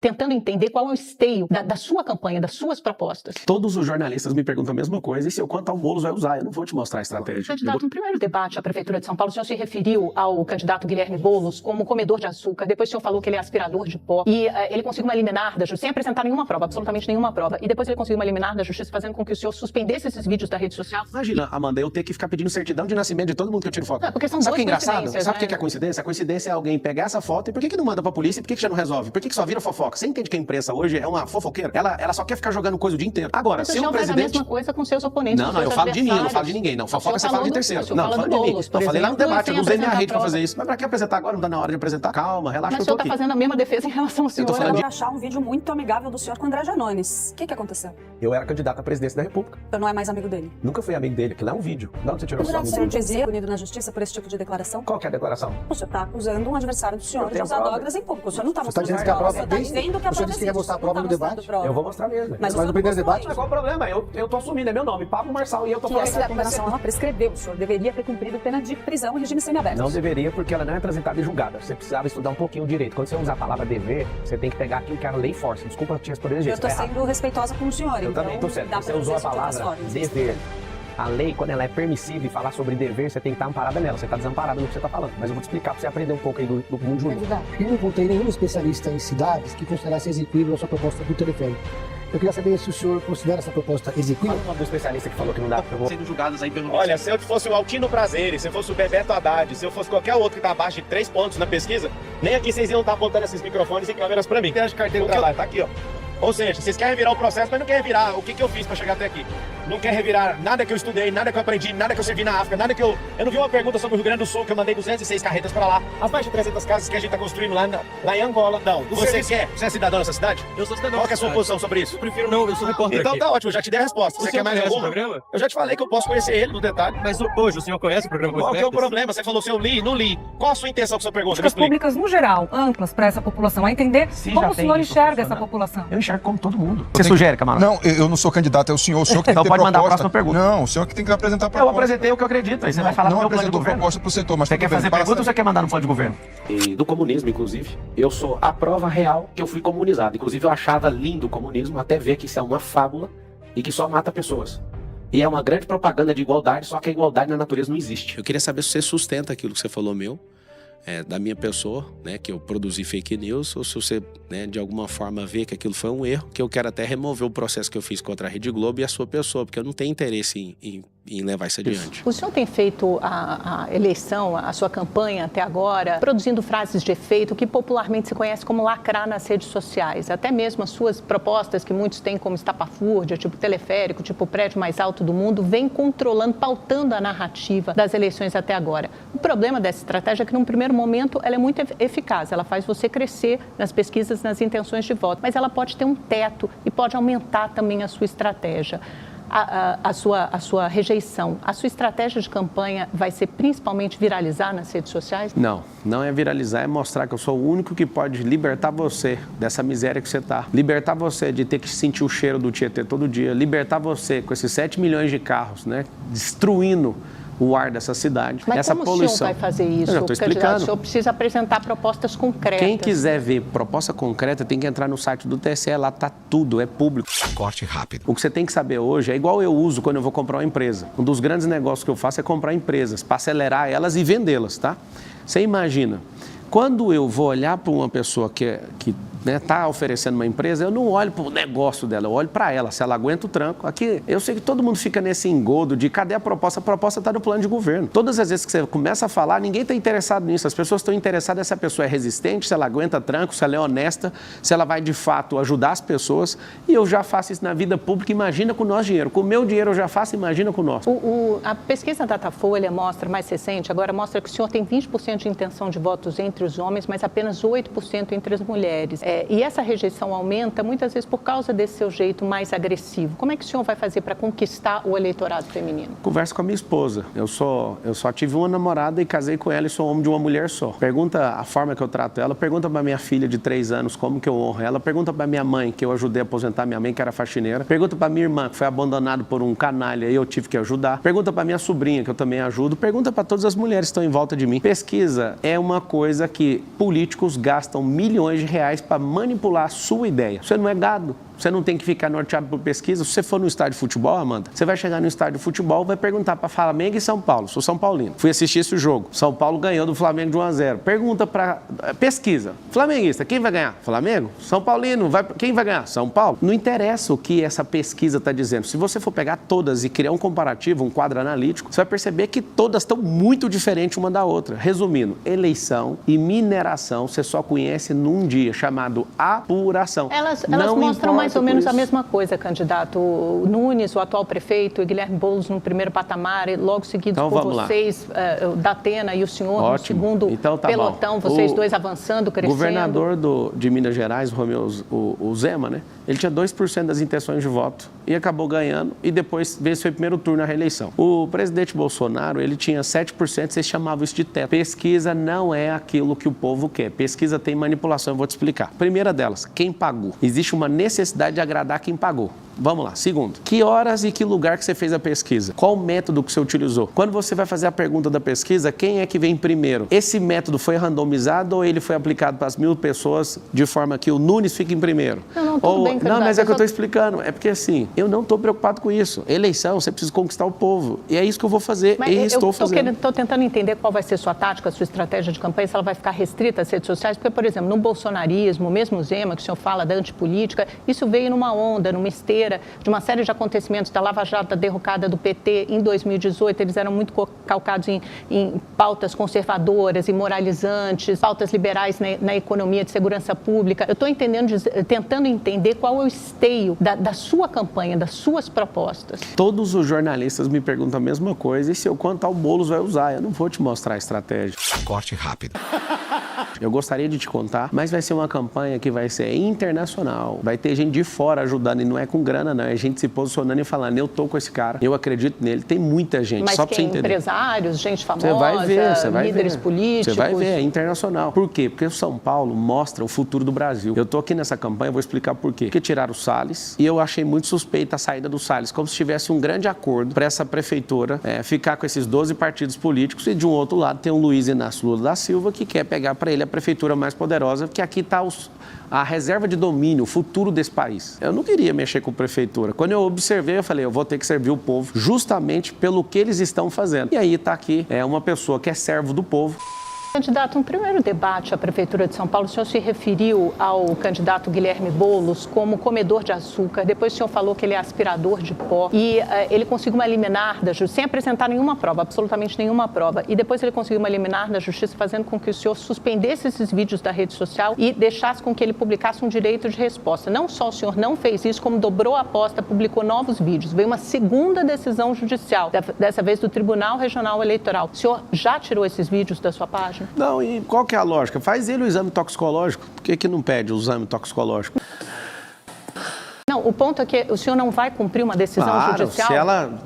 tentando entender qual é o esteio da sua campanha, das suas propostas. Todos os jornalistas me perguntam a mesma coisa, e se eu quanto ao Boulos vai usar? Eu não vou te mostrar a estratégia. Candidato, no primeiro debate à Prefeitura de São Paulo, o senhor se referiu ao candidato Guilherme Boulos como comedor de açúcar, depois o senhor falou que ele é aspirador de pó, e ele conseguiu uma liminar da Justiça, sem apresentar nenhuma prova, absolutamente nenhuma prova, e depois ele conseguiu uma liminar da Justiça fazendo com que o senhor suspendesse esses vídeos da rede social. Imagina, Amanda, eu ter que ficar pedindo certidão de nascimento de todo mundo que eu tiro foto. Não, porque são Sabe o que é duas engraçado? coincidências, Sabe o né? que é a coincidência? A coincidência é alguém pegar essa foto e por que não manda pra polícia e por que já não resolve? Por que só vira fofoca? Você entende que a imprensa hoje é uma fofoqueira? Ela só quer ficar jogando coisa o dia inteiro. Agora, se um presidente... faz a mesma coisa com seus oponentes. Não, eu falo de mim, eu não falo de ninguém. Não, fofoca você fala de terceiro. Não, eu falo de mim. Eu falei lá no debate, eu não usei minha rede pra fazer isso. Mas pra que apresentar agora? Não dá na hora de apresentar? Calma, relaxa que eu tô aqui. Mas o senhor tá fazendo a mesma defesa em relação ao senhor. Eu vou achar um vídeo muito amigável do senhor com o André Janones. O que aconteceu? Eu era candidato à presidência da República. O senhor não é mais amigo dele? Nunca fui amigo dele, aquilo é um vídeo. De onde você tirou isso? O senhor dizia punido na justiça por esse tipo de declaração? Qual que é a declaração? O senhor está acusando um adversário do senhor de usar drogas em público. O senhor não está Você está mostrando dizendo que a prova Você está dizendo que a o senhor prova disse que ia mostrar a prova no debate? Eu vou mostrar mesmo. Mas no primeiro debate? Mas qual o problema? Eu tô assumindo, é meu nome, Pablo Marçal, e eu tô falando. Essa declaração, ela prescreveu. O senhor deveria ter cumprido pena de prisão em regime semiaberto. Não deveria, porque ela não é transitada e julgada. Você precisava estudar um pouquinho o direito. Quando você usa a palavra dever, você tem que pegar aquilo que a lei força. Desculpa te responder desse Eu jeito. estou sendo respeitosa com o senhor. Eu também estou sendo. Você usou a palavra dever. A lei, quando ela é permissiva e falar sobre dever, você tem que estar amparada nela. Você está desamparado no que você está falando. Mas eu vou te explicar para você aprender um pouco aí do mundo jurídico. Eu não encontrei nenhum especialista em cidades que considerasse exequível a sua proposta do teleférico. Eu queria saber se o senhor considera essa proposta exequível. Qual é o nome do especialista que falou que não dá? Sendo julgados aí pelo... Olha, se eu fosse o Altino Prazeres, se eu fosse o Bebeto Haddad, se eu fosse qualquer outro que tá abaixo de 3 pontos na pesquisa, nem aqui vocês iam estar apontando esses microfones e câmeras pra mim. Tem as carteiras de trabalho, tá aqui, ó. Ou seja, vocês querem revirar o processo, mas não querem revirar o que eu fiz pra chegar até aqui. Não quer revirar nada que eu estudei, nada que eu aprendi, nada que eu servi na África, nada que eu... Eu não vi uma pergunta sobre o Rio Grande do Sul, que eu mandei 206 carretas pra lá. As mais de 300 casas que a gente tá construindo lá em Angola. Não, você é cidadão dessa cidade? Eu sou cidadão. Qual que é a sua posição sobre isso? Eu prefiro não, eu sou repórter Então aqui. tá ótimo, eu já te dei a resposta. Você quer mais conhece o alguma? programa? Eu já te falei que eu posso conhecer ele no detalhe. Mas hoje o senhor conhece o programa? Qual que é o problema? Você falou se eu li, não li. Qual a sua intenção com a sua pergunta? Políticas públicas, no geral, amplas para essa população, a entender como o senhor enxerga essa população. Eu enxergo como todo mundo. Você sugere, Camarão? Não, eu não sou candidato, é o senhor que tem Então que ter pode mandar a proposta. próxima pergunta. Não, o senhor que tem que apresentar a Eu proposta. apresentei o que eu acredito, aí você vai falar do não meu plano de apresentou governo. proposta pro setor, mas Você tudo quer bem, fazer passa. pergunta ou você quer mandar no plano de governo? E do comunismo, inclusive, eu sou a prova real que eu fui comunizado. Inclusive, eu achava lindo o comunismo até ver que isso é uma fábula e que só mata pessoas. E é uma grande propaganda de igualdade, só que a igualdade na natureza não existe. Eu queria saber se você sustenta aquilo que você falou da minha pessoa, né, que eu produzi fake news, ou se você, né, de alguma forma vê que aquilo foi um erro, que eu quero até remover o processo que eu fiz contra a Rede Globo e a sua pessoa, porque eu não tenho interesse em levar isso adiante. O senhor tem feito a eleição, a sua campanha até agora, produzindo frases de efeito que popularmente se conhece como lacrar nas redes sociais. Até mesmo as suas propostas, que muitos têm como estapafúrdia, tipo teleférico, tipo prédio mais alto do mundo, vem controlando, pautando a narrativa das eleições até agora. O problema dessa estratégia é que, num primeiro momento, ela é muito eficaz. Ela faz você crescer nas pesquisas, nas intenções de voto. Mas ela pode ter um teto e pode aumentar também a sua estratégia. A sua rejeição, a sua estratégia de campanha vai ser principalmente viralizar nas redes sociais? Não é viralizar, é mostrar que eu sou o único que pode libertar você dessa miséria que você está. Libertar você de ter que sentir o cheiro do Tietê todo dia. Libertar você com esses 7 milhões de carros, né, destruindo o ar dessa cidade, Mas essa como poluição. o senhor vai fazer isso? Eu estou explicando. O senhor precisa apresentar propostas concretas. Quem quiser ver proposta concreta tem que entrar no site do TSE, lá está tudo, é público. Corte rápido. O que você tem que saber hoje é igual eu uso quando eu vou comprar uma empresa. Um dos grandes negócios que eu faço é comprar empresas, para acelerar elas e vendê-las, tá? Você imagina, quando eu vou olhar para uma pessoa que está oferecendo uma empresa, eu não olho para o negócio dela, eu olho para ela, se ela aguenta o tranco. Aqui, eu sei que todo mundo fica nesse engodo de cadê a proposta? A proposta está no plano de governo. Todas as vezes que você começa a falar, ninguém está interessado nisso. As pessoas estão interessadas se a pessoa é resistente, se ela aguenta tranco, se ela é honesta, se ela vai de fato ajudar as pessoas. E eu já faço isso na vida pública, imagina com o nosso dinheiro. Com o meu dinheiro eu já faço, imagina com o nosso. A pesquisa Datafolha mostra, mais recente, agora mostra que o senhor tem 20% de intenção de votos entre os homens, mas apenas 8% entre as mulheres. E essa rejeição aumenta muitas vezes por causa desse seu jeito mais agressivo. Como é que o senhor vai fazer para conquistar o eleitorado feminino? Converso com a minha esposa. Eu só tive uma namorada e casei com ela e sou homem de uma mulher só. Pergunta a forma que eu trato ela, pergunta para minha filha de 3 anos como que eu honro ela, pergunta para minha mãe, que eu ajudei a aposentar minha mãe, que era faxineira, pergunta para minha irmã, que foi abandonada por um canalha e eu tive que ajudar, pergunta para minha sobrinha, que eu também ajudo, pergunta para todas as mulheres que estão em volta de mim. Pesquisa é uma coisa que políticos gastam milhões de reais para para manipular a sua ideia. Você não é gado. Você não tem que ficar norteado por pesquisa. Se você for no estádio de futebol, Amanda, você vai chegar no estádio de futebol, vai perguntar para Flamengo e São Paulo. Sou São Paulino. Fui assistir esse jogo. São Paulo ganhou do Flamengo de 1-0. Pergunta para pesquisa. Flamenguista, quem vai ganhar? Flamengo? São Paulino, quem vai ganhar? São Paulo. Não interessa o que essa pesquisa está dizendo. Se você for pegar todas e criar um comparativo, um quadro analítico, você vai perceber que todas estão muito diferentes uma da outra. Resumindo, eleição e mineração você só conhece num dia, chamado apuração. Elas mostram mais ou menos a mesma coisa, candidato. O Nunes, o atual prefeito, e Guilherme Boulos no primeiro patamar, e logo seguidos então, por vocês, Datena e o senhor no segundo então, pelotão, bom. vocês dois avançando, crescendo. O governador de Minas Gerais, o Zema, né? Ele tinha 2% das intenções de voto e acabou ganhando e depois veio seu primeiro turno na reeleição. O presidente Bolsonaro, ele tinha 7%, vocês chamavam isso de teto. Pesquisa não é aquilo que o povo quer. Pesquisa tem manipulação, eu vou te explicar. Primeira delas, quem pagou? Existe uma necessidade de agradar quem pagou. Vamos lá. Segundo, que horas e que lugar que você fez a pesquisa? Qual o método que você utilizou? Quando você vai fazer a pergunta da pesquisa, quem é que vem primeiro? Esse método foi randomizado ou ele foi aplicado para as 1.000 pessoas de forma que o Nunes fique em primeiro? Tudo bem, não, mas é que eu estou explicando. É porque assim, eu não estou preocupado com isso. Eleição, você precisa conquistar o povo. E é isso que eu vou fazer e estou fazendo. Estou tentando entender qual vai ser sua tática, sua estratégia de campanha, se ela vai ficar restrita às redes sociais. Porque, por exemplo, no bolsonarismo, mesmo o Zema, que o senhor fala da antipolítica, isso veio numa onda, numa esteira de uma série de acontecimentos da Lava Jato, da derrocada do PT em 2018. Eles eram muito calcados em pautas conservadoras e moralizantes, pautas liberais na economia, de segurança pública. Eu estou tentando entender qual é o esteio da sua campanha, das suas propostas. Todos os jornalistas me perguntam a mesma coisa e se eu contar o Boulos vai usar. Eu não vou te mostrar a estratégia. Corte rápido. Eu gostaria de te contar, mas vai ser uma campanha que vai ser internacional. Vai ter gente de fora ajudando e não é com grana, não. É gente se posicionando e falando, eu tô com esse cara, eu acredito nele. Tem muita gente, mas só pra você entender. Empresários, gente famosa, você vai líderes ver. políticos. Você vai ver, é internacional. Por quê? Porque o São Paulo mostra o futuro do Brasil. Eu tô aqui nessa campanha, vou explicar por quê. Porque tiraram o Salles e eu achei muito suspeita a saída do Salles, como se tivesse um grande acordo para essa prefeitura ficar com esses 12 partidos políticos e de um outro lado tem o Luiz Inácio Lula da Silva que quer pegar para ele a prefeitura mais poderosa, porque aqui está a reserva de domínio, o futuro desse país. Eu não queria mexer com a prefeitura. Quando eu observei, eu falei, eu vou ter que servir o povo justamente pelo que eles estão fazendo. E aí está aqui uma pessoa que é servo do povo. Candidato, no primeiro debate à Prefeitura de São Paulo, o senhor se referiu ao candidato Guilherme Boulos como comedor de açúcar. Depois o senhor falou que ele é aspirador de pó. E ele conseguiu uma liminar da Justiça, sem apresentar nenhuma prova, absolutamente nenhuma prova. E depois ele conseguiu uma liminar da Justiça, fazendo com que o senhor suspendesse esses vídeos da rede social e deixasse com que ele publicasse um direito de resposta. Não só o senhor não fez isso, como dobrou a aposta, publicou novos vídeos. Veio uma segunda decisão judicial, dessa vez do Tribunal Regional Eleitoral. O senhor já tirou esses vídeos da sua página? Não, e qual que é a lógica? Faz ele o exame toxicológico. Por que não pede o exame toxicológico? Não, o ponto é que o senhor não vai cumprir uma decisão judicial?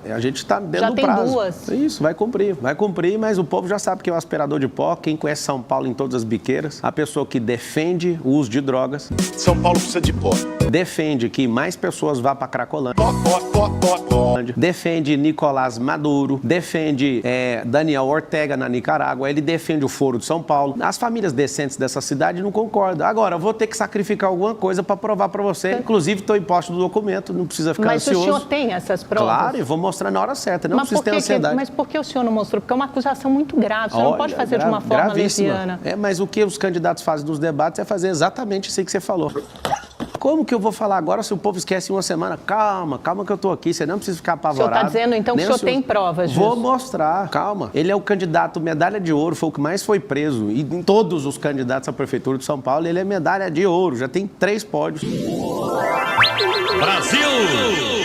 A gente está dentro do prazo. Já tem duas. Isso, vai cumprir, mas o povo já sabe que é o aspirador de pó, quem conhece São Paulo em todas as biqueiras, a pessoa que defende o uso de drogas. São Paulo precisa de pó. Defende que mais pessoas vá para Cracolândia. Defende Nicolás Maduro, defende Daniel Ortega na Nicarágua, ele defende o Foro de São Paulo. As famílias decentes dessa cidade não concordam. Agora, eu vou ter que sacrificar alguma coisa para provar para você. Inclusive, estou em posse do documento, não precisa ficar ansioso. Mas o senhor tem essas provas? Claro, eu vou mostrar na hora certa, não precisa ter ansiedade. Mas por que o senhor não mostrou? Porque é uma acusação muito grave, o senhor não pode fazer de uma forma leviana. Mas o que os candidatos fazem nos debates é fazer exatamente isso que você falou. Como que eu vou falar agora se o povo esquece em uma semana? Calma que eu estou aqui, você não precisa ficar apavorado. O senhor está dizendo, então, que o senhor tem provas disso? Vou mostrar, calma. Ele é o candidato medalha de ouro, foi o que mais foi preso. E em todos os candidatos à Prefeitura de São Paulo, ele é medalha de ouro, já tem 3 pódios. Brasil!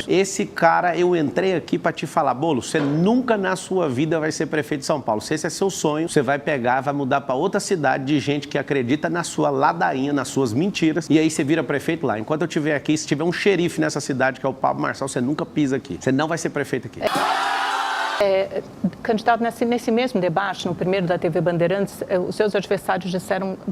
Esse cara, eu entrei aqui para te falar, Boulos, você nunca na sua vida vai ser prefeito de São Paulo. Se esse é seu sonho, você vai pegar, vai mudar para outra cidade de gente que acredita na sua ladainha, nas suas mentiras, e aí você vira prefeito lá. Enquanto eu estiver aqui, se tiver um xerife nessa cidade, que é o Pablo Marçal, você nunca pisa aqui. Você não vai ser prefeito aqui. Candidato, nesse mesmo debate, no primeiro da TV Bandeirantes, os seus adversários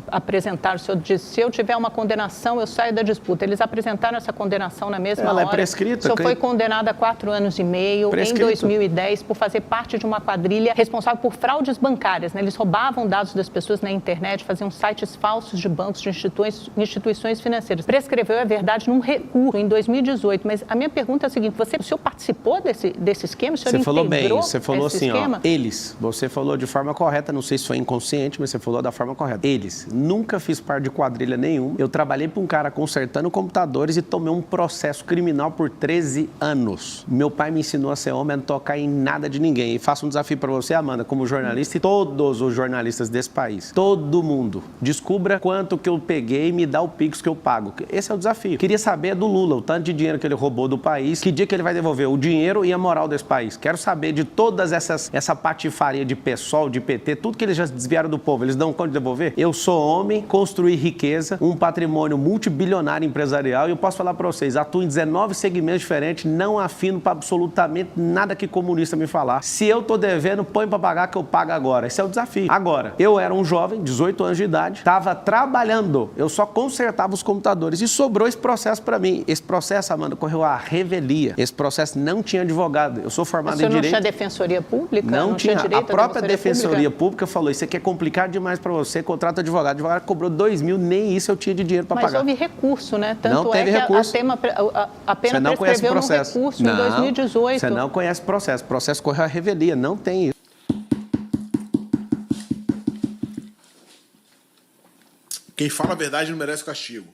apresentaram, o senhor disse, se eu tiver uma condenação, eu saio da disputa. Eles apresentaram essa condenação na mesma hora. Ela é prescrita. O senhor foi condenado a 4 anos e meio em 2010 por fazer parte de uma quadrilha responsável por fraudes bancárias, né? Eles roubavam dados das pessoas na internet, faziam sites falsos de bancos, de instituições financeiras. Prescreveu, é verdade, num recurso em 2018. Mas a minha pergunta é a seguinte, o senhor participou desse esquema? O senhor Você falou bem, integrou você falou esse assim, esquema? ó, eles, você falou de forma correta, não sei se foi inconsciente, mas você falou da forma correta. Eles, nunca fiz parte de quadrilha nenhuma, eu trabalhei para um cara consertando computadores e tomei um processo criminal por 13 anos. Meu pai me ensinou a ser homem, a não tocar em nada de ninguém. E faço um desafio para você, Amanda, como jornalista e todos os jornalistas desse país, todo mundo, descubra quanto que eu peguei e me dá o Pix que eu pago. Esse é o desafio. Queria saber do Lula, o tanto de dinheiro que ele roubou do país, que dia que ele vai devolver o dinheiro e a moral desse país. Quero saber de todas essa patifaria de PSOL, de PT, tudo que eles já desviaram do povo, eles dão conta de devolver? Eu sou homem, construí riqueza, um patrimônio multibilionário empresarial e eu posso falar para vocês, atuo em 19 segmentos diferentes, não afino para absolutamente nada que comunista me falar. Se eu tô devendo, põe para pagar que eu pago agora. Esse é o desafio. Agora, eu era um jovem, 18 anos de idade, estava trabalhando, eu só consertava os computadores e sobrou esse processo para mim. Esse processo, Amanda, correu à revelia. Esse processo não tinha advogado. Eu sou formado em direito. Não tinha defensoria pública? Não tinha. Direito a própria defensoria pública falou, isso aqui é complicado demais para você, contrata advogado. O advogado cobrou 2 mil, nem isso eu tinha de dinheiro para pagar. Mas houve recurso, né? Tanto não teve é que recurso. a pena prescreveu no recurso em 2018. Você não conhece o processo. O processo correu à revelia, não tem isso. Quem fala a verdade não merece castigo.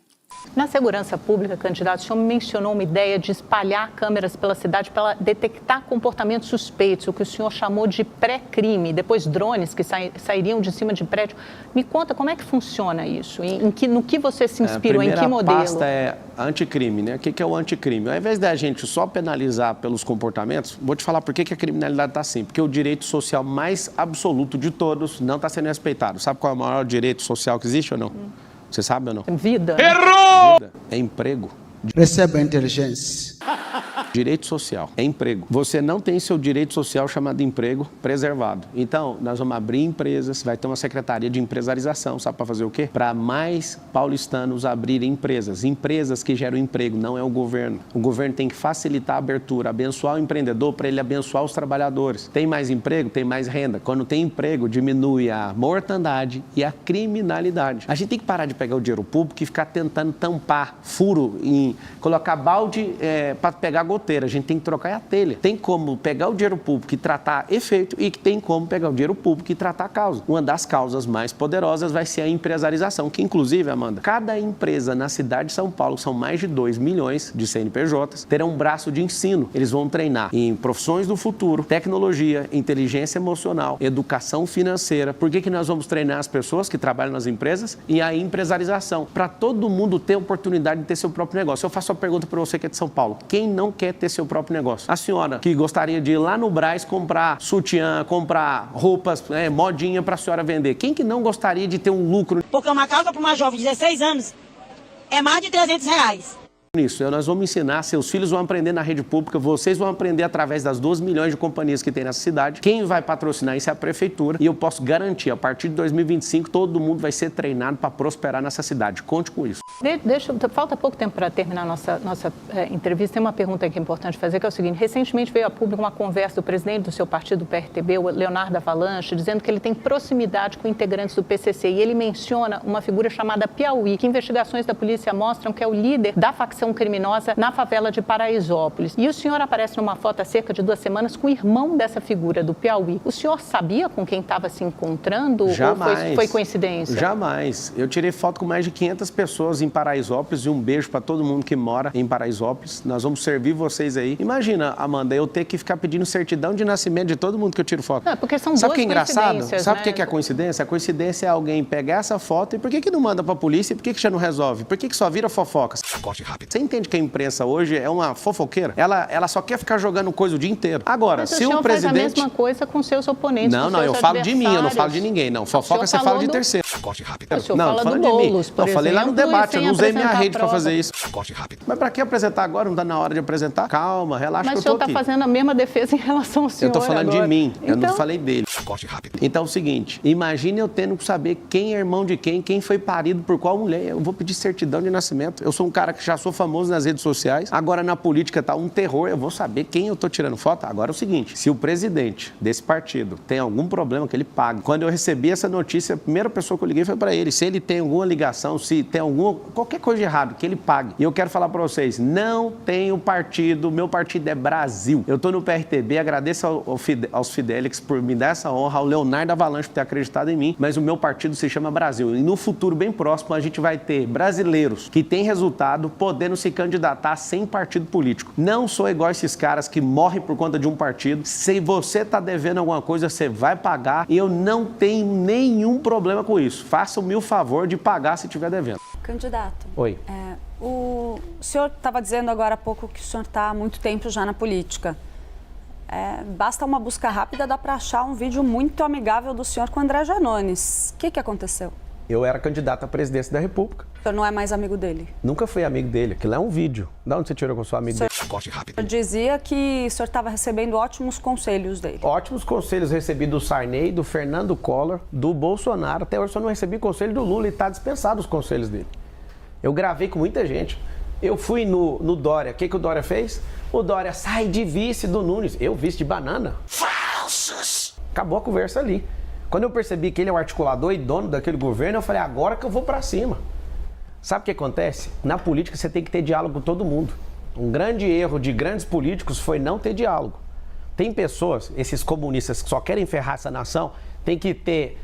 Na segurança pública, candidato, o senhor mencionou uma ideia de espalhar câmeras pela cidade para detectar comportamentos suspeitos, o que o senhor chamou de pré-crime, depois drones que sairiam de cima de prédio. Me conta como é que funciona isso, no que você se inspirou, em que modelo? A pasta é anticrime, né? O que é o anticrime? Ao invés da gente só penalizar pelos comportamentos, vou te falar por que a criminalidade está assim. Porque o direito social mais absoluto de todos não está sendo respeitado. Sabe qual é o maior direito social que existe ou não? Você sabe ou não? Vida. Errou! Vida é emprego. Receba a inteligência. Direito social é emprego. Você não tem seu direito social chamado emprego preservado. Então, nós vamos abrir empresas, vai ter uma secretaria de empresarização, sabe para fazer o quê? Para mais paulistanos abrirem empresas. Empresas que geram emprego, não é o governo. O governo tem que facilitar a abertura, abençoar o empreendedor para ele abençoar os trabalhadores. Tem mais emprego, tem mais renda. Quando tem emprego, diminui a mortandade e a criminalidade. A gente tem que parar de pegar o dinheiro público e ficar tentando tampar furo em colocar balde para pegar goteira. A gente tem que trocar a telha. Tem como pegar o dinheiro público e tratar efeito e tem como pegar o dinheiro público e tratar a causa. Uma das causas mais poderosas vai ser a empresarização, que inclusive, Amanda, cada empresa na cidade de São Paulo, são mais de 2 milhões de CNPJs, terão um braço de ensino. Eles vão treinar em profissões do futuro, tecnologia, inteligência emocional, educação financeira. Por que nós vamos treinar as pessoas que trabalham nas empresas? E a empresarização, para todo mundo ter oportunidade de ter seu próprio negócio. Eu faço uma pergunta para você que é de São Paulo. Quem não quer ter seu próprio negócio? A senhora que gostaria de ir lá no Brás comprar sutiã, comprar roupas, modinha para a senhora vender. Quem que não gostaria de ter um lucro? Porque uma causa para uma jovem de 16 anos é mais de R$300. Nisso, nós vamos ensinar, seus filhos vão aprender na rede pública, vocês vão aprender através das 2 milhões de companhias que tem nessa cidade. Quem vai patrocinar isso é a prefeitura e eu posso garantir, a partir de 2025, todo mundo vai ser treinado para prosperar nessa cidade. Conte com isso. Falta pouco tempo para terminar nossa entrevista. Tem uma pergunta que é importante fazer, que é o seguinte. Recentemente veio a público uma conversa do presidente do seu partido, do PRTB, o Leonardo Avalanche, dizendo que ele tem proximidade com integrantes do PCC. E ele menciona uma figura chamada Piauí, que investigações da polícia mostram que é o líder da facção criminosa na favela de Paraisópolis. E o senhor aparece numa foto há cerca de 2 semanas com o irmão dessa figura do Piauí. O senhor sabia com quem estava se encontrando? Jamais. Ou foi coincidência? Jamais. Eu tirei foto com mais de 500 pessoas em Paraisópolis e um beijo para todo mundo que mora em Paraisópolis. Nós vamos servir vocês aí. Imagina, Amanda, eu ter que ficar pedindo certidão de nascimento de todo mundo que eu tiro foto. Não, porque são Sabe duas o que é engraçado? coincidências, Sabe o né? que é a coincidência? A coincidência é alguém pegar essa foto e por que não manda para a polícia e por que já não resolve? Por que só vira fofoca? Corte rápido. Você entende que a imprensa hoje é uma fofoqueira? Ela só quer ficar jogando coisa o dia inteiro. Agora, Mas se o presidente... faz a mesma coisa com seus oponentes, Não, com seus eu falo de mim, eu não falo de adversários. ninguém, não. Fofoca você fala de terceiro. Corte rápido. O senhor Não, fala falando do de mim. Boulos, por Eu falei lá no exemplo, e debate, eu sem não usei minha apresentar rede para prova. fazer isso. Corte rápido. Mas para que apresentar agora? Não está na hora de apresentar? Calma, relaxa Mas o que eu senhor tô está aqui. fazendo a mesma defesa em relação ao senhor Eu estou falando agora. de mim, eu não Então, falei dele. Corte rápido. Então é o seguinte, imagine eu tendo que saber quem é irmão de quem foi parido por qual mulher. Eu vou pedir certidão de nascimento. Eu sou um cara que já sou famoso nas redes sociais. Agora na política tá um terror. Eu vou saber quem eu tô tirando foto. Agora é o seguinte, se o presidente desse partido tem algum problema, que ele pague. Quando eu recebi essa notícia, a primeira pessoa que eu liguei foi para ele. Se ele tem alguma ligação, se tem qualquer coisa de errado, que ele pague. E eu quero falar para vocês, não tenho partido, meu partido é Brasil. Eu tô no PRTB, agradeço aos Fidelix por me dar essa honra, ao Leonardo Avalanche por ter acreditado em mim, mas o meu partido se chama Brasil. E no futuro bem próximo a gente vai ter brasileiros que têm resultado podendo se candidatar sem partido político. Não sou igual esses caras que morrem por conta de um partido. Se você tá devendo alguma coisa, você vai pagar e eu não tenho nenhum problema com isso. Faça-me o favor de pagar se estiver devendo. Candidato. Oi. O senhor estava dizendo agora há pouco que o senhor está há muito tempo já na política. Basta uma busca rápida, dá para achar um vídeo muito amigável do senhor com o André Janones. O que aconteceu? Eu era candidato à presidência da República. O senhor não é mais amigo dele? Nunca fui amigo dele. Aquilo é um vídeo. De onde você tirou que eu sou amigo dele? Corte rápido. O senhor dizia que o senhor estava recebendo ótimos conselhos dele. Ótimos conselhos recebi do Sarney, do Fernando Collor, do Bolsonaro. Até hoje só não recebi conselho do Lula e está dispensado os conselhos dele. Eu gravei com muita gente. Eu fui no Dória. O que o Dória fez? O Dória sai de vice do Nunes. Eu vice de banana. Falsos! Acabou a conversa ali. Quando eu percebi que ele é o articulador e dono daquele governo, eu falei, agora que eu vou pra cima. Sabe o que acontece? Na política você tem que ter diálogo com todo mundo. Um grande erro de grandes políticos foi não ter diálogo. Tem pessoas, esses comunistas que só querem ferrar essa nação, tem que ter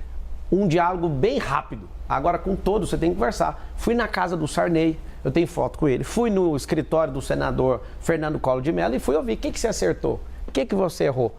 um diálogo bem rápido. Agora com todos você tem que conversar. Fui na casa do Sarney, eu tenho foto com ele. Fui no escritório do senador Fernando Collor de Mello e fui ouvir. O que você acertou? O que você errou?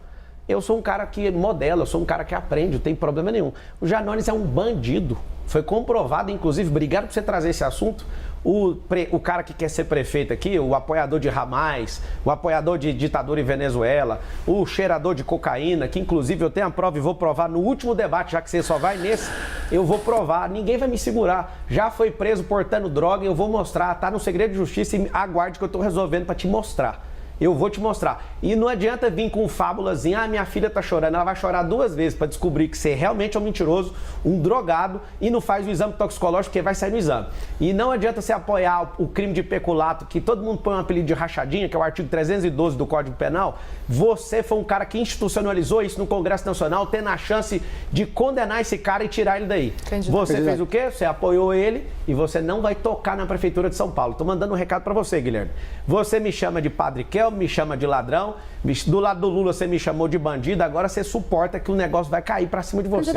Eu sou um cara que modela, eu sou um cara que aprende, não tem problema nenhum. O Janones é um bandido. Foi comprovado, inclusive, obrigado por você trazer esse assunto. O cara que quer ser prefeito aqui, o apoiador de Hamas, o apoiador de ditadura em Venezuela, o cheirador de cocaína, que inclusive eu tenho a prova e vou provar no último debate, já que você só vai nesse, eu vou provar, ninguém vai me segurar. Já foi preso portando droga, eu vou mostrar, tá no segredo de justiça e aguarde que eu tô resolvendo para te mostrar. Eu vou te mostrar. E não adianta vir com fábulazinha, minha filha tá chorando. Ela vai chorar 2 vezes para descobrir que você realmente é um mentiroso, um drogado e não faz o exame toxicológico, porque vai sair no exame. E não adianta você apoiar o crime de peculato, que todo mundo põe um apelido de rachadinha, que é o artigo 312 do Código Penal. Você foi um cara que institucionalizou isso no Congresso Nacional, tendo a chance de condenar esse cara e tirar ele daí. Entendi. Você fez o quê? Você apoiou ele e você não vai tocar na Prefeitura de São Paulo. Tô mandando um recado para você, Guilherme. Você me chama de Padre Kel, me chama de ladrão, do lado do Lula você me chamou de bandido, agora você suporta que o negócio vai cair pra cima de você.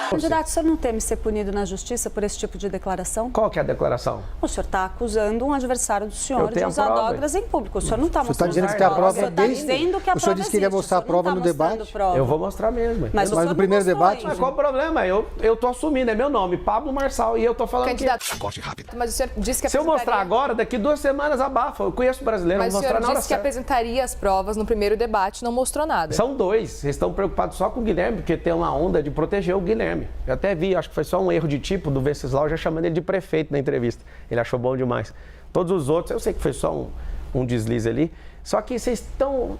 Candidato, o senhor não teme ser punido na justiça por esse tipo de declaração? Qual que é a declaração? O senhor está acusando um adversário do senhor de usar drogas em público. O senhor não está mostrando dizendo que a prova o senhor está dizendo que a o senhor disse que iria mostrar a prova no debate. Eu vou mostrar mesmo. Mas no primeiro debate... Mas qual o problema? Eu tô assumindo, é meu nome, Pablo Marçal, e eu tô falando candidato. Corte rápido. Mas o senhor disse que se eu mostrar agora, daqui 2 semanas abafa. Eu conheço brasileiro, mas vou mostrar na hora certa. Mas o senhor disse que apresentaria as provas no primeiro debate, não mostrou nada. São 2. Vocês estão preocupados só com o Guilherme, porque tem uma onda de proteger o Guilherme. Eu até vi, acho que foi só um erro de tipo do Venceslau, já chamando ele de prefeito na entrevista. Ele achou bom demais. Todos os outros, eu sei que foi só um deslize ali. Só que vocês estão...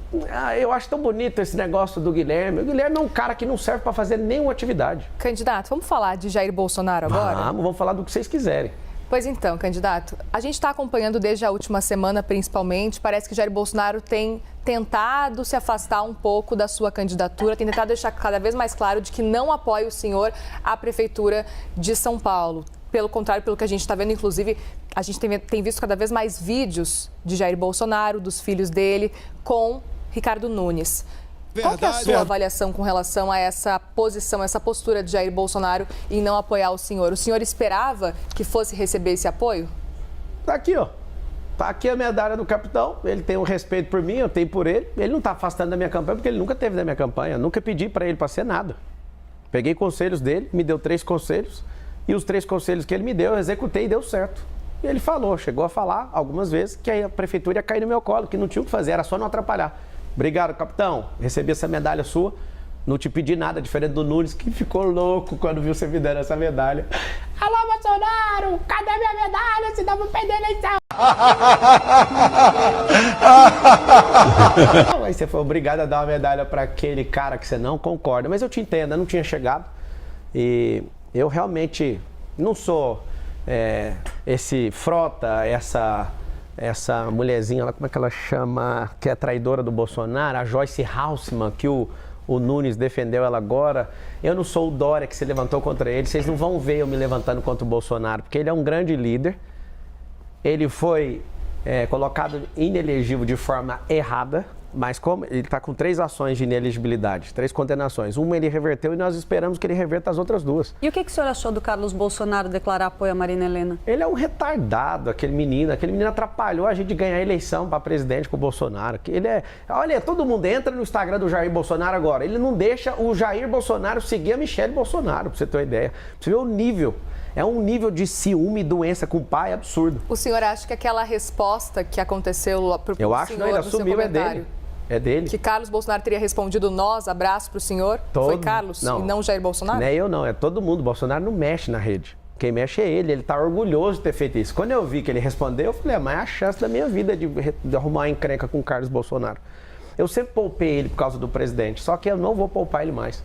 eu acho tão bonito esse negócio do Guilherme. O Guilherme é um cara que não serve para fazer nenhuma atividade. Candidato, vamos falar de Jair Bolsonaro agora? Vamos falar do que vocês quiserem. Pois então, candidato, a gente está acompanhando desde a última semana, principalmente, parece que Jair Bolsonaro tem tentado se afastar um pouco da sua candidatura, tem tentado deixar cada vez mais claro de que não apoia o senhor à Prefeitura de São Paulo. Pelo contrário, pelo que a gente está vendo, inclusive, a gente tem visto cada vez mais vídeos de Jair Bolsonaro, dos filhos dele, com Ricardo Nunes. Qual que é a sua avaliação com relação a essa posição, essa postura de Jair Bolsonaro em não apoiar o senhor? O senhor esperava que fosse receber esse apoio? Tá aqui, ó. Tá aqui a medalha do capitão. Ele tem um respeito por mim, eu tenho por ele. Ele não tá afastando da minha campanha porque ele nunca teve da minha campanha. Eu nunca pedi para ele para ser nada. Peguei conselhos dele, me deu 3 conselhos. E os 3 conselhos que ele me deu, eu executei e deu certo. E ele falou, chegou a falar algumas vezes que a prefeitura ia cair no meu colo, que não tinha o que fazer, era só não atrapalhar. Obrigado, capitão. Recebi essa medalha sua. Não te pedi nada, diferente do Nunes, que ficou louco quando viu você me dando essa medalha. Alô, Bolsonaro, cadê minha medalha? Se dá pra perder a eleição. Aí você foi obrigado a dar uma medalha para aquele cara que você não concorda. Mas eu te entendo, eu não tinha chegado. E eu realmente não sou esse Frota, essa mulherzinha lá, como é que ela chama, que é traidora do Bolsonaro, a Joyce Halseman, que o Nunes defendeu ela agora. Eu não sou o Dória que se levantou contra ele. Vocês não vão ver eu me levantando contra o Bolsonaro, porque ele é um grande líder. Ele foi colocado inelegível de forma errada, mas como ele está com 3 ações de inelegibilidade, 3 condenações. Uma ele reverteu e nós esperamos que ele reverta as outras 2. E o que o senhor achou do Carlos Bolsonaro declarar apoio a Marina Helena? Ele é um retardado, aquele menino atrapalhou a gente de ganhar a eleição para presidente com o Bolsonaro. Olha, todo mundo entra no Instagram do Jair Bolsonaro agora, ele não deixa o Jair Bolsonaro seguir a Michelle Bolsonaro, para você ter uma ideia. Pra você ver o nível. É um nível de ciúme e doença com o pai absurdo. O senhor acha que aquela resposta que aconteceu pro Eu acho que não, ele assumiu, é dele. É dele. Que Carlos Bolsonaro teria respondido nós, abraço pro senhor? Foi Carlos e não Jair Bolsonaro? Não é eu não, é todo mundo. Bolsonaro não mexe na rede. Quem mexe é ele tá orgulhoso de ter feito isso. Quando eu vi que ele respondeu, eu falei, mas é a chance da minha vida de arrumar uma encrenca com o Carlos Bolsonaro. Eu sempre poupei ele por causa do presidente, só que eu não vou poupar ele mais.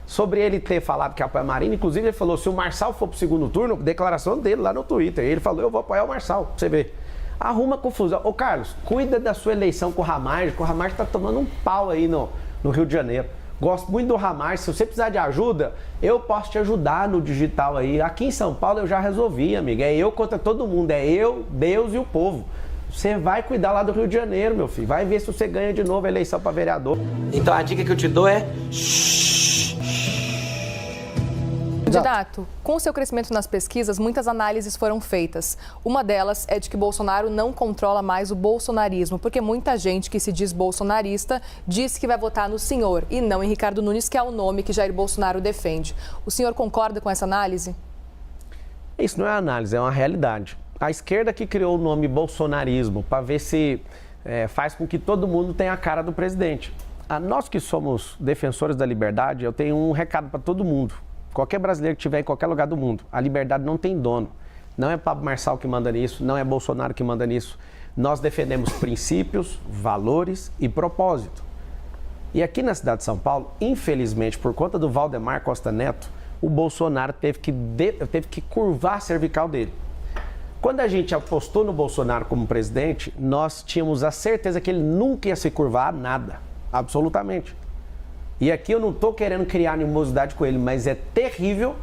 Sobre ele ter falado que apoia a Marina, inclusive ele falou, se o Marçal for pro segundo turno, declaração dele lá no Twitter, ele falou, eu vou apoiar o Marçal, pra você ver. Arruma confusão. Ô Carlos, cuida da sua eleição com o Ramagem, que o Ramagem tá tomando um pau aí no Rio de Janeiro. Gosto muito do Ramagem, se você precisar de ajuda, eu posso te ajudar no digital aí. Aqui em São Paulo eu já resolvi, amiga, é eu contra todo mundo, é eu, Deus e o povo. Você vai cuidar lá do Rio de Janeiro, meu filho, vai ver se você ganha de novo a eleição para vereador. Então a dica que eu te dou é... Candidato, com o seu crescimento nas pesquisas, muitas análises foram feitas. Uma delas é de que Bolsonaro não controla mais o bolsonarismo, porque muita gente que se diz bolsonarista diz que vai votar no senhor e não em Ricardo Nunes, que é o nome que Jair Bolsonaro defende. O senhor concorda com essa análise? Isso não é análise, é uma realidade. A esquerda que criou o nome bolsonarismo para ver se faz com que todo mundo tenha a cara do presidente. Nós que somos defensores da liberdade, eu tenho um recado para todo mundo. Qualquer brasileiro que estiver em qualquer lugar do mundo, a liberdade não tem dono. Não é Pablo Marçal que manda nisso, não é Bolsonaro que manda nisso. Nós defendemos princípios, valores e propósito. E aqui na cidade de São Paulo, infelizmente, por conta do Valdemar Costa Neto, o Bolsonaro teve que curvar a cervical dele. Quando a gente apostou no Bolsonaro como presidente, nós tínhamos a certeza que ele nunca ia se curvar a nada, absolutamente. E aqui eu não estou querendo criar animosidade com ele, mas é terrível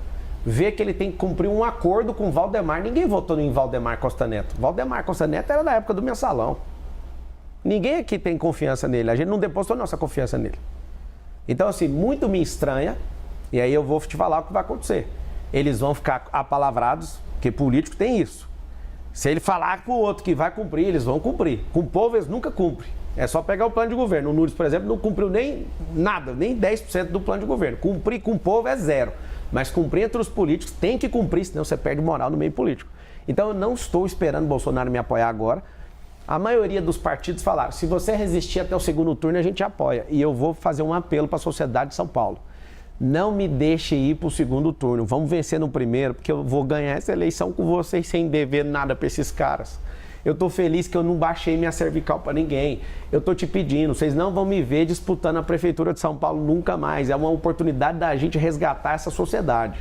ver que ele tem que cumprir um acordo com o Valdemar. Ninguém votou em Valdemar Costa Neto. Valdemar Costa Neto era da época do Mensalão. Ninguém aqui tem confiança nele. A gente não depositou nossa confiança nele. Então, assim, muito me estranha, e aí eu vou te falar o que vai acontecer. Eles vão ficar apalavrados, porque político tem isso. Se ele falar para o outro que vai cumprir, eles vão cumprir. Com o povo, eles nunca cumprem. É só pegar o plano de governo. O Nunes, por exemplo, não cumpriu nem nada, nem 10% do plano de governo. Cumprir com o povo é 0. Mas cumprir entre os políticos tem que cumprir, senão você perde moral no meio político. Então eu não estou esperando o Bolsonaro me apoiar agora. A maioria dos partidos falaram, se você resistir até o segundo turno, a gente apoia. E eu vou fazer um apelo para a sociedade de São Paulo. Não me deixe ir para o segundo turno. Vamos vencer no primeiro, porque eu vou ganhar essa eleição com vocês sem dever nada para esses caras. Eu estou feliz que eu não baixei minha cervical para ninguém. Eu estou te pedindo, vocês não vão me ver disputando a Prefeitura de São Paulo nunca mais. É uma oportunidade da gente resgatar essa sociedade.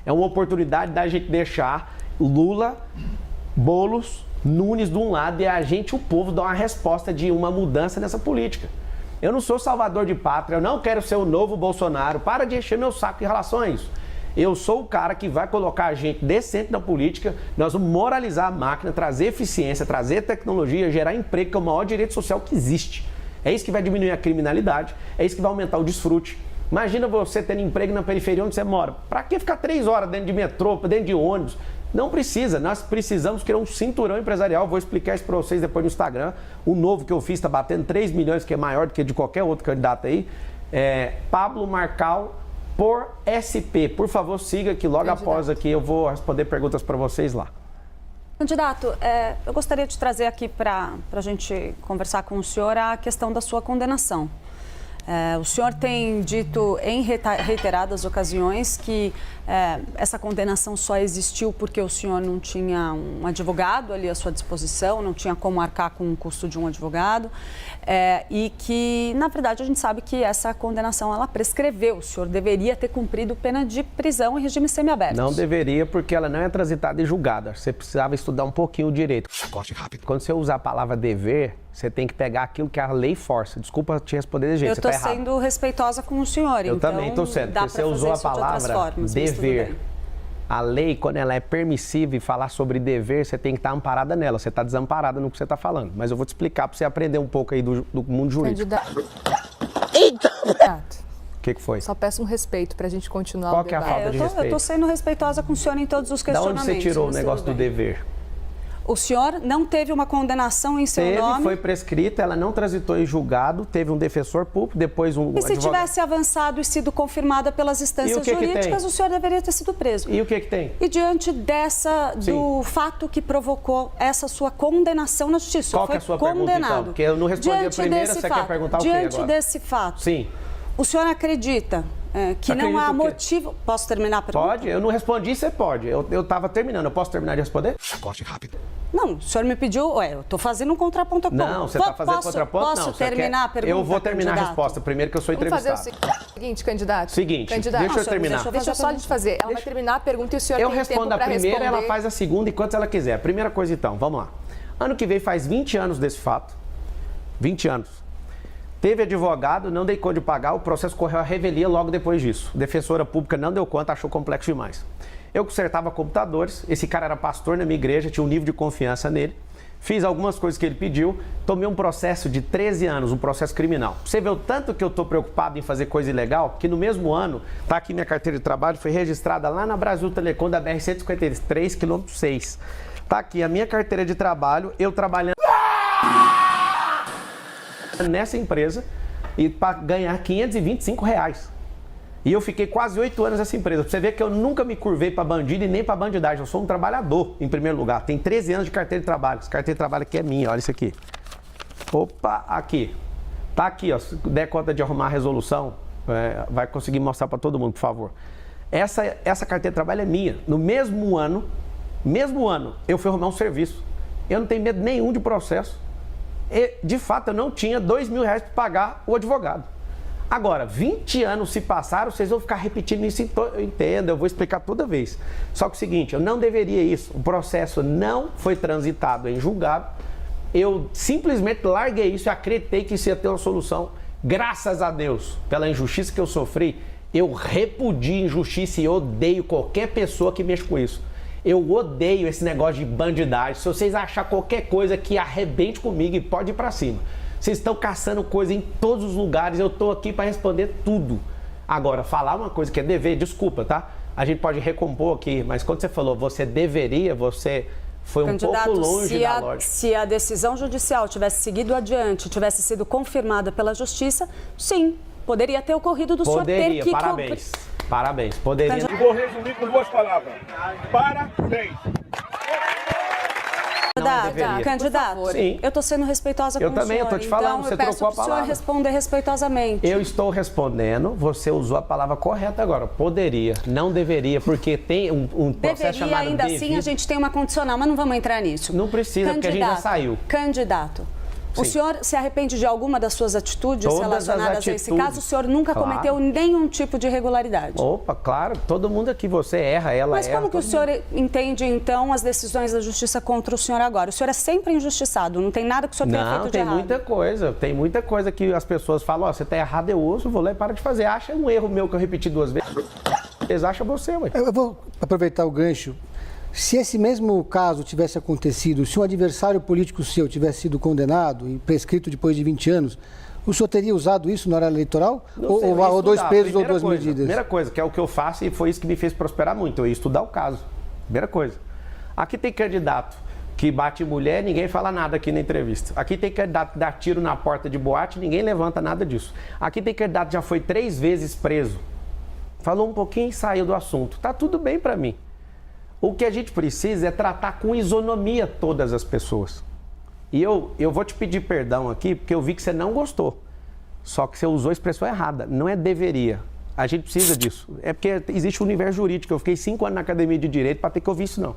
É uma oportunidade da gente deixar Lula, Boulos, Nunes de um lado e a gente, o povo, dar uma resposta de uma mudança nessa política. Eu não sou salvador de pátria, eu não quero ser o novo Bolsonaro. Para de encher meu saco em relação a isso. Eu sou o cara que vai colocar a gente decente na política, nós vamos moralizar a máquina, trazer eficiência, trazer tecnologia, gerar emprego, que é o maior direito social que existe. É isso que vai diminuir a criminalidade, é isso que vai aumentar o desfrute. Imagina você tendo emprego na periferia onde você mora. Para que ficar 3 horas dentro de metrô, dentro de ônibus? Não precisa, nós precisamos criar um cinturão empresarial, vou explicar isso para vocês depois no Instagram. O novo que eu fiz está batendo 3 milhões, que é maior do que de qualquer outro candidato aí. Pablo Marcal por SP. Por favor, siga que logo após aqui eu vou responder perguntas para vocês lá. Candidato, eu gostaria de trazer aqui para a gente conversar com o senhor a questão da sua condenação. O senhor tem dito em reiteradas ocasiões que essa condenação só existiu porque o senhor não tinha um advogado ali à sua disposição, não tinha como arcar com o custo de um advogado, e que, na verdade, a gente sabe que essa condenação ela prescreveu. O senhor deveria ter cumprido pena de prisão em regime semiaberto. Não deveria, porque ela não é transitada e julgada. Você precisava estudar um pouquinho o direito. Corte rápido. Quando você usar a palavra dever, você tem que pegar aquilo que a lei força. Desculpa te responder desse jeito, eu estou sendo respeitosa com o senhor, eu então também estou sendo, dá porque você pra usou a fazer isso de outras palavra formas, mas tudo dever. bem. A lei, quando ela é permissiva e falar sobre dever, você tem que estar amparada nela. Você está desamparada no que você está falando. Mas eu vou te explicar para você aprender um pouco aí do mundo jurídico. O que foi? Só peço um respeito para a gente continuar Qual o que é a debate. falta de respeito? Eu estou sendo respeitosa com o senhor em todos os Da questionamentos. onde você tirou o mas negócio tudo do bem. dever? O senhor não teve uma condenação em seu nome? Foi prescrita, ela não transitou em julgado, teve um defensor público, depois um E se advogado. tivesse avançado e sido confirmada pelas instâncias jurídicas, o senhor deveria ter sido preso. E o que tem? E diante do fato que provocou essa sua condenação na justiça, Qual que é a sua pergunta, então? Porque eu não respondi a primeira, você quer perguntar o quê agora? Diante desse fato, Sim. o senhor acredita que não há motivo... Posso terminar a pergunta? Pode, eu não respondi, você pode. Eu estava terminando, eu posso terminar de responder? Corte rápido. Não, o senhor me pediu, eu estou fazendo um contraponto a ponto. Não, você está fazendo contraponto? Posso não, terminar a pergunta, Eu vou terminar candidato? a resposta primeiro, que eu sou entrevistado. Vamos fazer o seguinte, candidato. Candidato, deixa eu terminar. Deixa eu só lhe fazer. Ela vai terminar a pergunta e o senhor tem tempo para responder. Eu respondo a primeira, ela faz a segunda enquanto ela quiser. Primeira coisa então, vamos lá. Ano que vem faz 20 anos desse fato. 20 anos. Teve advogado, não dei conta de pagar, o processo correu à revelia logo depois disso. Defensora pública não deu conta, achou complexo demais. Eu consertava computadores, esse cara era pastor na minha igreja, tinha um nível de confiança nele. Fiz algumas coisas que ele pediu, tomei um processo de 13 anos, um processo criminal. Você vê o tanto que eu estou preocupado em fazer coisa ilegal, que no mesmo ano, tá aqui minha carteira de trabalho, foi registrada lá na Brasil Telecom da BR-153, quilômetro 6. Tá aqui a minha carteira de trabalho, eu trabalhando nessa empresa e para ganhar R$525. E eu fiquei quase 8 anos nessa empresa. Pra você ver que eu nunca me curvei para bandido e nem para bandidagem. Eu sou um trabalhador, em primeiro lugar. Tem 13 anos de carteira de trabalho. Essa carteira de trabalho aqui é minha, olha isso aqui. Opa, aqui. Tá aqui, ó. Se der conta de arrumar a resolução, vai conseguir mostrar para todo mundo, por favor. Essa carteira de trabalho é minha. No mesmo ano, eu fui arrumar um serviço. Eu não tenho medo nenhum de processo. E, de fato, eu não tinha R$2.000 para pagar o advogado. Agora, 20 anos se passaram, vocês vão ficar repetindo isso, eu entendo, eu vou explicar toda vez. Só que é o seguinte, eu não deveria isso, o processo não foi transitado em julgado, eu simplesmente larguei isso e acreditei que isso ia ter uma solução. Graças a Deus, pela injustiça que eu sofri, eu repudio injustiça e odeio qualquer pessoa que mexa com isso. Eu odeio esse negócio de bandidagem. Se vocês acharem qualquer coisa que arrebente comigo, e pode ir pra cima. Vocês estão caçando coisa em todos os lugares, eu tô aqui para responder tudo. Agora, falar uma coisa que é dever, desculpa, tá? A gente pode recompor aqui, mas quando você falou você deveria, você foi um pouco longe da lógica. Se a decisão judicial tivesse seguido adiante, tivesse sido confirmada pela justiça, sim, poderia ter ocorrido do senhor ter que... Parabéns. Parabéns, poderia... E vou resumir com 2 palavras. Parabéns. Candidato, sim. Eu estou sendo respeitosa com o senhor. Eu também, eu estou te falando, então, você trocou a palavra. Eu peço para o senhor responder respeitosamente. Eu estou respondendo, você usou a palavra correta agora. Poderia, não deveria, porque tem um processo chamado ainda devido. assim, a gente tem uma condicional, mas não vamos entrar nisso. Não precisa, porque a gente já saiu. Candidato, o senhor se arrepende de alguma das suas atitudes Todas relacionadas a esse caso? O senhor nunca cometeu nenhum tipo de irregularidade? Opa, claro, todo mundo aqui, você erra, ela erra. Mas como que o senhor entende, então, as decisões da justiça contra o senhor agora? O senhor é sempre injustiçado, não tem nada que o senhor tenha feito de errado. Não, tem muita coisa que as pessoas falam, você tá errado, eu ouço, vou lá e paro de fazer. Acha um erro meu que eu repeti 2 vezes, eles acham você, ué. Eu vou aproveitar o gancho. Se esse mesmo caso tivesse acontecido, se um adversário político seu tivesse sido condenado e prescrito depois de 20 anos, o senhor teria usado isso na hora eleitoral? Ou 2 pesos ou 2 medidas? Primeira coisa, que é o que eu faço e foi isso que me fez prosperar muito, eu ia estudar o caso. Primeira coisa. Aqui tem candidato que bate mulher, ninguém fala nada aqui na entrevista. Aqui tem candidato que dá tiro na porta de boate, ninguém levanta nada disso. Aqui tem candidato que já foi 3 vezes preso. Falou um pouquinho e saiu do assunto. Tá tudo bem para mim. O que a gente precisa é tratar com isonomia todas as pessoas. E eu vou te pedir perdão aqui, porque eu vi que você não gostou. Só que você usou a expressão errada. Não é deveria. A gente precisa disso. É porque existe um universo jurídico. Eu fiquei 5 anos na academia de direito para ter que ouvir isso, não.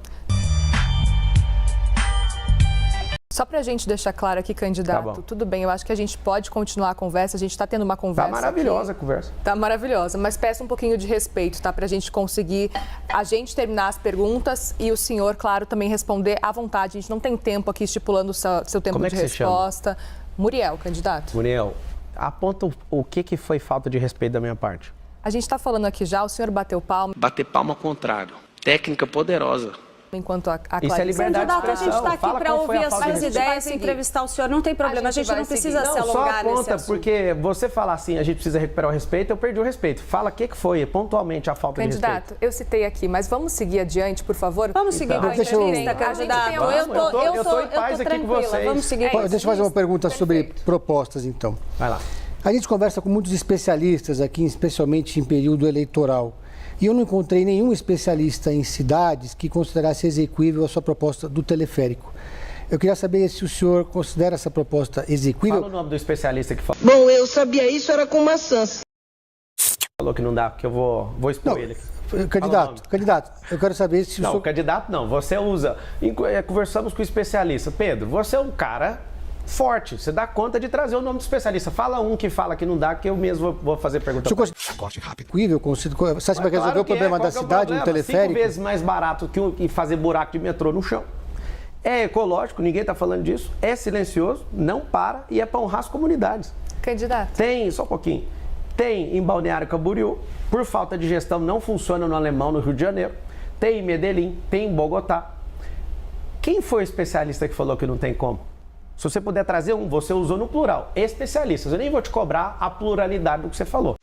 Só para a gente deixar claro aqui, candidato, tudo bem, eu acho que a gente pode continuar a conversa, a gente está tendo uma conversa. Tá maravilhosa a conversa. Tá maravilhosa, mas peço um pouquinho de respeito, tá? Para a gente conseguir, a gente terminar as perguntas e o senhor, claro, também responder à vontade. A gente não tem tempo aqui estipulando o seu tempo de resposta. Muriel, candidato. Muriel, aponta o que foi falta de respeito da minha parte. A gente está falando aqui já, o senhor bateu palma. Bater palma ao contrário. Técnica poderosa. Enquanto a Clarice... Isso é liberdade de expressão. A gente está aqui para ouvir as suas ideias e entrevistar o senhor. Não tem problema, a gente não precisa se alongar nesse assunto. Porque você falar assim, a gente precisa recuperar o respeito, eu perdi o respeito. Fala o que foi pontualmente a falta de respeito. Candidato, eu citei aqui, mas vamos seguir adiante, por favor? Vamos seguir com a entrevista, candidato. Eu estou em paz aqui com vocês. Vamos seguir. Deixa eu fazer uma pergunta sobre propostas, então. Vai lá. A gente conversa com muitos especialistas aqui, especialmente em período eleitoral. E eu não encontrei nenhum especialista em cidades que considerasse exequível a sua proposta do teleférico. Eu queria saber se o senhor considera essa proposta exequível. Fala o nome do especialista que falou. Bom, eu sabia isso, era com maçãs. Falou que não dá, porque eu vou expor ele. Candidato, eu quero saber se o senhor... Não, candidato não, você usa... Conversamos com o especialista. Pedro, você é um cara forte, você dá conta de trazer o nome do especialista. Fala um que fala que não dá, que eu mesmo vou fazer pergunta. Corte rápido. Você acha que vai resolver o problema da cidade, um teleférico? 5 vezes mais barato que fazer buraco de metrô no chão. É ecológico, ninguém está falando disso. É silencioso, não para e é para honrar as comunidades. Candidato. Tem, só um pouquinho. Tem em Balneário Camboriú, por falta de gestão, não funciona no Alemão, no Rio de Janeiro. Tem em Medellín, tem em Bogotá. Quem foi o especialista que falou que não tem como? Se você puder trazer um, você usou no plural, especialistas. Eu nem vou te cobrar a pluralidade do que você falou.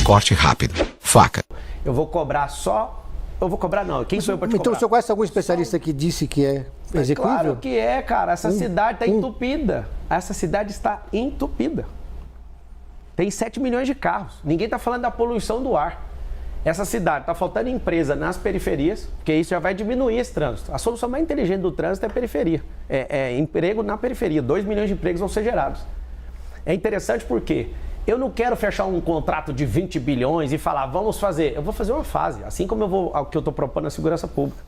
Corte rápido. Faca. Eu vou cobrar só... Eu vou cobrar não. Quem sou eu para te cobrar? Então o senhor conhece algum especialista que disse que é execuível? Claro que é, cara. Essa cidade está entupida. Essa cidade está entupida. Tem 7 milhões de carros. Ninguém está falando da poluição do ar. Essa cidade está faltando empresa nas periferias, porque isso já vai diminuir esse trânsito. A solução mais inteligente do trânsito é a periferia. É emprego na periferia. 2 milhões de empregos vão ser gerados. É interessante porque eu não quero fechar um contrato de 20 bilhões e falar, vamos fazer. Eu vou fazer uma fase, assim como o que eu estou propondo na segurança pública,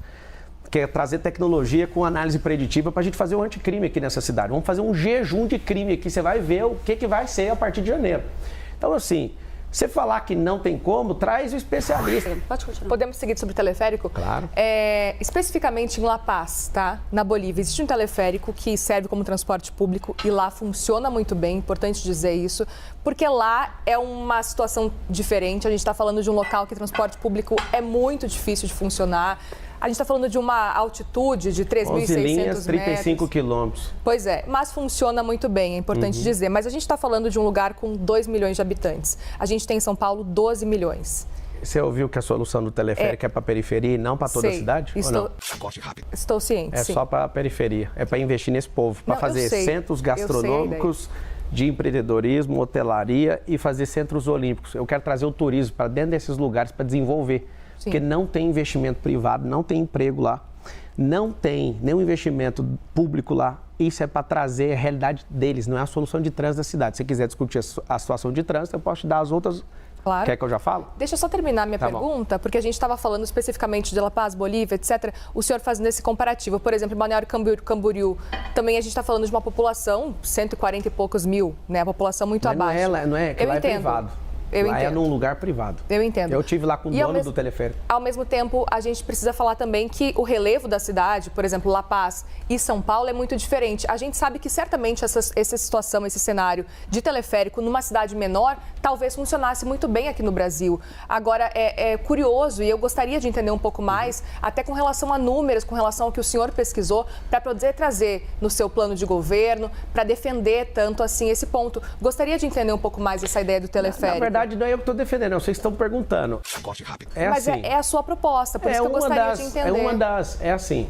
que é trazer tecnologia com análise preditiva para a gente fazer um anticrime aqui nessa cidade. Vamos fazer um jejum de crime aqui. Você vai ver o que vai ser a partir de janeiro. Então, assim... Você falar que não tem como, traz o especialista. Pode continuar. Podemos seguir sobre o teleférico? Claro. Especificamente em La Paz, tá? Na Bolívia, existe um teleférico que serve como transporte público e lá funciona muito bem, importante dizer isso, porque lá é uma situação diferente. A gente está falando de um local que transporte público é muito difícil de funcionar. A gente está falando de uma altitude de 3.600 metros. 35 quilômetros. Pois é, mas funciona muito bem, é importante dizer. Mas a gente está falando de um lugar com 2 milhões de habitantes. A gente tem em São Paulo 12 milhões. Você ouviu que a solução do teleférico é para a periferia e não para toda a cidade? Corte rápido. Estou ciente, sim. Só para a periferia. É para investir nesse povo, para fazer centros gastronômicos de empreendedorismo, hotelaria e fazer centros olímpicos. Eu quero trazer o turismo para dentro desses lugares para desenvolver. Sim. Porque não tem investimento privado, não tem emprego lá, não tem nenhum investimento público lá. Isso é para trazer a realidade deles, não é a solução de trânsito da cidade. Se você quiser discutir a situação de trânsito, eu posso te dar as outras. Claro. Quer que eu já falo? Deixa eu só terminar minha pergunta, porque a gente estava falando especificamente de La Paz, Bolívia, etc. O senhor fazendo esse comparativo. Por exemplo, em Balneário Camboriú, também a gente está falando de uma população, 140 e poucos mil, né? A população muito abaixo. Não é que lá é privado. Lá é num lugar privado. Eu entendo. Eu estive lá com o dono do teleférico. Ao mesmo tempo, a gente precisa falar também que o relevo da cidade, por exemplo, La Paz e São Paulo, é muito diferente. A gente sabe que certamente essa situação, esse cenário de teleférico numa cidade menor, talvez funcionasse muito bem aqui no Brasil. Agora, é curioso e eu gostaria de entender um pouco mais, até com relação a números, com relação ao que o senhor pesquisou, para poder trazer no seu plano de governo, para defender tanto assim esse ponto. Gostaria de entender um pouco mais essa ideia do teleférico. Na verdade, não é eu que estou defendendo, não. Vocês estão perguntando. Corte rápido. Mas assim, é a sua proposta, por isso que eu gostaria de entender. É assim.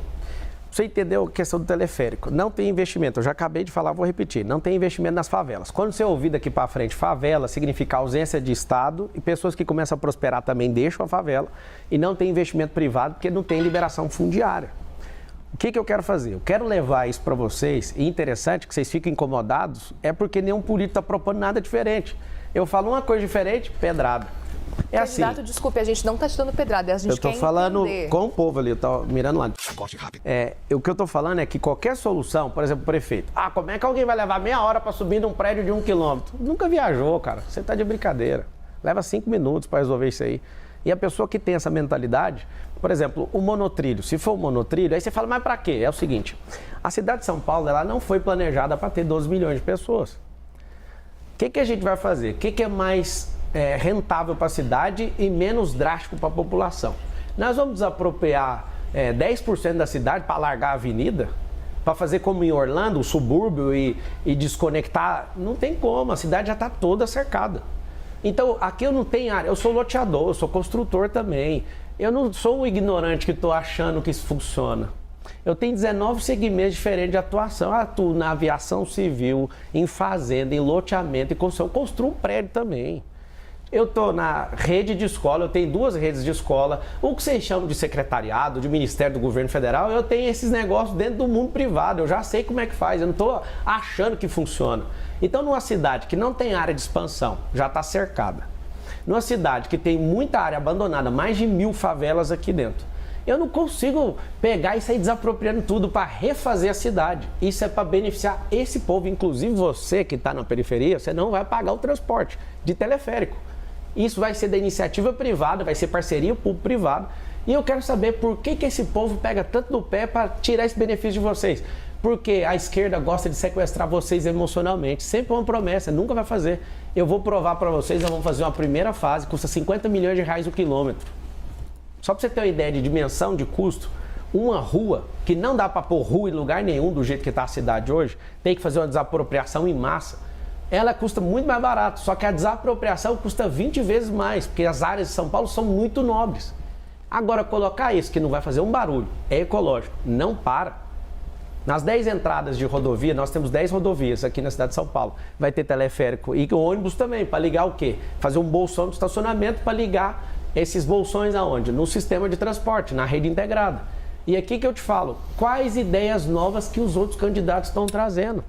Você entendeu a questão do teleférico? Não tem investimento. Eu já acabei de falar, vou repetir. Não tem investimento nas favelas. Quando você ouvir daqui para frente, favela significa ausência de Estado e pessoas que começam a prosperar também deixam a favela e não tem investimento privado porque não tem liberação fundiária. O que eu quero fazer? Eu quero levar isso para vocês e interessante que vocês fiquem incomodados é porque nenhum político está propondo nada diferente. Eu falo uma coisa diferente, pedrada. É assim. Candidato, desculpe, a gente não está te dando pedrada, a gente eu tô quer falando entender. com o povo ali, eu tô mirando lá. O que eu tô falando é que qualquer solução, por exemplo, o prefeito, como é que alguém vai levar meia hora para subir num prédio de 1 quilômetro? Nunca viajou, cara, você tá de brincadeira. Leva 5 minutos para resolver isso aí. E a pessoa que tem essa mentalidade, por exemplo, o monotrilho, se for o monotrilho, aí você fala, mas para quê? É o seguinte, a cidade de São Paulo, ela não foi planejada para ter 12 milhões de pessoas. O que a gente vai fazer? O que é mais rentável para a cidade e menos drástico para a população? Nós vamos desapropriar 10% da cidade para largar a avenida? Para fazer como em Orlando, o subúrbio e desconectar? Não tem como, a cidade já está toda cercada. Então, aqui eu não tenho área, eu sou loteador, eu sou construtor também. Eu não sou um ignorante que estou achando que isso funciona. Eu tenho 19 segmentos diferentes de atuação. Eu atuo na aviação civil, em fazenda, em loteamento e construção. Eu construo um prédio também. Eu estou na rede de escola, eu tenho 2 redes de escola. O que vocês chamam de secretariado, de Ministério do Governo Federal, eu tenho esses negócios dentro do mundo privado. Eu já sei como é que faz, eu não estou achando que funciona. Então, numa cidade que não tem área de expansão, já está cercada. Numa cidade que tem muita área abandonada, mais de 1000 favelas aqui dentro. Eu não consigo pegar e sair desapropriando tudo para refazer a cidade. Isso é para beneficiar esse povo, inclusive você que está na periferia, você não vai pagar o transporte de teleférico. Isso vai ser da iniciativa privada, vai ser parceria público-privada. E eu quero saber por que esse povo pega tanto no pé para tirar esse benefício de vocês. Porque a esquerda gosta de sequestrar vocês emocionalmente. Sempre uma promessa, nunca vai fazer. Eu vou provar para vocês, nós vamos fazer uma primeira fase, custa 50 milhões de reais o quilômetro. Só para você ter uma ideia de dimensão de custo, uma rua, que não dá para pôr rua em lugar nenhum do jeito que está a cidade hoje, tem que fazer uma desapropriação em massa. Ela custa muito mais barato, só que a desapropriação custa 20 vezes mais, porque as áreas de São Paulo são muito nobres. Agora, colocar isso, que não vai fazer um barulho, é ecológico, não para. Nas 10 entradas de rodovia, nós temos 10 rodovias aqui na cidade de São Paulo. Vai ter teleférico e ônibus também, para ligar o quê? Fazer um bolsão de estacionamento para ligar esses bolsões aonde? No sistema de transporte, na rede integrada. E aqui que eu te falo, quais ideias novas que os outros candidatos estão trazendo?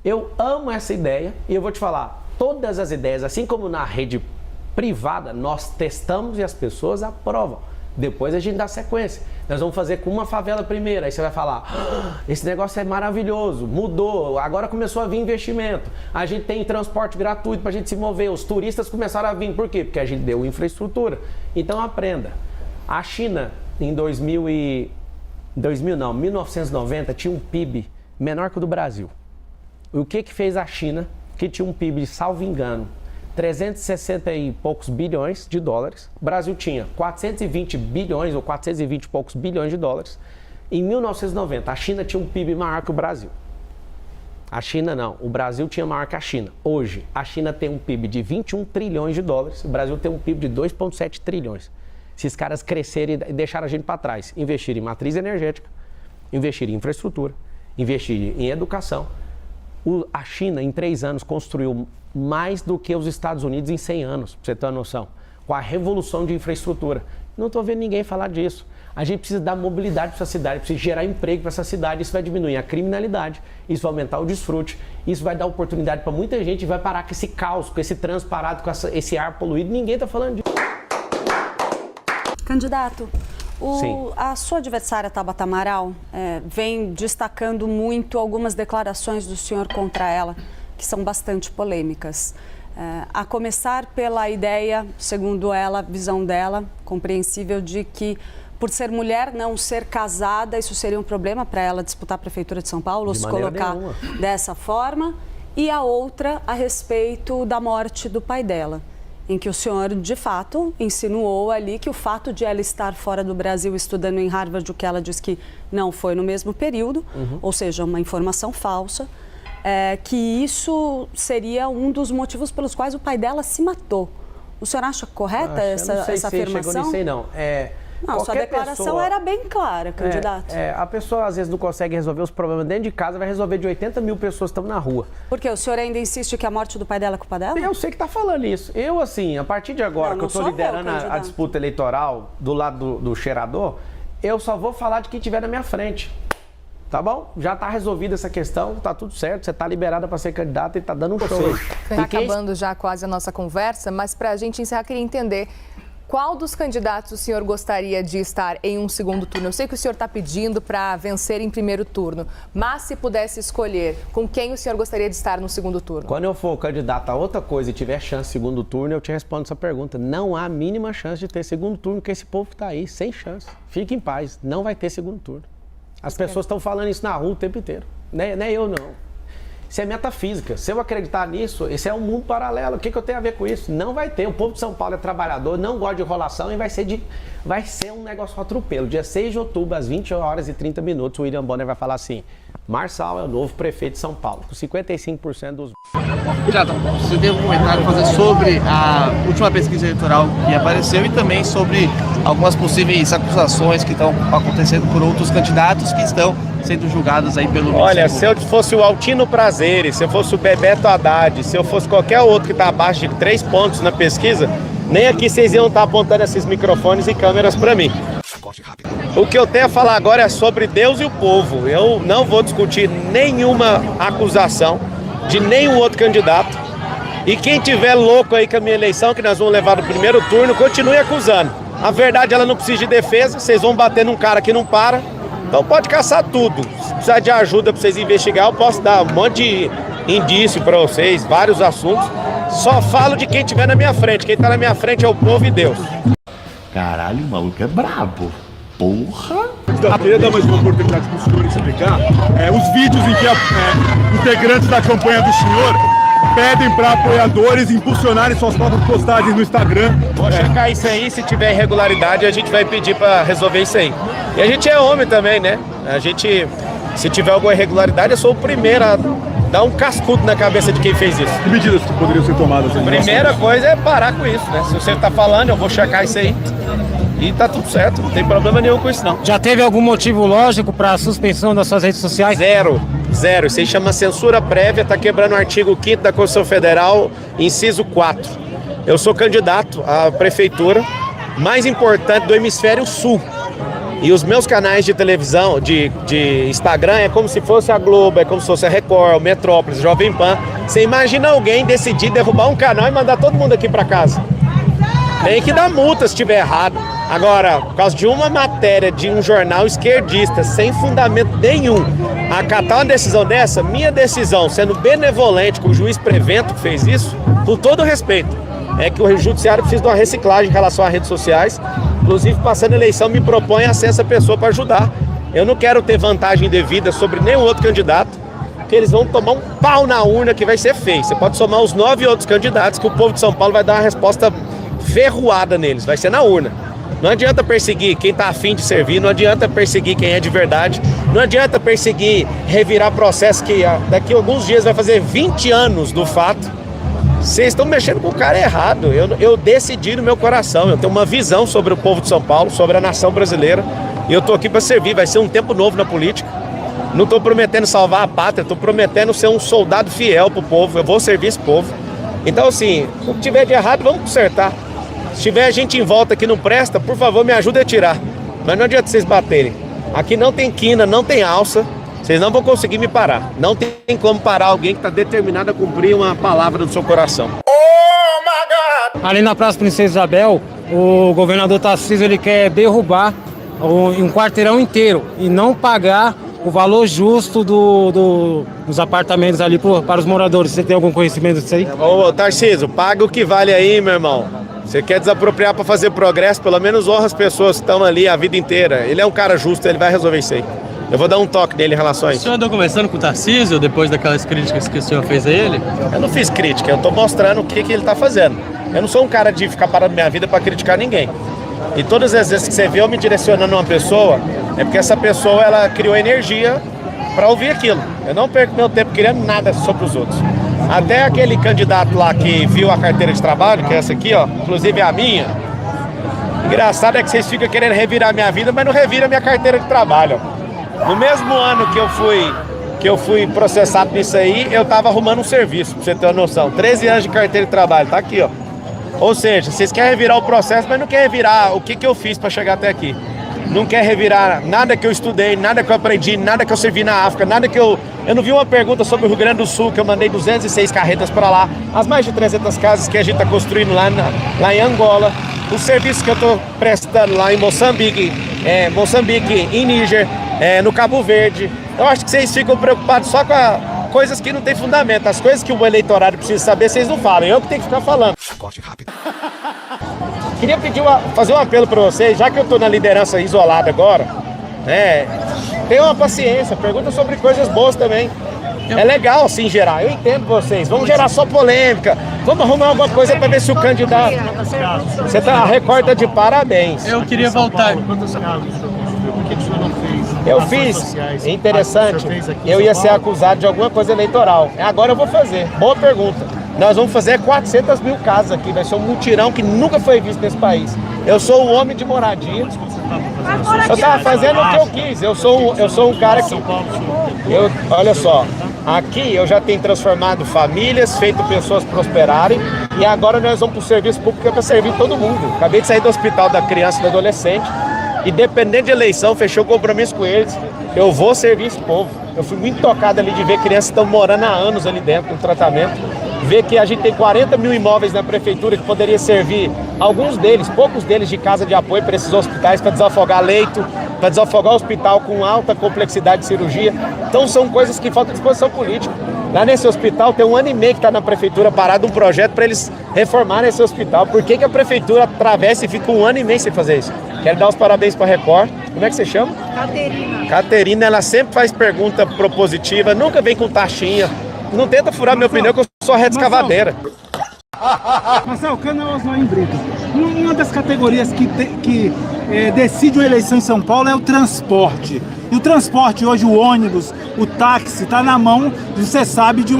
Eu amo essa ideia e eu vou te falar, todas as ideias, assim como na rede privada, nós testamos e as pessoas aprovam. Depois a gente dá sequência. Nós vamos fazer com uma favela primeiro, aí você vai falar, esse negócio é maravilhoso, mudou, agora começou a vir investimento. A gente tem transporte gratuito para a gente se mover, os turistas começaram a vir, por quê? Porque a gente deu infraestrutura. Então aprenda. A China, em 1990, tinha um PIB menor que o do Brasil. O que fez a China, que tinha um PIB, salvo engano, 360 e poucos bilhões de dólares. O Brasil tinha 420 bilhões ou 420 e poucos bilhões de dólares. Em 1990, a China tinha um PIB maior que o Brasil. A China não, o Brasil tinha maior que a China. Hoje, a China tem um PIB de 21 trilhões de dólares, o Brasil tem um PIB de 2,7 trilhões. Esses caras crescerem e deixaram a gente para trás. Investir em matriz energética, investir em infraestrutura, investir em educação. A China, em 3 anos, construiu mais do que os Estados Unidos em 100 anos, para você ter uma noção, com a revolução de infraestrutura. Não estou vendo ninguém falar disso. A gente precisa dar mobilidade para essa cidade, precisa gerar emprego para essa cidade, isso vai diminuir a criminalidade, isso vai aumentar o desfrute, isso vai dar oportunidade para muita gente e vai parar com esse caos, com esse trânsito parado, com esse ar poluído, ninguém está falando disso. Candidato, a sua adversária, Tabata Amaral, vem destacando muito algumas declarações do senhor contra ela, que são bastante polêmicas. A começar pela ideia, segundo ela, visão dela, compreensível, de que por ser mulher, não ser casada, isso seria um problema para ela disputar a Prefeitura de São Paulo, ou se colocar dessa forma. E a outra a respeito da morte do pai dela, em que o senhor, de fato, insinuou ali que o fato de ela estar fora do Brasil estudando em Harvard, o que ela diz que não foi no mesmo período, ou seja, uma informação falsa, que isso seria um dos motivos pelos quais o pai dela se matou. O senhor acha correta essa afirmação? Não sei, não. Não, sua declaração era bem clara, candidato. A pessoa às vezes não consegue resolver os problemas dentro de casa, vai resolver de 80 mil pessoas que estão na rua. Por quê? O senhor ainda insiste que a morte do pai dela é culpa dela? Eu sei que está falando isso. Eu, assim, a partir de agora que eu estou liderando a disputa eleitoral do lado do cheirador, eu só vou falar de quem estiver na minha frente. Tá bom? Já tá resolvida essa questão, tá tudo certo, você tá liberada para ser candidata e tá dando um show. Tá acabando já quase a nossa conversa, mas para a gente encerrar, queria entender qual dos candidatos o senhor gostaria de estar em um segundo turno. Eu sei que o senhor está pedindo para vencer em primeiro turno, mas se pudesse escolher, com quem o senhor gostaria de estar no segundo turno? Quando eu for candidato a outra coisa e tiver chance de segundo turno, eu te respondo essa pergunta. Não há a mínima chance de ter segundo turno, porque esse povo que tá aí, sem chance. Fique em paz, não vai ter segundo turno. As pessoas estão falando isso na rua o tempo inteiro. Não é eu, não. Isso é metafísica. Se eu acreditar nisso, esse é um mundo paralelo. O que eu tenho a ver com isso? Não vai ter. O povo de São Paulo é trabalhador, não gosta de enrolação e vai ser um negócio atropelo. Dia 6 de outubro, às 20 horas e 30 minutos, o William Bonner vai falar assim: Marçal é o novo prefeito de São Paulo, com 55% dos... Candidato, você tem um comentário a fazer sobre a última pesquisa eleitoral que apareceu e também sobre algumas possíveis acusações que estão acontecendo por outros candidatos que estão sendo julgados aí pelo... Olha, se eu fosse o Altino Prazeres, se eu fosse o Bebeto Haddad, se eu fosse qualquer outro que está abaixo de 3 pontos na pesquisa, nem aqui vocês iam estar apontando esses microfones e câmeras para mim. O que eu tenho a falar agora é sobre Deus e o povo. Eu não vou discutir nenhuma acusação de nenhum outro candidato. E quem tiver louco aí com a minha eleição, que nós vamos levar no primeiro turno, continue acusando. A verdade, ela não precisa de defesa, vocês vão bater num cara que não para. Então pode caçar tudo. Se precisar de ajuda para vocês investigar, eu posso dar um monte de indício para vocês, vários assuntos. Só falo de quem estiver na minha frente. Quem está na minha frente é o povo e Deus. Caralho, o maluco é brabo. Porra! Eu queria dar mais uma oportunidade para o senhor explicar os vídeos em que integrantes da campanha do senhor pedem para apoiadores impulsionarem suas próprias postagens no Instagram. Vou checar isso aí, se tiver irregularidade a gente vai pedir para resolver isso aí. E a gente é homem também, né? A gente, se tiver alguma irregularidade, eu sou o primeiro a dar um cascudo na cabeça de quem fez isso. Que medidas que poderiam ser tomadas? Primeira coisa é parar com isso, né? Se você tá falando, eu vou checar isso aí. E tá tudo certo, não tem problema nenhum com isso não. Já teve algum motivo lógico para a suspensão das suas redes sociais? Zero. Isso aí chama censura prévia, tá quebrando o artigo 5º da Constituição Federal, inciso 4. Eu sou candidato à prefeitura mais importante do hemisfério sul. E os meus canais de televisão, de Instagram, é como se fosse a Globo, é como se fosse a Record, o Metrópolis, Jovem Pan. Você imagina alguém decidir derrubar um canal e mandar todo mundo aqui para casa? Tem que dar multa se estiver errado. Agora, por causa de uma matéria de um jornal esquerdista, sem fundamento nenhum, acatar uma decisão dessa, minha decisão, sendo benevolente com o juiz Prevento que fez isso, com todo respeito, é que o judiciário precisa de uma reciclagem em relação às redes sociais. Inclusive, passando a eleição, me propõe a ser essa pessoa para ajudar. Eu não quero ter vantagem devida sobre nenhum outro candidato, porque eles vão tomar um pau na urna que vai ser feio. Você pode somar os 9 outros candidatos que o povo de São Paulo vai dar uma resposta ferroada neles, vai ser na urna. Não adianta perseguir quem está afim de servir, não adianta perseguir quem é de verdade, não adianta perseguir, revirar processo que daqui a alguns dias vai fazer 20 anos do fato. Vocês estão mexendo com o cara errado. Eu decidi no meu coração, eu tenho uma visão sobre o povo de São Paulo, sobre a nação brasileira, e eu estou aqui para servir. Vai ser um tempo novo na política. Não estou prometendo salvar a pátria, estou prometendo ser um soldado fiel para o povo, eu vou servir esse povo. Então assim, o que tiver de errado, vamos consertar. Se tiver gente em volta que não presta, por favor, me ajude a tirar. Mas não adianta vocês baterem. Aqui não tem quina, não tem alça. Vocês não vão conseguir me parar. Não tem como parar alguém que está determinado a cumprir uma palavra do seu coração. Oh, my God! Ali na Praça Princesa Isabel, o governador Tarcísio ele quer derrubar um quarteirão inteiro e não pagar o valor justo dos apartamentos ali para os moradores. Você tem algum conhecimento disso aí? Ô, Tarcísio, paga o que vale aí, meu irmão. Você quer desapropriar para fazer progresso, pelo menos honra as pessoas que estão ali a vida inteira. Ele é um cara justo, ele vai resolver isso aí. Eu vou dar um toque nele em relação a isso. O senhor andou conversando com o Tarcísio depois daquelas críticas que o senhor fez a ele? Eu não fiz crítica, eu estou mostrando o que ele está fazendo. Eu não sou um cara de ficar parando minha vida para criticar ninguém. E todas as vezes que você vê eu me direcionando a uma pessoa, é porque essa pessoa ela criou energia para ouvir aquilo. Eu não perco meu tempo querendo nada sobre os outros. Até aquele candidato lá que viu a carteira de trabalho, que é essa aqui, ó, inclusive é a minha. Engraçado é que vocês ficam querendo revirar minha vida, mas não revira minha carteira de trabalho. No mesmo ano que eu fui processado nisso aí, eu tava arrumando um serviço, pra você ter uma noção. 13 anos de carteira de trabalho, tá aqui, ó. Ou seja, vocês querem revirar o processo, mas não querem revirar o que eu fiz para chegar até aqui. não quer revirar nada que eu estudei, nada que eu aprendi, nada que eu servi na África, nada que eu não vi uma pergunta sobre o Rio Grande do Sul, que eu mandei 206 carretas para lá, as mais de 300 casas que a gente está construindo lá em Angola, os serviços que eu estou prestando lá em Moçambique, em Níger, no Cabo Verde. Eu acho que vocês ficam preocupados só com coisas que não tem fundamento. As coisas que o eleitorado precisa saber, vocês não falam. Eu que tenho que ficar falando. Corte rápido. Queria fazer um apelo para vocês, já que eu estou na liderança isolada agora, tenham uma paciência, pergunta sobre coisas boas também. É legal, assim, gerar. Eu entendo vocês. Vamos gerar só polêmica. Vamos arrumar alguma coisa para ver se o candidato... Você tá, a Record tá de parabéns. Eu queria voltar. Eu fiz. É interessante. Eu ia ser acusado de alguma coisa eleitoral. Agora eu vou fazer. Boa pergunta. Nós vamos fazer 400 mil casas aqui. Vai ser um mutirão que nunca foi visto nesse país. Eu sou um homem de moradia. Eu estava fazendo o que eu quis. Eu sou um cara que... olha só. Aqui eu já tenho transformado famílias, feito pessoas prosperarem. E agora nós vamos para o serviço público para servir todo mundo. Acabei de sair do hospital da criança e do adolescente. E dependendo de eleição, fechou o compromisso com eles. Eu vou servir esse povo. Eu fui muito tocado ali de ver crianças que estão morando há anos ali dentro, no tratamento. Ver que a gente tem 40 mil imóveis na prefeitura que poderia servir, alguns deles, poucos deles, de casa de apoio para esses hospitais, para desafogar leito, para desafogar o hospital com alta complexidade de cirurgia. Então são coisas que faltam disposição política. Lá nesse hospital tem 1 ano e meio que está na prefeitura parado um projeto para eles reformarem esse hospital. Por que a prefeitura atravessa e fica 1 ano e meio sem fazer isso? Quero dar os parabéns para a Record. Como é que você chama? Caterina. Caterina, ela sempre faz pergunta propositiva, nunca vem com taxinha. Não tenta furar minha opinião, que eu sou a reta escavadeira. Marcelo, Canoas não é em Brito. Uma das categorias que decide uma eleição em São Paulo é o transporte. E o transporte hoje, o ônibus, o táxi, está na mão, você sabe, de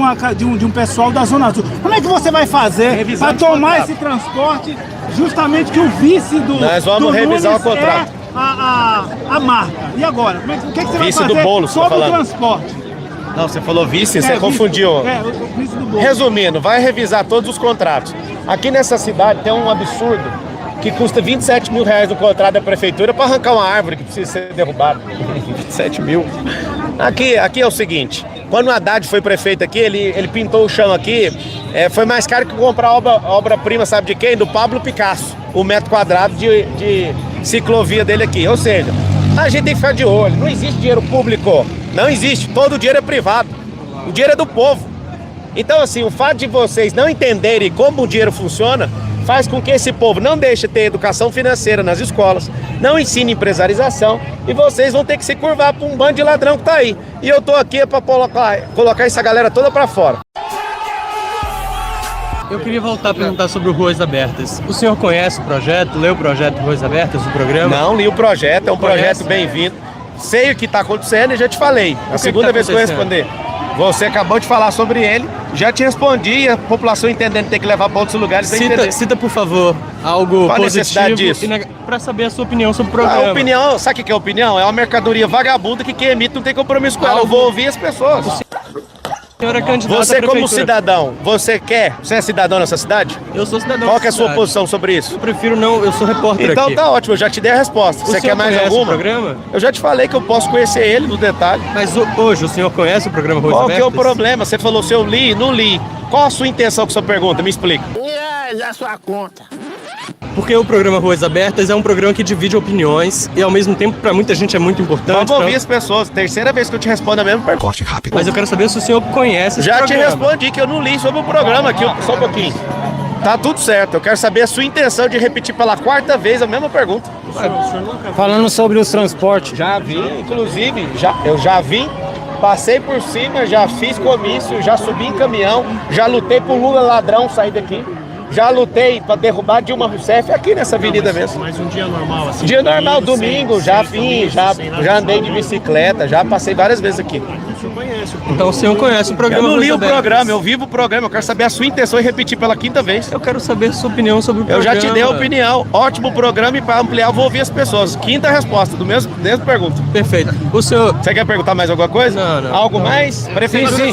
um pessoal da Zona Sul. Como é que você vai fazer para tomar esse transporte, justamente que o vice do Nós vamos revisar o contrato. A marca. E agora? O que você vai Vice fazer do Boulos, sobre o transporte? Não, você falou vice, você confundiu. O vice do Boulos. Resumindo, vai revisar todos os contratos. Aqui nessa cidade tem um absurdo que custa 27 mil reais no contrato da prefeitura para arrancar uma árvore que precisa ser derrubada. 27 mil. Aqui é o seguinte, quando o Haddad foi prefeito aqui, ele pintou o chão aqui, foi mais caro que comprar obra-prima, sabe de quem? Do Pablo Picasso, o metro quadrado de ciclovia dele aqui. Ou seja, a gente tem que ficar de olho, não existe dinheiro público, não existe, todo o dinheiro é privado, o dinheiro é do povo. Então assim, o fato de vocês não entenderem como o dinheiro funciona, faz com que esse povo não deixe de ter educação financeira nas escolas, não ensine empresarização, e vocês vão ter que se curvar para um bando de ladrão que tá aí. E eu tô aqui para colocar essa galera toda para fora. Eu queria voltar a perguntar sobre o Ruas Abertas. O senhor conhece o projeto, leu o projeto Ruas Abertas, o programa? Não, li o projeto, é um projeto bem-vindo. Sei o que está acontecendo e já te falei. A segunda vez que eu responder. Você acabou de falar sobre ele, já te respondi, a população entendendo que tem que levar para outros lugares. Cita, por favor, algo Qual a positivo necessidade disso? Para saber a sua opinião sobre o programa. A opinião, sabe o que é opinião? É uma mercadoria vagabunda que quem emite não tem compromisso com ela. Eu vou ouvir as pessoas. O senhor é candidato à Você como prefeitura. Cidadão, você é cidadão nessa cidade? Eu sou cidadão. Qual que é a sua cidade. posição sobre isso? Eu prefiro não, eu sou repórter então aqui. Tá ótimo, eu já te dei a resposta. Você quer mais alguma? O programa? Eu já te falei que eu posso conhecer ele no detalhe. Mas hoje o senhor conhece o programa Ruas Abertas? Qual que é o problema? Você falou se eu li, não li. Qual a sua intenção com sua pergunta? Me explica. Da sua conta. Porque o programa Ruas Abertas é um programa que divide opiniões e ao mesmo tempo para muita gente é muito importante. Vamos ouvir as pessoas. Terceira vez que eu te respondo a mesma pergunta. Corte rápido. Mas eu quero saber se o senhor conhece esse Já programa. te respondi que eu não li sobre o programa aqui, só um pouquinho. Tá tudo certo. Eu quero saber a sua intenção de repetir pela 4ª vez a mesma pergunta. Falando sobre os transportes. Já vi, inclusive, eu já vi, passei por cima, já fiz comício, já subi em caminhão, já lutei pro Lula ladrão sair daqui. Já lutei para derrubar Dilma Rousseff aqui nessa avenida mesmo. Mas um dia normal, assim. Dia normal, domingo, já vim, já andei de bicicleta, já passei várias vezes aqui. Então o senhor conhece o programa? Eu não li Ruas o Abertas. programa, eu vivo o programa, eu quero saber a sua intenção e repetir pela 5ª vez. Eu quero saber a sua opinião sobre o Eu programa. já te dei a opinião, ótimo programa e para ampliar eu vou ouvir as pessoas. 5ª resposta, do mesmo pergunta. Perfeito. O senhor... Você quer perguntar mais alguma coisa? Não. Algo mais? Prefeito? Sim.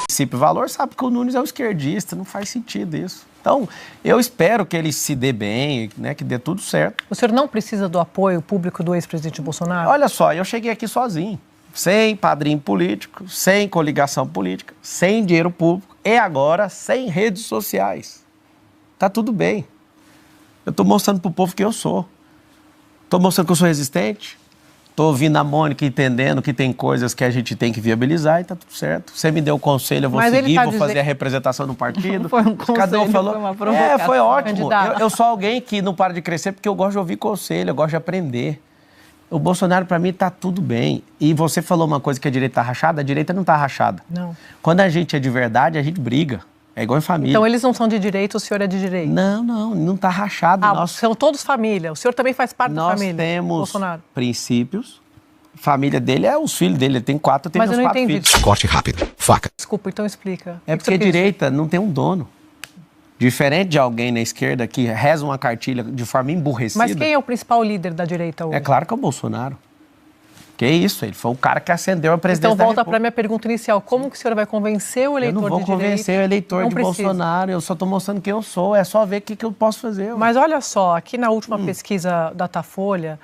Princípio valor sabe que o Nunes é o esquerdista, não faz sentido isso. Então, eu espero que ele se dê bem, né, que dê tudo certo. O senhor não precisa do apoio público do ex-presidente Bolsonaro? Olha só, eu cheguei aqui sozinho, sem padrinho político, sem coligação política, sem dinheiro público e agora sem redes sociais. Tá tudo bem. Eu estou mostrando para o povo que eu sou. Estou mostrando que eu sou resistente. Estou ouvindo a Mônica, entendendo que tem coisas que a gente tem que viabilizar e tá tudo certo. Você me deu o conselho, eu vou seguir, vou fazer a representação no partido. Foi um conselho, Cada um falou. foi uma provocação. Foi ótimo. Eu sou alguém que não para de crescer porque eu gosto de ouvir conselho, eu gosto de aprender. O Bolsonaro, para mim, tá tudo bem. E você falou uma coisa que a direita tá rachada, a direita não tá rachada. Não. Quando a gente é de verdade, a gente briga. É igual em família. Então eles não são de direita, o senhor é de direita? Não tá rachado. São todos família. O senhor também faz parte da família. Nós temos Bolsonaro. princípios. Família dele é os filhos dele, ele tem 4, eu tenho meus 4 filhos. Corte rápido. Faca. Desculpa, então explica. É porque a direita não tem um dono. Diferente de alguém na esquerda que reza uma cartilha de forma emburrecida. Mas quem é o principal líder da direita hoje? É claro que é o Bolsonaro. Que isso, ele foi o cara que acendeu a presidência Então volta para a minha pergunta inicial. Como que o senhor vai convencer o eleitor de direita? Eu não vou convencer o eleitor de Bolsonaro, eu só estou mostrando quem eu sou, é só ver o que eu posso fazer. Mas olha só, aqui na última pesquisa da Datafolha,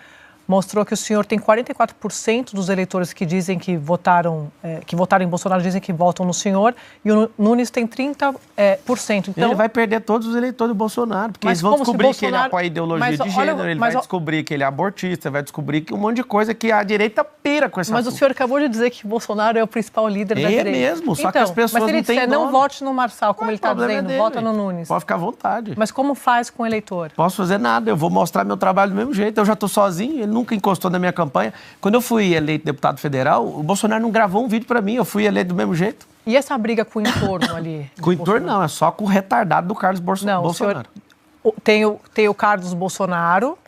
mostrou que o senhor tem 44% dos eleitores que dizem que votaram em Bolsonaro, dizem que votam no senhor, e o Nunes tem 30%. Então, ele vai perder todos os eleitores do Bolsonaro, porque eles vão descobrir que ele apoia a ideologia de gênero, ele vai descobrir que ele é abortista, vai descobrir que um monte de coisa que a direita pira com essa. Mas o senhor acabou de dizer que Bolsonaro é o principal líder da direita. É mesmo, só que as pessoas não têm Mas se ele disser não vote no Marçal, como ele está dizendo, vota no Nunes. Pode ficar à vontade. Mas como faz com o eleitor? Posso fazer nada, eu vou mostrar meu trabalho do mesmo jeito, eu já estou sozinho, ele nunca encostou na minha campanha. Quando eu fui eleito deputado federal, o Bolsonaro não gravou um vídeo para mim, eu fui eleito do mesmo jeito. E essa briga com o entorno ali? Com o entorno não, é só com o retardado do Carlos Bolsonaro. Senhor, tem o Carlos Bolsonaro,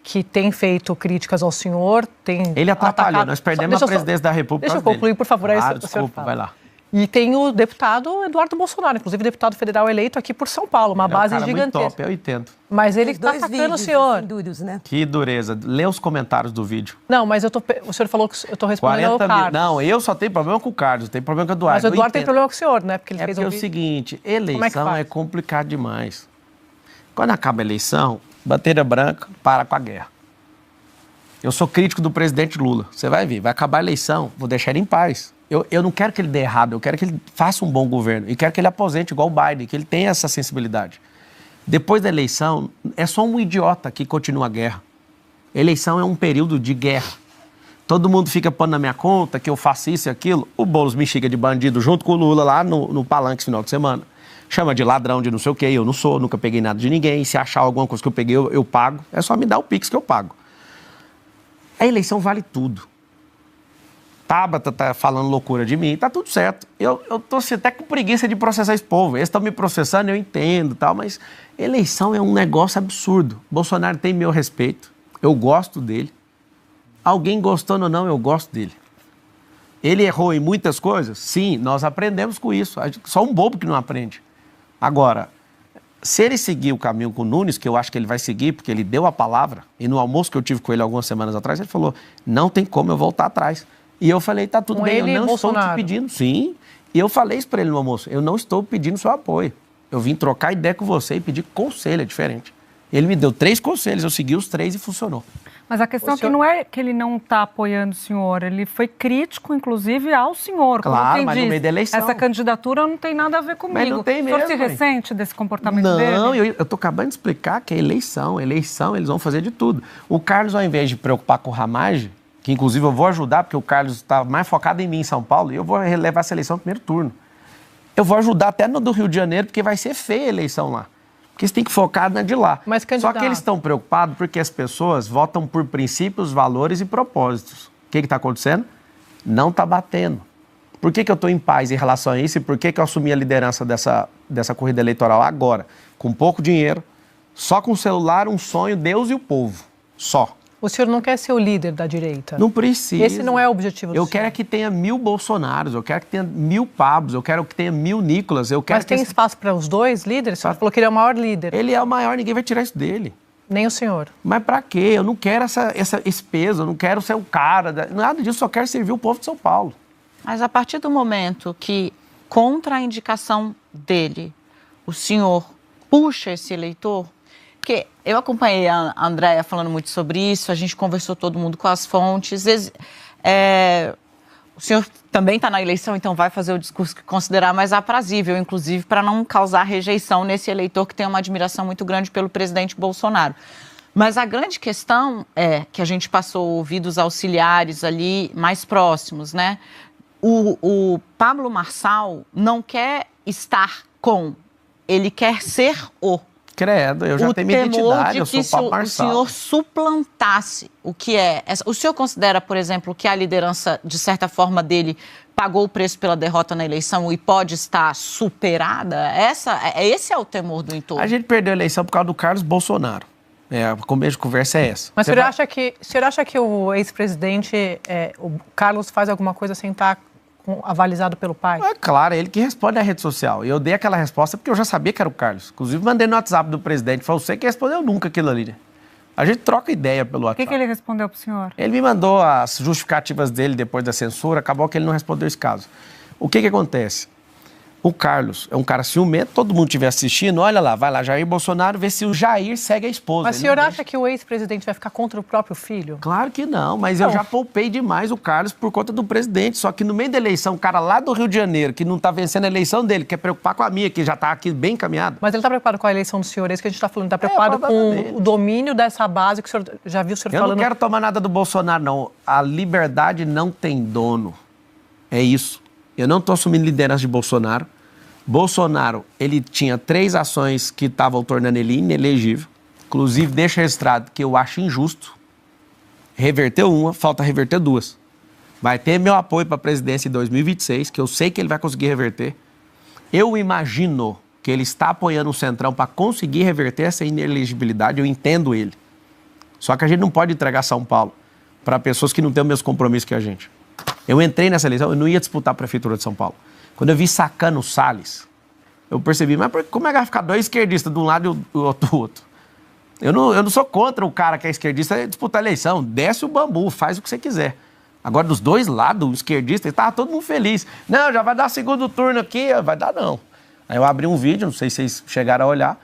que tem feito críticas ao senhor, Ele atrapalhou, nós perdemos a presidência da República. Deixa eu concluir, por favor. Desculpa, vai lá. E tem o deputado Eduardo Bolsonaro, inclusive deputado federal eleito aqui por São Paulo, uma base gigantesca. Muito top, eu entendo. Mas ele está atacando o senhor. Duros, né? Que dureza. Lê os comentários do vídeo. Não, mas o senhor falou que eu estou respondendo ao Carlos. Não, eu só tenho problema com o Carlos, tenho problema com o Eduardo. Mas o Eduardo tem problema com o senhor, né? Porque ele fez um vídeo. É o seguinte, eleição é complicado demais. Quando acaba a eleição, bandeira branca, para com a guerra. Eu sou crítico do presidente Lula. Você vai ver, vai acabar a eleição, vou deixar ele em paz. Eu não quero que ele dê errado, eu quero que ele faça um bom governo. E quero que ele aposente igual o Biden, que ele tenha essa sensibilidade. Depois da eleição, é só um idiota que continua a guerra. Eleição é um período de guerra. Todo mundo fica pondo na minha conta que eu faço isso e aquilo. O Boulos me xinga de bandido junto com o Lula lá no palanque esse final de semana. Chama de ladrão, de não sei o quê. Eu não sou, nunca peguei nada de ninguém. Se achar alguma coisa que eu peguei, eu pago. É só me dar o Pix que eu pago. A eleição vale tudo. Tabata tá falando loucura de mim, tá tudo certo. Eu tô até com preguiça de processar esse povo. Eles estão me processando, eu entendo, tal, mas eleição é um negócio absurdo. Bolsonaro tem meu respeito, eu gosto dele. Alguém gostando ou não, eu gosto dele. Ele errou em muitas coisas? Sim, nós aprendemos com isso. Só um bobo que não aprende. Agora, se ele seguir o caminho com o Nunes, que eu acho que ele vai seguir, porque ele deu a palavra, e no almoço que eu tive com ele algumas semanas atrás, ele falou, não tem como eu voltar atrás. E eu falei, tá tudo bem, eu não estou te pedindo. Sim, e eu falei isso para ele no almoço, eu não estou pedindo seu apoio. Eu vim trocar ideia com você e pedir conselho, é diferente. Ele me deu 3 conselhos, eu segui os 3 e funcionou. Mas a questão é que não é que ele não está apoiando o senhor, ele foi crítico, inclusive, ao senhor. Claro, mas no meio da eleição. Essa candidatura não tem nada a ver comigo. Mas não tem mesmo. O senhor se ressente desse comportamento dele? Não, eu estou acabando de explicar que é eleição, eles vão fazer de tudo. O Carlos, ao invés de preocupar com o Ramagem, que inclusive eu vou ajudar, porque o Carlos está mais focado em mim em São Paulo, e eu vou levar essa eleição no primeiro turno. Eu vou ajudar até no do Rio de Janeiro, porque vai ser feia a eleição lá. Porque você tem que focar na de lá. Mas, só que eles estão preocupados porque as pessoas votam por princípios, valores e propósitos. O que está acontecendo? Não está batendo. Por que eu estou em paz em relação a isso e por que eu assumi a liderança dessa corrida eleitoral agora? Com pouco dinheiro, só com o celular, um sonho, Deus e o povo. Só. O senhor não quer ser o líder da direita? Não precisa. Esse não é o objetivo do senhor. Eu quero que tenha 1000 Bolsonaros, eu quero que tenha 1000 Pablos, eu quero que tenha 1000 Nicolas. Mas tem espaço para os dois líderes? O senhor falou que ele é o maior líder. Ele é o maior, ninguém vai tirar isso dele. Nem o senhor. Mas pra quê? Eu não quero esse peso, eu não quero ser o cara, nada disso, só quero servir o povo de São Paulo. Mas a partir do momento que, contra a indicação dele, o senhor puxa esse eleitor? Porque eu acompanhei a Andréia falando muito sobre isso, a gente conversou todo mundo com as fontes. O senhor também está na eleição, então vai fazer o discurso que considerar mais aprazível, inclusive para não causar rejeição nesse eleitor que tem uma admiração muito grande pelo presidente Bolsonaro. Mas a grande questão é que a gente passou a ouvir dos auxiliares ali mais próximos, né? O Pablo Marçal não quer estar com, ele quer ser o. Credo, eu já tenho minha identidade, eu sou o Pablo Marçal. O senhor suplantasse o que é. O senhor considera, por exemplo, que a liderança, de certa forma, dele pagou o preço pela derrota na eleição e pode estar superada? Esse é o temor do entorno. A gente perdeu a eleição por causa do Carlos Bolsonaro. O começo de conversa é essa. Mas o senhor acha que o ex-presidente, o Carlos, faz alguma coisa sem estar avalizado pelo pai? É claro, ele que responde na rede social. E eu dei aquela resposta porque eu já sabia que era o Carlos. Inclusive, mandei no WhatsApp do presidente. Falou, você que respondeu nunca aquilo ali, né? A gente troca ideia pelo WhatsApp. O que ele respondeu pro senhor? Ele me mandou as justificativas dele depois da censura. Acabou que ele não respondeu esse caso. O que acontece? O Carlos é um cara ciumento, todo mundo estiver assistindo, olha lá, vai lá, Jair Bolsonaro, vê se o Jair segue a esposa. Mas o senhor acha que o ex-presidente vai ficar contra o próprio filho? Claro que não, mas eu já poupei demais o Carlos por conta do presidente. Só que no meio da eleição, o cara lá do Rio de Janeiro, que não tá vencendo a eleição dele, quer preocupar com a minha, que já tá aqui bem encaminhada. Mas ele tá preocupado com a eleição do senhor, é isso que a gente tá falando, tá preocupado com o domínio dessa base que o senhor já viu o senhor falando. Eu não quero tomar nada do Bolsonaro, não. A liberdade não tem dono. É isso. Eu não tô assumindo liderança de Bolsonaro. Bolsonaro, ele tinha 3 ações que estavam tornando ele inelegível. Inclusive, deixa registrado que eu acho injusto. Reverteu uma, falta reverter 2. Vai ter meu apoio para a presidência em 2026, que eu sei que ele vai conseguir reverter. Eu imagino que ele está apoiando o Centrão para conseguir reverter essa inelegibilidade, eu entendo ele. Só que a gente não pode entregar São Paulo para pessoas que não têm os mesmos compromissos que a gente. Eu entrei nessa eleição, eu não ia disputar a prefeitura de São Paulo. Quando eu vi sacando o Salles, eu percebi, mas como é que vai ficar 2 esquerdistas de um lado e o outro do outro? Eu não sou contra o cara que é esquerdista disputar a eleição. Desce o bambu, faz o que você quiser. Agora, dos 2 lados, o esquerdista, estava todo mundo feliz. Não, já vai dar segundo turno aqui, vai dar não. Aí eu abri um vídeo, não sei se vocês chegaram a olhar,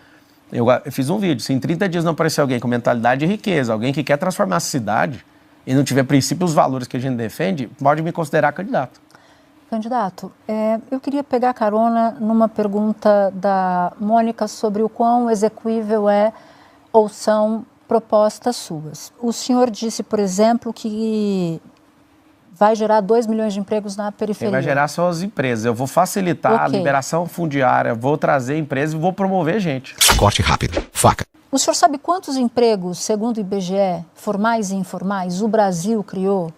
eu fiz um vídeo. Se em 30 dias não aparecer alguém com mentalidade de riqueza, alguém que quer transformar a cidade e não tiver princípios e valores que a gente defende, pode me considerar candidato. Candidato, eu queria pegar carona numa pergunta da Mônica sobre o quão execuível é ou são propostas suas. O senhor disse, por exemplo, que vai gerar 2 milhões de empregos na periferia. Quem vai gerar são as empresas. Eu vou facilitar a liberação fundiária, vou trazer empresas e vou promover gente. Corte rápido. Faca. O senhor sabe quantos empregos, segundo o IBGE, formais e informais, o Brasil criou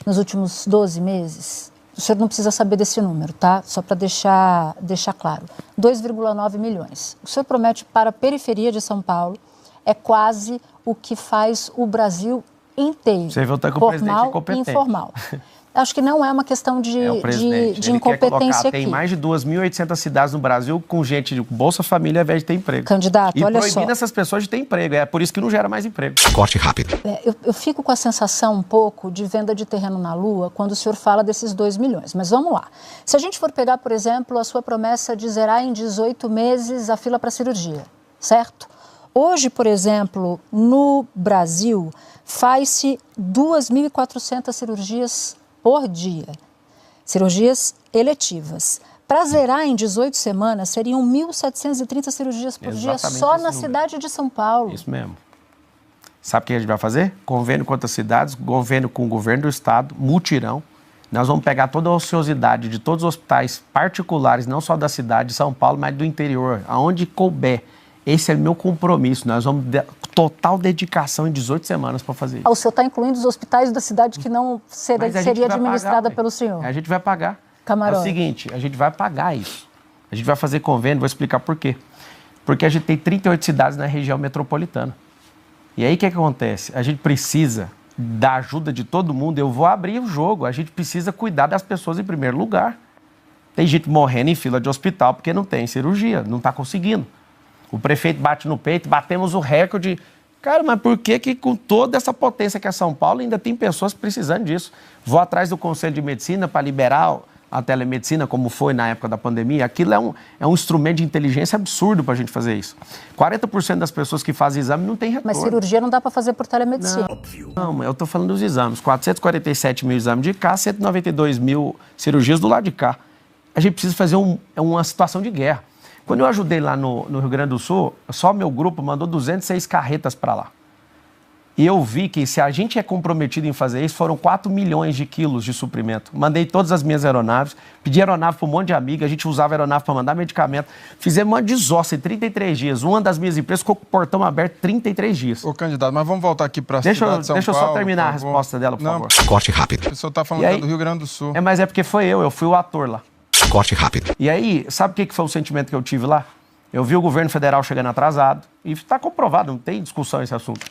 nos últimos 12 meses? O senhor não precisa saber desse número, tá? Só para deixar claro. 2,9 milhões. O senhor promete para a periferia de São Paulo, é quase o que faz o Brasil inteiro. Você voltar com o presidente incompetente. E informal. Acho que não é uma questão de incompetência colocar, aqui. Tem mais de 2.800 cidades no Brasil com gente de Bolsa Família ao invés de ter emprego. Candidato, olha só. E proibindo essas pessoas de ter emprego. É por isso que não gera mais emprego. Corte rápido. Eu fico com a sensação um pouco de venda de terreno na Lua quando o senhor fala desses 2 milhões. Mas vamos lá. Se a gente for pegar, por exemplo, a sua promessa de zerar em 18 meses a fila para cirurgia, certo? Hoje, por exemplo, no Brasil, faz-se 2.400 cirurgias por dia, cirurgias eletivas. Para zerar em 18 semanas, seriam 1.730 cirurgias por dia só na cidade de São Paulo. Isso mesmo. Sabe o que a gente vai fazer? Convênio com outras cidades, convênio com o governo do estado, mutirão. Nós vamos pegar toda a ociosidade de todos os hospitais particulares, não só da cidade de São Paulo, mas do interior, aonde couber. Esse é meu compromisso. Nós vamos total dedicação em 18 semanas para fazer isso. O senhor está incluindo os hospitais da cidade que não seria administrada pelo senhor? A gente vai pagar. Camarões. É o seguinte, a gente vai pagar isso. A gente vai fazer convênio, vou explicar por quê. Porque a gente tem 38 cidades na região metropolitana. E aí o que acontece? A gente precisa da ajuda de todo mundo. Eu vou abrir o jogo. A gente precisa cuidar das pessoas em primeiro lugar. Tem gente morrendo em fila de hospital porque não tem cirurgia, não está conseguindo. O prefeito bate no peito, batemos o recorde. Cara, mas por que com toda essa potência que é São Paulo ainda tem pessoas precisando disso? Vou atrás do Conselho de Medicina para liberar a telemedicina, como foi na época da pandemia, aquilo é um instrumento de inteligência absurdo para a gente fazer isso. 40% das pessoas que fazem exame não tem retorno. Mas cirurgia não dá para fazer por telemedicina. Não, eu estou falando dos exames. 447 mil exames de cá, 192 mil cirurgias do lado de cá. A gente precisa fazer uma situação de guerra. Quando eu ajudei lá no Rio Grande do Sul, só meu grupo mandou 206 carretas para lá. E eu vi que se a gente é comprometido em fazer isso, foram 4 milhões de quilos de suprimento. Mandei todas as minhas aeronaves, pedi aeronave para um monte de amiga, a gente usava aeronave para mandar medicamento. Fizemos uma desossa em 33 dias. Uma das minhas empresas ficou com o portão aberto 33 dias. Ô, candidato, mas vamos voltar aqui para a cidade de São Paulo. Deixa eu só terminar a resposta dela, por favor. Corte rápido. O senhor está falando que é do Rio Grande do Sul. Mas é porque foi eu fui o ator lá. Corte rápido. E aí, sabe o que foi o sentimento que eu tive lá? Eu vi o governo federal chegando atrasado, e está comprovado, não tem discussão esse assunto.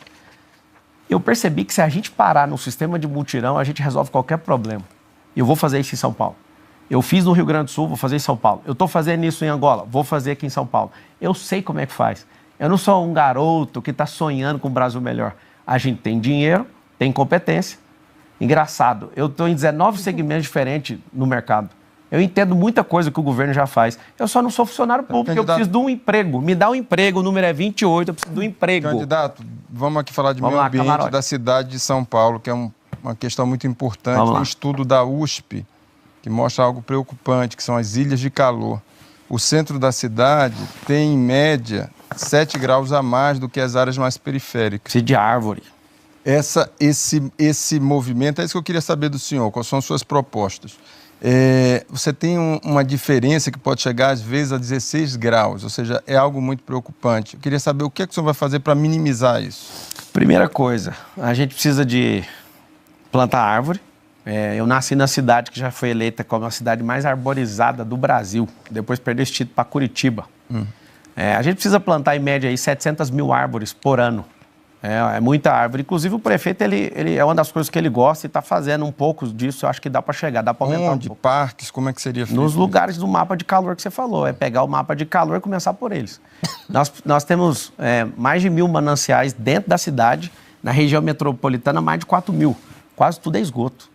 Eu percebi que se a gente parar no sistema de mutirão, a gente resolve qualquer problema. E eu vou fazer isso em São Paulo. Eu fiz no Rio Grande do Sul, vou fazer em São Paulo. Eu estou fazendo isso em Angola, vou fazer aqui em São Paulo. Eu sei como é que faz. Eu não sou um garoto que está sonhando com um Brasil melhor. A gente tem dinheiro, tem competência. Engraçado, eu estou em 19 segmentos diferentes no mercado. Eu entendo muita coisa que o governo já faz. Eu só não sou funcionário público, eu preciso de um emprego. Me dá um emprego, o número é 28, eu preciso de um emprego. Candidato, vamos aqui falar de meio ambiente da cidade de São Paulo, que é uma questão muito importante. Tem um estudo da USP que mostra algo preocupante, que são as ilhas de calor. O centro da cidade tem, em média, 7 graus a mais do que as áreas mais periféricas. Precisa de árvore. Esse movimento, é isso que eu queria saber do senhor, quais são as suas propostas. Você tem uma diferença que pode chegar às vezes a 16 graus, ou seja, é algo muito preocupante. Eu queria saber o que é que o senhor vai fazer para minimizar isso. Primeira coisa, a gente precisa de plantar árvore. Eu nasci na cidade que já foi eleita como a cidade mais arborizada do Brasil, depois perdeu esse título para Curitiba. A gente precisa plantar em média aí 700 mil árvores por ano. É muita árvore. Inclusive, o prefeito, ele é uma das coisas que ele gosta e está fazendo um pouco disso. Eu acho que dá para chegar, dá para aumentar um pouco. Parques, como é que seria feito? Nos lugares do mapa de calor que você falou. É pegar o mapa de calor e começar por eles. Nós temos mais de 1.000 mananciais dentro da cidade. Na região metropolitana, mais de 4.000. Quase tudo é esgoto.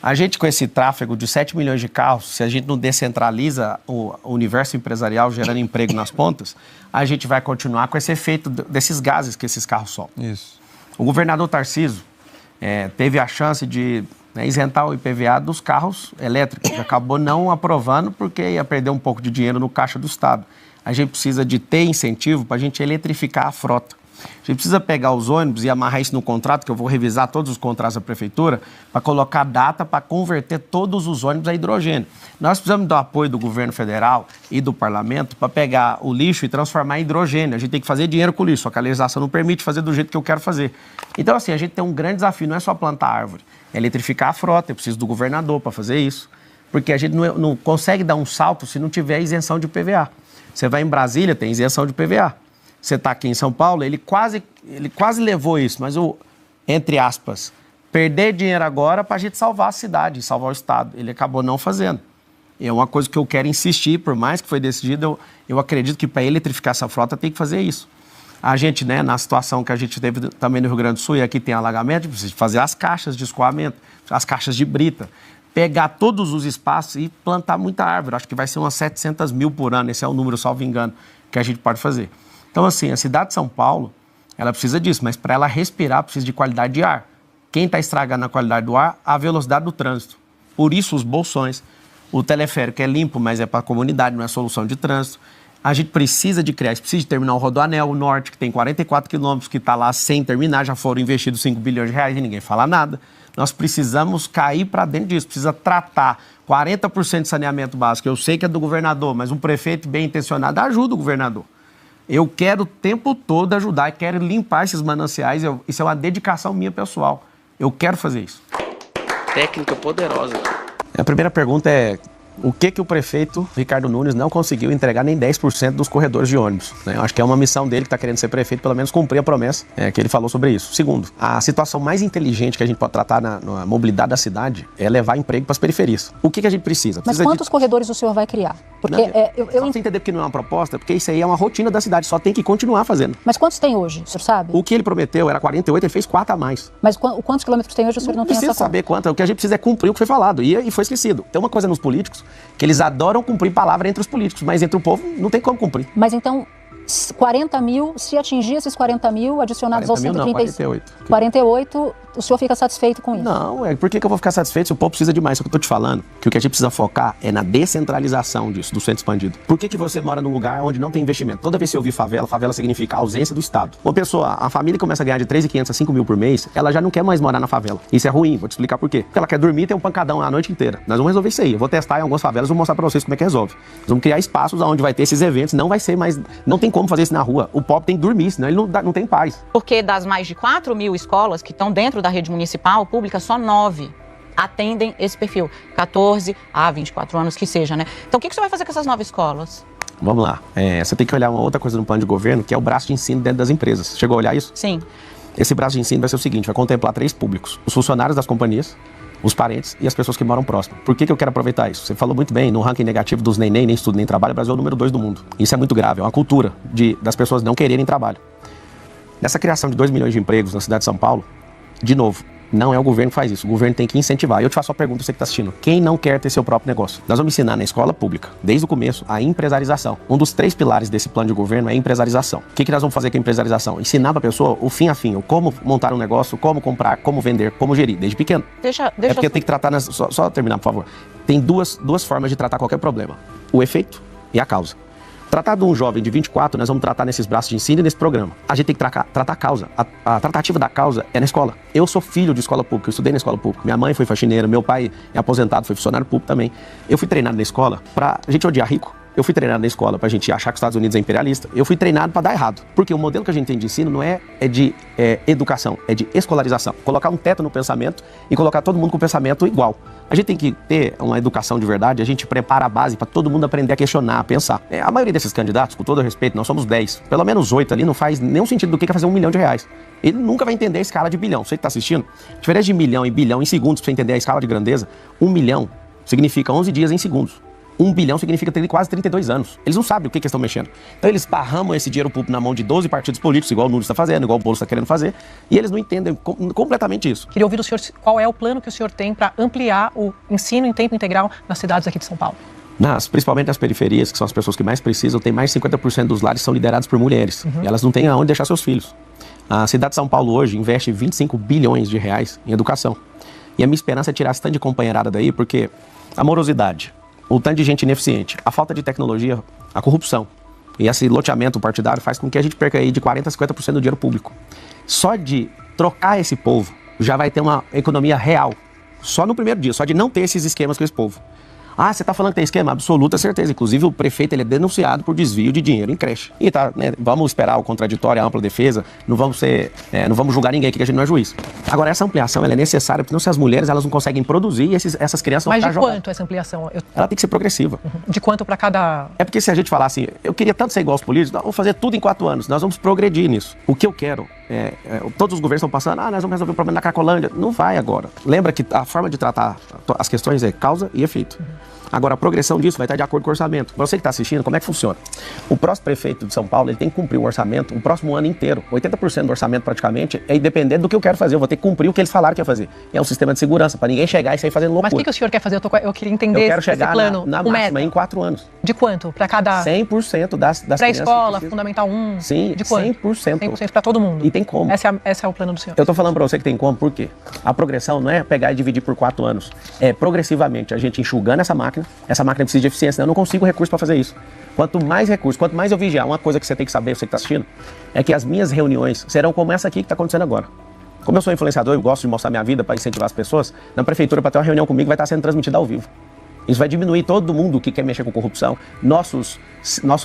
A gente, com esse tráfego de 7 milhões de carros, se a gente não descentraliza o universo empresarial gerando emprego nas pontas, a gente vai continuar com esse efeito desses gases que esses carros soltam. Isso. O governador Tarcísio teve a chance de isentar o IPVA dos carros elétricos. Acabou não aprovando porque ia perder um pouco de dinheiro no caixa do Estado. A gente precisa de ter incentivo para a gente eletrificar a frota. A gente precisa pegar os ônibus e amarrar isso no contrato, que eu vou revisar todos os contratos da prefeitura, para colocar data para converter todos os ônibus a hidrogênio. Nós precisamos do apoio do governo federal e do parlamento para pegar o lixo e transformar em hidrogênio. A gente tem que fazer dinheiro com o lixo, só que a legislação não permite fazer do jeito que eu quero fazer. Então, assim, a gente tem um grande desafio, não é só plantar árvore, é eletrificar a frota. Eu preciso do governador para fazer isso, porque a gente não consegue dar um salto se não tiver isenção de IPVA. Você vai em Brasília, tem isenção de IPVA. Você está aqui em São Paulo, ele quase levou isso, mas entre aspas, perder dinheiro agora para a gente salvar a cidade, salvar o Estado. Ele acabou não fazendo. É uma coisa que eu quero insistir, por mais que foi decidido, eu acredito que para eletrificar essa frota tem que fazer isso. A gente, na situação que a gente teve também no Rio Grande do Sul, e aqui tem alagamento, precisa fazer as caixas de escoamento, as caixas de brita, pegar todos os espaços e plantar muita árvore. Acho que vai ser umas 700 mil por ano, esse é o número, salvo engano, que a gente pode fazer. Então, assim, a cidade de São Paulo, ela precisa disso, mas para ela respirar, precisa de qualidade de ar. Quem está estragando a qualidade do ar? A velocidade do trânsito. Por isso, os bolsões. O teleférico é limpo, mas é para a comunidade, não é solução de trânsito. A gente precisa de criar, precisa de terminar o Rodoanel, o Norte, que tem 44 quilômetros, que está lá sem terminar, já foram investidos 5 bilhões de reais e ninguém fala nada. Nós precisamos cair para dentro disso, precisa tratar 40% de saneamento básico. Eu sei que é do governador, mas um prefeito bem intencionado ajuda o governador. Eu quero o tempo todo ajudar, quero limpar esses mananciais, isso é uma dedicação minha pessoal. Eu quero fazer isso. Técnica poderosa. A primeira pergunta é O que o prefeito Ricardo Nunes não conseguiu entregar nem 10% dos corredores de ônibus? Eu acho que é uma missão dele que está querendo ser prefeito, pelo menos cumprir a promessa que ele falou sobre isso. Segundo, a situação mais inteligente que a gente pode tratar na mobilidade da cidade é levar emprego para as periferias. O que a gente precisa? Mas quantos corredores o senhor vai criar? Porque só você entender porque não é uma proposta, porque isso aí é uma rotina da cidade, só tem que continuar fazendo. Mas quantos tem hoje, o senhor sabe? O que ele prometeu era 48, ele fez 4 a mais. Mas quantos quilômetros tem hoje, o senhor não tem essa conta? Não precisa saber quanto, o que a gente precisa é cumprir o que foi falado, e foi esquecido. Tem uma coisa nos políticos, que eles adoram cumprir palavra entre os políticos, mas entre o povo não tem como cumprir. Mas então, 40 mil, se atingir esses 40 mil adicionados aos 135... 48, o senhor fica satisfeito com isso? Não, por que eu vou ficar satisfeito se o povo precisa de mais? É o que eu tô te falando, que o que a gente precisa focar é na descentralização disso, do centro expandido. Por que você mora num lugar onde não tem investimento? Toda vez que eu ouvir favela significa a ausência do Estado. Uma pessoa, a família começa a ganhar de 3.500 a 5 mil por mês, ela já não quer mais morar na favela. Isso é ruim, vou te explicar por quê. Porque ela quer dormir e ter um pancadão a noite inteira. Nós vamos resolver isso aí. Eu vou testar em algumas favelas, vou mostrar pra vocês como é que resolve. Nós vamos criar espaços onde vai ter esses eventos, não vai ser mais... Não tem como fazer isso na rua. O pobre tem que dormir, senão ele não tem paz. Porque das mais de 4 mil escolas que estão dentro da rede municipal, pública, só 9 atendem esse perfil. 14 a 24 anos que seja, né? Então o que você vai fazer com essas 9 escolas? Vamos lá. Você tem que olhar uma outra coisa no plano de governo, que é o braço de ensino dentro das empresas. Chegou a olhar isso? Sim. Esse braço de ensino vai ser o seguinte, vai contemplar 3 públicos. Os funcionários das companhias, os parentes e as pessoas que moram próximo. Por que eu quero aproveitar isso? Você falou muito bem, no ranking negativo dos nem estudo, nem trabalho, o Brasil é o número 2 do mundo. Isso é muito grave, é uma cultura das pessoas não quererem trabalho. Nessa criação de 2 milhões de empregos na cidade de São Paulo, de novo, não é o governo que faz isso, o governo tem que incentivar. Eu te faço uma pergunta, você que está assistindo, quem não quer ter seu próprio negócio? Nós vamos ensinar na escola pública, desde o começo, a empresarização. Um dos 3 pilares desse plano de governo é a empresarização. O que nós vamos fazer com a empresarização? Ensinar para a pessoa o fim a fim, como montar um negócio, como comprar, como vender, como gerir, desde pequeno. É porque tem que tratar, só terminar, por favor. Tem duas formas de tratar qualquer problema, o efeito e a causa. Tratar de um jovem de 24, nós vamos tratar nesses braços de ensino e nesse programa. A gente tem que tratar a causa. A tratativa da causa é na escola. Eu sou filho de escola pública, eu estudei na escola pública. Minha mãe foi faxineira, meu pai é aposentado, foi funcionário público também. Eu fui treinado na escola pra gente odiar rico. Eu fui treinado na escola pra gente achar que os Estados Unidos é imperialista. Eu fui treinado pra dar errado. Porque o modelo que a gente tem de ensino não é de educação, é de escolarização. Colocar um teto no pensamento e colocar todo mundo com o pensamento igual. A gente tem que ter uma educação de verdade, a gente prepara a base para todo mundo aprender a questionar, a pensar. A maioria desses candidatos, com todo respeito, nós somos 10. Pelo menos 8 ali não faz nenhum sentido do que é fazer R$1 milhão. Ele nunca vai entender a escala de bilhão. Você que está assistindo, a diferença de milhão e bilhão em segundos, para você entender a escala de grandeza, 1 milhão significa 11 dias em segundos. 1 bilhão significa ter quase 32 anos. Eles não sabem o que eles estão mexendo. Então eles esparramam esse dinheiro público na mão de 12 partidos políticos, igual o Nunes está fazendo, igual o Boulos está querendo fazer, e eles não entendem completamente isso. Queria ouvir do senhor qual é o plano que o senhor tem para ampliar o ensino em tempo integral nas cidades aqui de São Paulo. Principalmente nas periferias, que são as pessoas que mais precisam, tem mais de 50% dos lares são liderados por mulheres. E elas não têm aonde deixar seus filhos. A cidade de São Paulo hoje investe 25 bilhões de reais em educação. E a minha esperança é tirar esse tanto de companheirada daí, porque a morosidade, o tanto de gente ineficiente, a falta de tecnologia, a corrupção e esse loteamento partidário faz com que a gente perca aí de 40% a 50% do dinheiro público. Só de trocar esse povo já vai ter uma economia real. Só no primeiro dia, só de não ter esses esquemas com esse povo. Você está falando que tem esquema? Absoluta certeza. Inclusive o prefeito ele é denunciado por desvio de dinheiro em creche. E vamos esperar o contraditório, a ampla defesa, não vamos julgar ninguém aqui que a gente não é juiz. Agora essa ampliação ela é necessária, porque se as mulheres elas não conseguem produzir, essas crianças vão ficar jogadas. Mas de quanto essa ampliação? Ela tem que ser progressiva. De quanto para cada... É porque se a gente falar assim, eu queria tanto ser igual aos políticos, vamos fazer tudo em 4 anos, nós vamos progredir nisso. O que eu quero todos os governos estão passando, nós vamos resolver o problema da Cracolândia. Não vai agora. Lembra que a forma de tratar as questões é causa e efeito. Agora, a progressão disso vai estar de acordo com o orçamento. Você que está assistindo, como é que funciona? O próximo prefeito de São Paulo, ele tem que cumprir o orçamento o próximo ano inteiro. 80% do orçamento, praticamente, é independente do que eu quero fazer. Eu vou ter que cumprir o que eles falaram que ia fazer. É um sistema de segurança, para ninguém chegar e sair fazendo loucura. Mas o que o senhor quer fazer? Eu queria entender esse plano. Eu quero chegar na máxima, meta. em 4 anos. De quanto? Para cada... 100% das crianças. Pré-escola, Fundamental 1? Sim, de quanto? 100%. 100% para todo mundo. E tem como. Esse é o plano do senhor. Eu tô falando para você que tem como, por quê? A progressão não é pegar e dividir por 4 anos. É progressivamente a gente enxugando essa máquina precisa de eficiência, eu não consigo recurso para fazer isso. Quanto mais recurso, quanto mais eu vigiar, uma coisa que você tem que saber, você que está assistindo, é que as minhas reuniões serão como essa aqui que está acontecendo agora. Como eu sou influenciador, eu gosto de mostrar minha vida para incentivar as pessoas, na prefeitura, para ter uma reunião comigo, vai estar sendo transmitida ao vivo. Isso vai diminuir todo mundo que quer mexer com corrupção. Nossos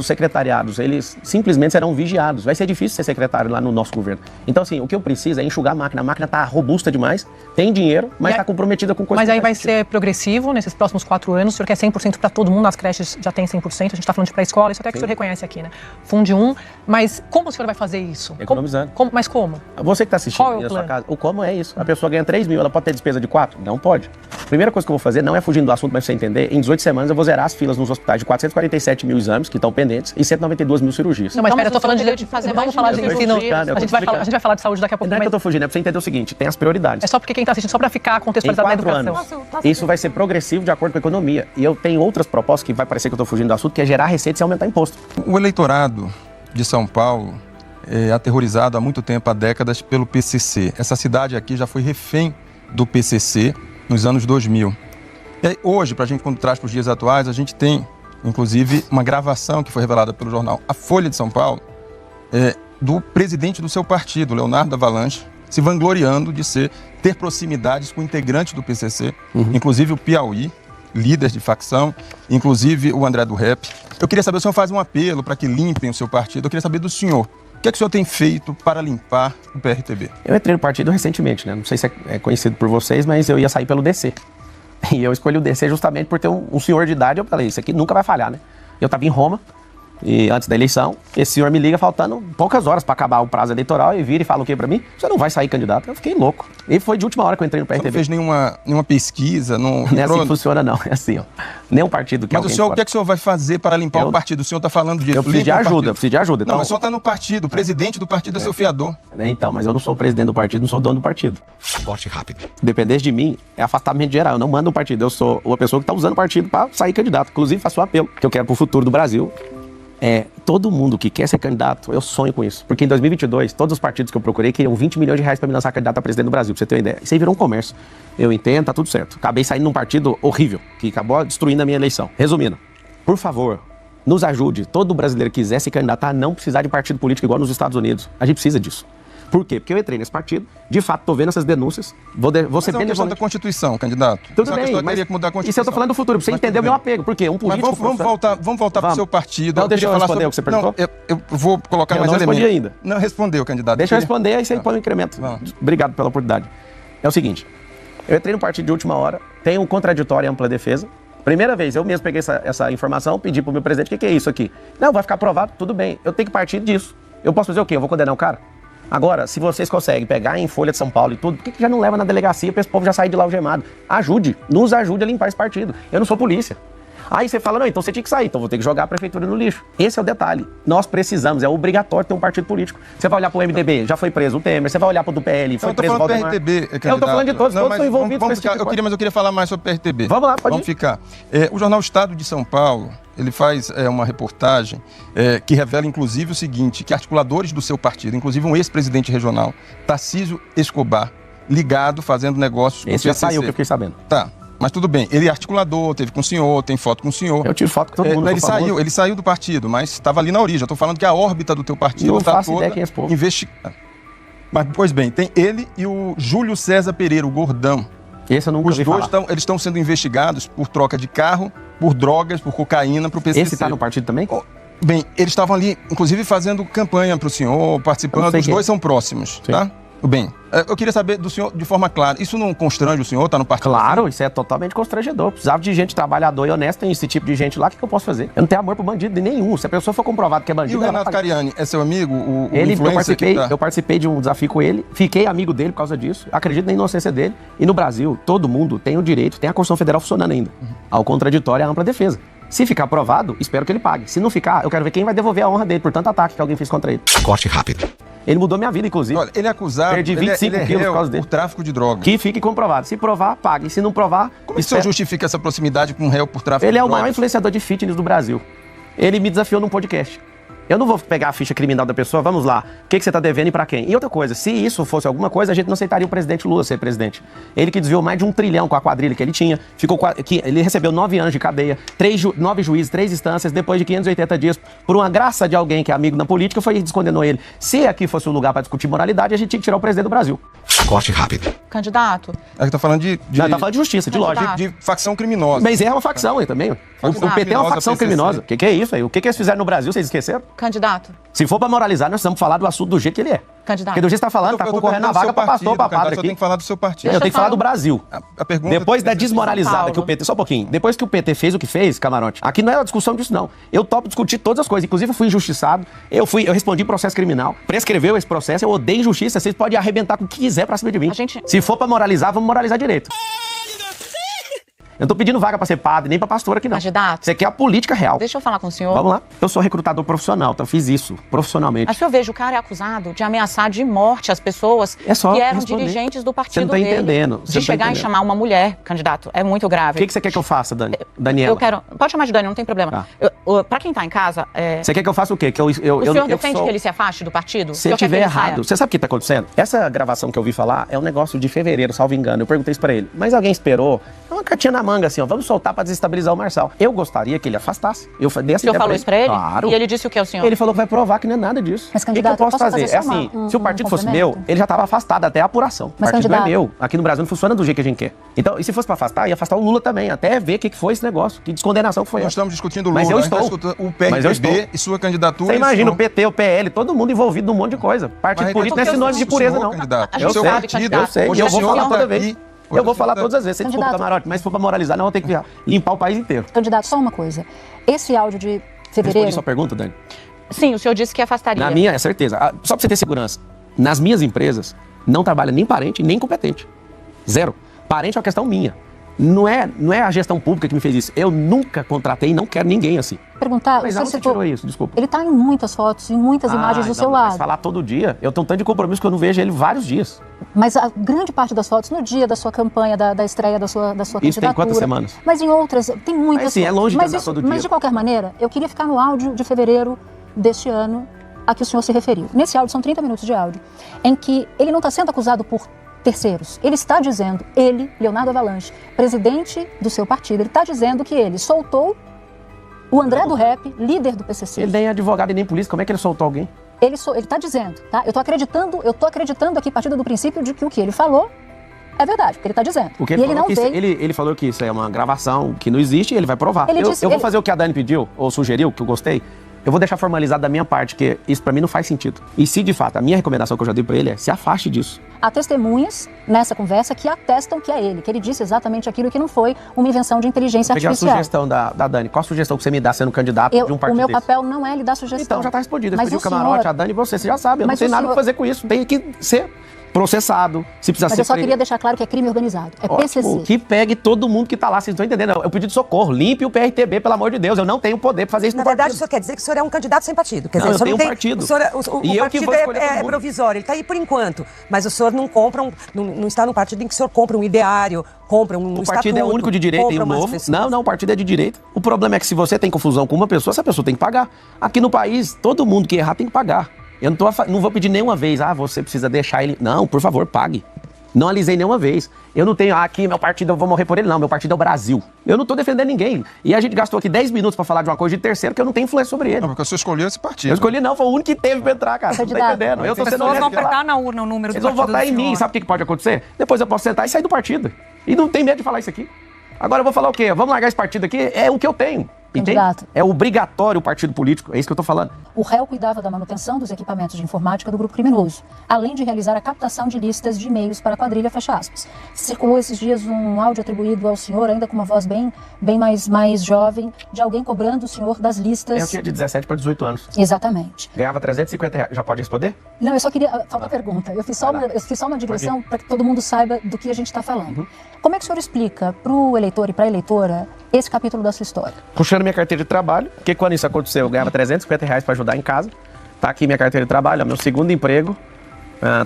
secretariados, eles simplesmente serão vigiados. Vai ser difícil ser secretário lá no nosso governo. Então, assim, o que eu preciso é enxugar a máquina. A máquina está robusta demais, tem dinheiro, mas está comprometida com coisas. Mas aí vai ser progressivo nesses próximos 4 anos. O senhor quer 100% para todo mundo, nas creches já tem 100%. A gente está falando de pré-escola, isso até que o senhor reconhece aqui, né? Funde 1. Mas como o senhor vai fazer isso? Economizando. Mas como? Você que está assistindo Qual é o na plano? sua casa, o como é isso? A pessoa ganha 3 mil, ela pode ter despesa de 4? Não pode. Primeira coisa que eu vou fazer, não é fugindo do assunto, mas pra você entender, em 18 semanas eu vou zerar as filas nos hospitais de 447 mil exames que estão pendentes e 192 mil cirurgias. Não, mas pera, eu tô falando de fazer. Vamos falar de ensino. A gente vai falar de saúde daqui a pouco. Não é que eu tô fugindo, é pra você entender o seguinte, tem as prioridades. É só porque quem tá assistindo, só pra ficar contextualizado na educação. Anos, isso vai ser progressivo de acordo com a economia. E eu tenho outras propostas que vai parecer que eu tô fugindo do assunto, que é gerar receita e aumentar imposto. O eleitorado de São Paulo é aterrorizado há muito tempo, há décadas, pelo PCC. Essa cidade aqui já foi refém do PCC nos anos 2000. E aí, hoje, para a gente, quando traz para os dias atuais, a gente tem, inclusive, uma gravação que foi revelada pelo jornal A Folha de São Paulo, do presidente do seu partido, Leonardo Avalanche, se vangloriando de ter proximidades com integrantes do PCC, inclusive o Piauí, líderes de facção, inclusive o André do Rep. Eu queria saber, o senhor faz um apelo para que limpem o seu partido, eu queria saber do senhor. O que é que o senhor tem feito para limpar o PRTB? Eu entrei no partido recentemente, né? Não sei se é conhecido por vocês, mas eu ia sair pelo DC. E eu escolhi o DC justamente por ter um senhor de idade. Eu falei, isso aqui nunca vai falhar, né? Eu estava em Roma, e antes da eleição, esse senhor me liga faltando poucas horas para acabar o prazo eleitoral e vira e fala o quê para mim? Você não vai sair candidato. Eu fiquei louco. E foi de última hora que eu entrei no PRTB. Você não fez nenhuma pesquisa? Não é assim que funciona, não. É assim, ó. Nenhum partido que Mas o senhor, o que é que o senhor vai fazer para limpar o partido? O senhor está falando disso. Eu preciso de ajuda, eu preciso de ajuda. Não, mas o senhor está no partido, o presidente do partido é seu fiador. Então, mas eu não sou o presidente do partido, não sou dono do partido. Corte rápido. Dependesse de mim, é afastamento geral. Eu não mando o partido, eu sou uma pessoa que está usando o partido para sair candidato. Inclusive, faço um apelo que eu quero para o futuro do Brasil. Todo mundo que quer ser candidato, eu sonho com isso. Porque em 2022, todos os partidos que eu procurei queriam 20 milhões de reais para me lançar candidato a presidente do Brasil, pra você ter uma ideia. Isso aí virou um comércio. Eu entendo, tá tudo certo. Acabei saindo num partido horrível, que acabou destruindo a minha eleição. Resumindo, por favor, nos ajude. Todo brasileiro que quiser se candidatar a não precisar de partido político igual nos Estados Unidos. A gente precisa disso. Por quê? Porque eu entrei nesse partido, de fato, tô vendo essas denúncias, vou ser bem questão da Constituição, candidato. Tudo bem, mas teria que mudar a Constituição. Isso eu tô falando do futuro, pra você entender o meu apego, porque um político... Mas vamos voltar pro seu partido. Não, deixa eu responder o que você perguntou. Não, eu vou colocar mais elementos. Eu não respondi ainda. Não respondeu, candidato. Deixa eu responder, aí você põe um incremento. Obrigado pela oportunidade. É o seguinte, eu entrei no partido de última hora, tenho um contraditório e ampla defesa. Primeira vez, eu mesmo peguei essa informação, pedi pro meu presidente, o que é isso aqui? Não, vai ficar aprovado, tudo bem, eu tenho que partir disso. Eu posso fazer o quê? Eu vou condenar o cara? Agora, se vocês conseguem pegar em Folha de São Paulo e tudo, por que já não leva na delegacia para esse povo já sair de lá algemado? Nos ajude a limpar esse partido. Eu não sou polícia. Aí você fala, não, então você tinha que sair, então vou ter que jogar a prefeitura no lixo. Esse é o detalhe. Nós precisamos, é obrigatório ter um partido político. Você vai olhar pro MDB, já foi preso o Temer, você vai olhar pro do PL, foi preso o Valdemar. PRTB, eu tô falando de todos estão envolvidos nesse tipo de coisa. Mas eu queria falar mais sobre o PRTB. Vamos lá, pode ir. Ficar. O jornal Estado de São Paulo, ele faz uma reportagem que revela, inclusive, o seguinte, que articuladores do seu partido, inclusive um ex-presidente regional, Tarcísio Escobar, ligado, fazendo negócios com o PCC. Esse já saiu, que eu fiquei sabendo. Tá. Mas tudo bem, ele é articulador, teve com o senhor, tem foto com o senhor. Eu tiro foto com todo mundo. Ele saiu do partido, mas estava ali na origem. Eu estou falando que a órbita do teu partido está toda investigada. Mas, pois bem, tem ele e o Júlio César Pereira, o Gordão. Esse eu nunca ouvi falar. Os dois estão sendo investigados por troca de carro, por drogas, por cocaína, para o PCC. Esse está no partido também? Bem, eles estavam ali, inclusive, fazendo campanha para o senhor, participando. Os dois são próximos, tá? Bem, eu queria saber do senhor de forma clara, isso não constrange o senhor, tá no partido? Claro, isso é totalmente constrangedor. Precisava de gente trabalhadora e honesta, tem esse tipo de gente lá, o que eu posso fazer? Eu não tenho amor pro bandido de nenhum. Se a pessoa for comprovado que é bandido... E o Renato Cariani é seu amigo, o eu participei de um desafio com ele, fiquei amigo dele por causa disso, acredito na inocência dele. E no Brasil, todo mundo tem o direito, tem a Constituição Federal funcionando ainda. Ao contraditório, a ampla defesa. Se ficar aprovado, espero que ele pague. Se não ficar, eu quero ver quem vai devolver a honra dele por tanto ataque que alguém fez contra ele. Corte rápido. Ele mudou minha vida, inclusive. Olha, ele é acusado, perdi 25 quilos por causa dele. Por tráfico de drogas. Que fique comprovado. Se provar, pague. Se não provar... Como é que o senhor justifica essa proximidade com um réu por tráfico de drogas? Ele é o maior influenciador de fitness do Brasil. Ele me desafiou num podcast. Eu não vou pegar a ficha criminal da pessoa, vamos lá, o que você está devendo e para quem? E outra coisa, se isso fosse alguma coisa, a gente não aceitaria o presidente Lula ser presidente. Ele que desviou mais de 1 trilhão com a quadrilha que ele tinha, ele recebeu 9 anos de cadeia, 9 juízes, 3 instâncias, depois de 580 dias, por uma graça de alguém que é amigo na política, foi e descondenou ele. Se aqui fosse um lugar para discutir moralidade, a gente tinha que tirar o presidente do Brasil. Corte rápido. Candidato. É que tá falando de tá falando de justiça, de lógica. De facção criminosa. Mas é uma facção aí também. O PT é uma facção criminosa. O que é isso aí? O que eles fizeram no Brasil, vocês esqueceram? Candidato. Se for pra moralizar, nós precisamos falar do assunto do jeito que ele é. Candidato. Porque do jeito que você tá falando, tá concorrendo na vaga pra pastor, pra padre aqui. Eu tenho que falar do seu partido. Eu tenho que falar do Brasil. A pergunta depois da desmoralizada que o PT... Só um pouquinho. Depois que o PT fez o que fez, Camarote, aqui não é uma discussão disso, não. Eu topo discutir todas as coisas. Inclusive, eu fui injustiçado. Eu respondi processo criminal. Prescreveu esse processo. Eu odeio injustiça. Vocês podem arrebentar com o que quiser pra cima de mim. Se for pra moralizar, vamos moralizar direito. Eu não tô pedindo vaga pra ser padre, nem pra pastor aqui, não. Candidato. Você quer a política real. Deixa eu falar com o senhor. Vamos lá. Eu sou recrutador profissional, então eu fiz isso profissionalmente. Mas o senhor veja, o cara é acusado de ameaçar de morte as pessoas que eram dirigentes do partido dele. Você não tá entendendo. De chegar e chamar uma mulher, candidato. É muito grave. O que você quer que eu faça, Daniela? Eu quero... Pode chamar de Dani, não tem problema. Pra quem tá em casa... Você quer que eu faça o quê? O senhor defende que ele se afaste do partido? Se eu estiver errado. Você sabe o que tá acontecendo? Essa gravação que eu ouvi falar é um negócio de fevereiro, salvo engano. Eu perguntei isso pra ele. Mas alguém esperou? É uma cartinha na manga, assim, ó. Vamos soltar pra desestabilizar o Marçal. Eu gostaria que ele afastasse. O senhor falou isso pra ele? Claro. E ele disse o que ao senhor? Ele falou que vai provar que não é nada disso. Mas, o candidato, que eu posso fazer? É assim, se o partido fosse meu, ele já estava afastado até a apuração. Mas, o partido candidato... é meu. Aqui no Brasil não funciona do jeito que a gente quer. Então, e se fosse pra afastar, ia afastar o Lula também, até ver o que foi esse negócio, que descondenação que foi. Nós estamos discutindo o Lula, mas eu estou. O PRTB e sua candidatura. Você imagina o PT, o PL, todo mundo envolvido num monte de coisa. Partido político não é sinônimo de pureza, não. Eu sei. E eu vou falar toda vez. Eu vou falar todas as vezes. Você desculpa, Candidato. Camarote, mas se for pra moralizar, não, vou ter que limpar o país inteiro. Candidato, só uma coisa. Esse áudio de fevereiro... Respondi sua pergunta, Dani? Sim, o senhor disse que afastaria. Na minha, é certeza. Só pra você ter segurança. Nas minhas empresas, não trabalha nem parente, nem competente. Zero. Parente é uma questão minha. Não é a gestão pública que me fez isso. Eu nunca contratei e não quero ninguém assim. Perguntar, mas você tirou isso, desculpa. Ele tá em muitas fotos, em muitas imagens do seu lado. Mas falar todo dia, eu tenho tanto de compromisso que eu não vejo ele vários dias. Mas a grande parte das fotos no dia da sua campanha, da estreia da sua candidatura. Isso tem quantas semanas? Mas em outras, tem muitas. Mas sim, é longe de andar todo dia. Mas de qualquer maneira, eu queria ficar no áudio de fevereiro deste ano a que o senhor se referiu. Nesse áudio, são 30 minutos de áudio, em que ele não está sendo acusado por terceiros. Ele está dizendo, Leonardo Avalanche, presidente do seu partido, ele está dizendo que ele soltou o André do Rap, líder do PCC. Ele nem é advogado e nem polícia, como é que ele soltou alguém? Ele está dizendo, tá? Eu tô acreditando aqui, partindo do princípio de que o que ele falou é verdade, porque ele está dizendo. Porque ele falou que isso é uma gravação que não existe e ele vai provar. Eu vou fazer o que a Dani pediu, ou sugeriu, que eu gostei. Eu vou deixar formalizado da minha parte, que isso pra mim não faz sentido. E se de fato, a minha recomendação que eu já dei pra ele é se afaste disso. Há testemunhas nessa conversa que atestam que é ele, que ele disse exatamente aquilo que não foi uma invenção de inteligência artificial. Pegar a sugestão da Dani. Qual a sugestão que você me dá sendo candidato de um partido O meu desse? papel não é lhe dar sugestão. Então já tá respondido. Eu pedi o Camarote, a Dani e você já sabe. Eu não tenho nada pra fazer com isso. Tem que ser processado, se precisar ser... Mas eu só queria deixar claro que é crime organizado, é PCC. Que pegue todo mundo que tá lá, vocês não estão entendendo. Eu pedi de socorro, limpe o PRTB, pelo amor de Deus, eu não tenho poder pra fazer isso no partido. Na verdade, o senhor quer dizer que o senhor é um candidato sem partido. Quer dizer, eu tenho um partido. O partido é provisório, ele tá aí por enquanto, mas o senhor não compra, não está num partido em que o senhor compra um ideário, compra um estatuto. O partido é único de direita e o novo. Não, o partido é de direita. O problema é que se você tem confusão com uma pessoa, essa pessoa tem que pagar. Aqui no país, todo mundo que errar tem que pagar. Eu não vou pedir nenhuma vez, você precisa deixar ele... Não, por favor, pague. Não alisei nenhuma vez. Eu não tenho, aqui meu partido, eu vou morrer por ele. Não, meu partido é o Brasil. Eu não tô defendendo ninguém. E a gente gastou aqui 10 minutos pra falar de uma coisa de terceiro que eu não tenho influência sobre ele. Não, porque o senhor escolheu esse partido. Eu escolhi não, foi o único que teve pra entrar, cara. Não tá entendendo. Eu tô sendo honesto. Vão apertar na urna o número do partido. Eles vão votar em mim. Sabe o que pode acontecer? Depois eu posso sentar e sair do partido. E não tem medo de falar isso aqui. Agora eu vou falar o quê? Vamos largar esse partido aqui? É o que eu tenho. Candidato. É obrigatório o partido político, é isso que eu tô falando. O réu cuidava da manutenção dos equipamentos de informática do grupo criminoso, além de realizar a captação de listas de e-mails para a quadrilha, fecha aspas. Circulou esses dias um áudio atribuído ao senhor, ainda com uma voz bem mais jovem, de alguém cobrando o senhor das listas... Eu tinha de 17 para 18 anos. Exatamente. Ganhava R$350. Já pode responder? Não, eu só queria... Só uma pergunta. Eu fiz só uma digressão para que todo mundo saiba do que a gente está falando. Como é que o senhor explica para o eleitor e para a eleitora esse capítulo da sua história? Puxando minha carteira de trabalho, porque quando isso aconteceu, eu ganhava R$350 para ajudar em casa. Tá aqui minha carteira de trabalho, é meu segundo emprego,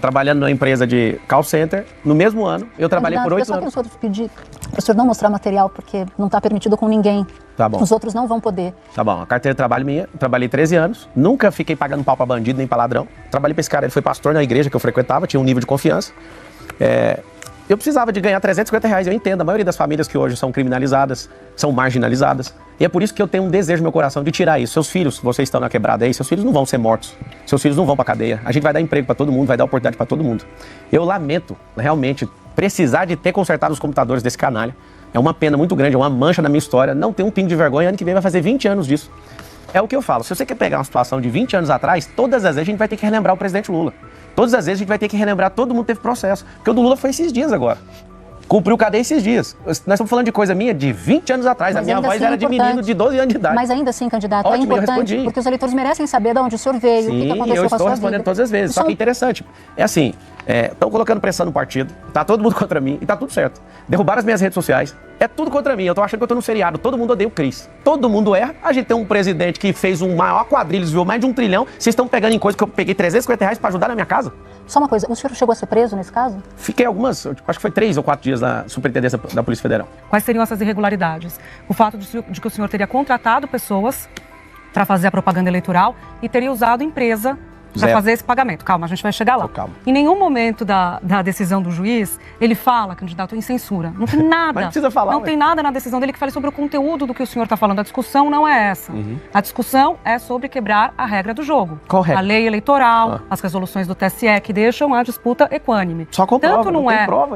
trabalhando numa empresa de call center. No mesmo ano, eu trabalhei por 8 anos. Eu só quero pedir para o senhor não mostrar material, porque não está permitido com ninguém Tá bom. Os outros não vão poder. Tá bom, a carteira de trabalho minha, trabalhei 13 anos, nunca fiquei pagando pau pra bandido nem pra ladrão. Trabalhei pra esse cara, ele foi pastor na igreja que eu frequentava, tinha um nível de confiança. Eu precisava de ganhar R$350, eu entendo, a maioria das famílias que hoje são criminalizadas, são marginalizadas. E é por isso que eu tenho um desejo no meu coração de tirar isso. Seus filhos, vocês estão na quebrada aí, seus filhos não vão ser mortos. Seus filhos não vão pra cadeia. A gente vai dar emprego pra todo mundo, vai dar oportunidade pra todo mundo. Eu lamento, realmente, precisar de ter consertado os computadores desse canalha. É uma pena muito grande, é uma mancha na minha história. Não tem um pingo de vergonha, ano que vem vai fazer 20 anos disso. É o que eu falo, se você quer pegar uma situação de 20 anos atrás, todas as vezes a gente vai ter que relembrar o presidente Lula. Todas as vezes a gente vai ter que relembrar, todo mundo teve processo. Porque o do Lula foi esses dias agora. Cumpriu cadeia esses dias. Nós estamos falando de coisa minha de 20 anos atrás. Mas a minha voz assim era de menino de 12 anos de idade. Mas ainda assim, candidato, Ótimo, é importante, porque os eleitores merecem saber de onde o senhor veio, Sim, o que aconteceu com a sua vida. eu estou respondendo todas as vezes. Só que é interessante. É assim, estão colocando pressão no partido, tá todo mundo contra mim e tá tudo certo. Derrubaram as minhas redes sociais, é tudo contra mim. Eu tô achando que eu tô num seriado, todo mundo odeia o Cris. Todo mundo erra. A gente tem um presidente que fez um maior quadrilha, desviou mais de 1 trilhão. Vocês estão pegando em coisa que eu peguei R$350 para ajudar na minha casa? Só uma coisa, o senhor chegou a ser preso nesse caso? Fiquei acho que foi 3 ou 4 dias na superintendência da Polícia Federal. Quais seriam essas irregularidades? O fato de que o senhor teria contratado pessoas para fazer a propaganda eleitoral e teria usado empresa para fazer esse pagamento. Calma, a gente vai chegar lá. Calma. Em nenhum momento da decisão do juiz, ele fala, candidato, em censura. Não tem nada. Mas não precisa falar. Não tem nada na decisão dele que fale sobre o conteúdo do que o senhor está falando. A discussão não é essa. A discussão é sobre quebrar a regra do jogo. Qual regra? A lei eleitoral, as resoluções do TSE que deixam a disputa equânime. Só comprova,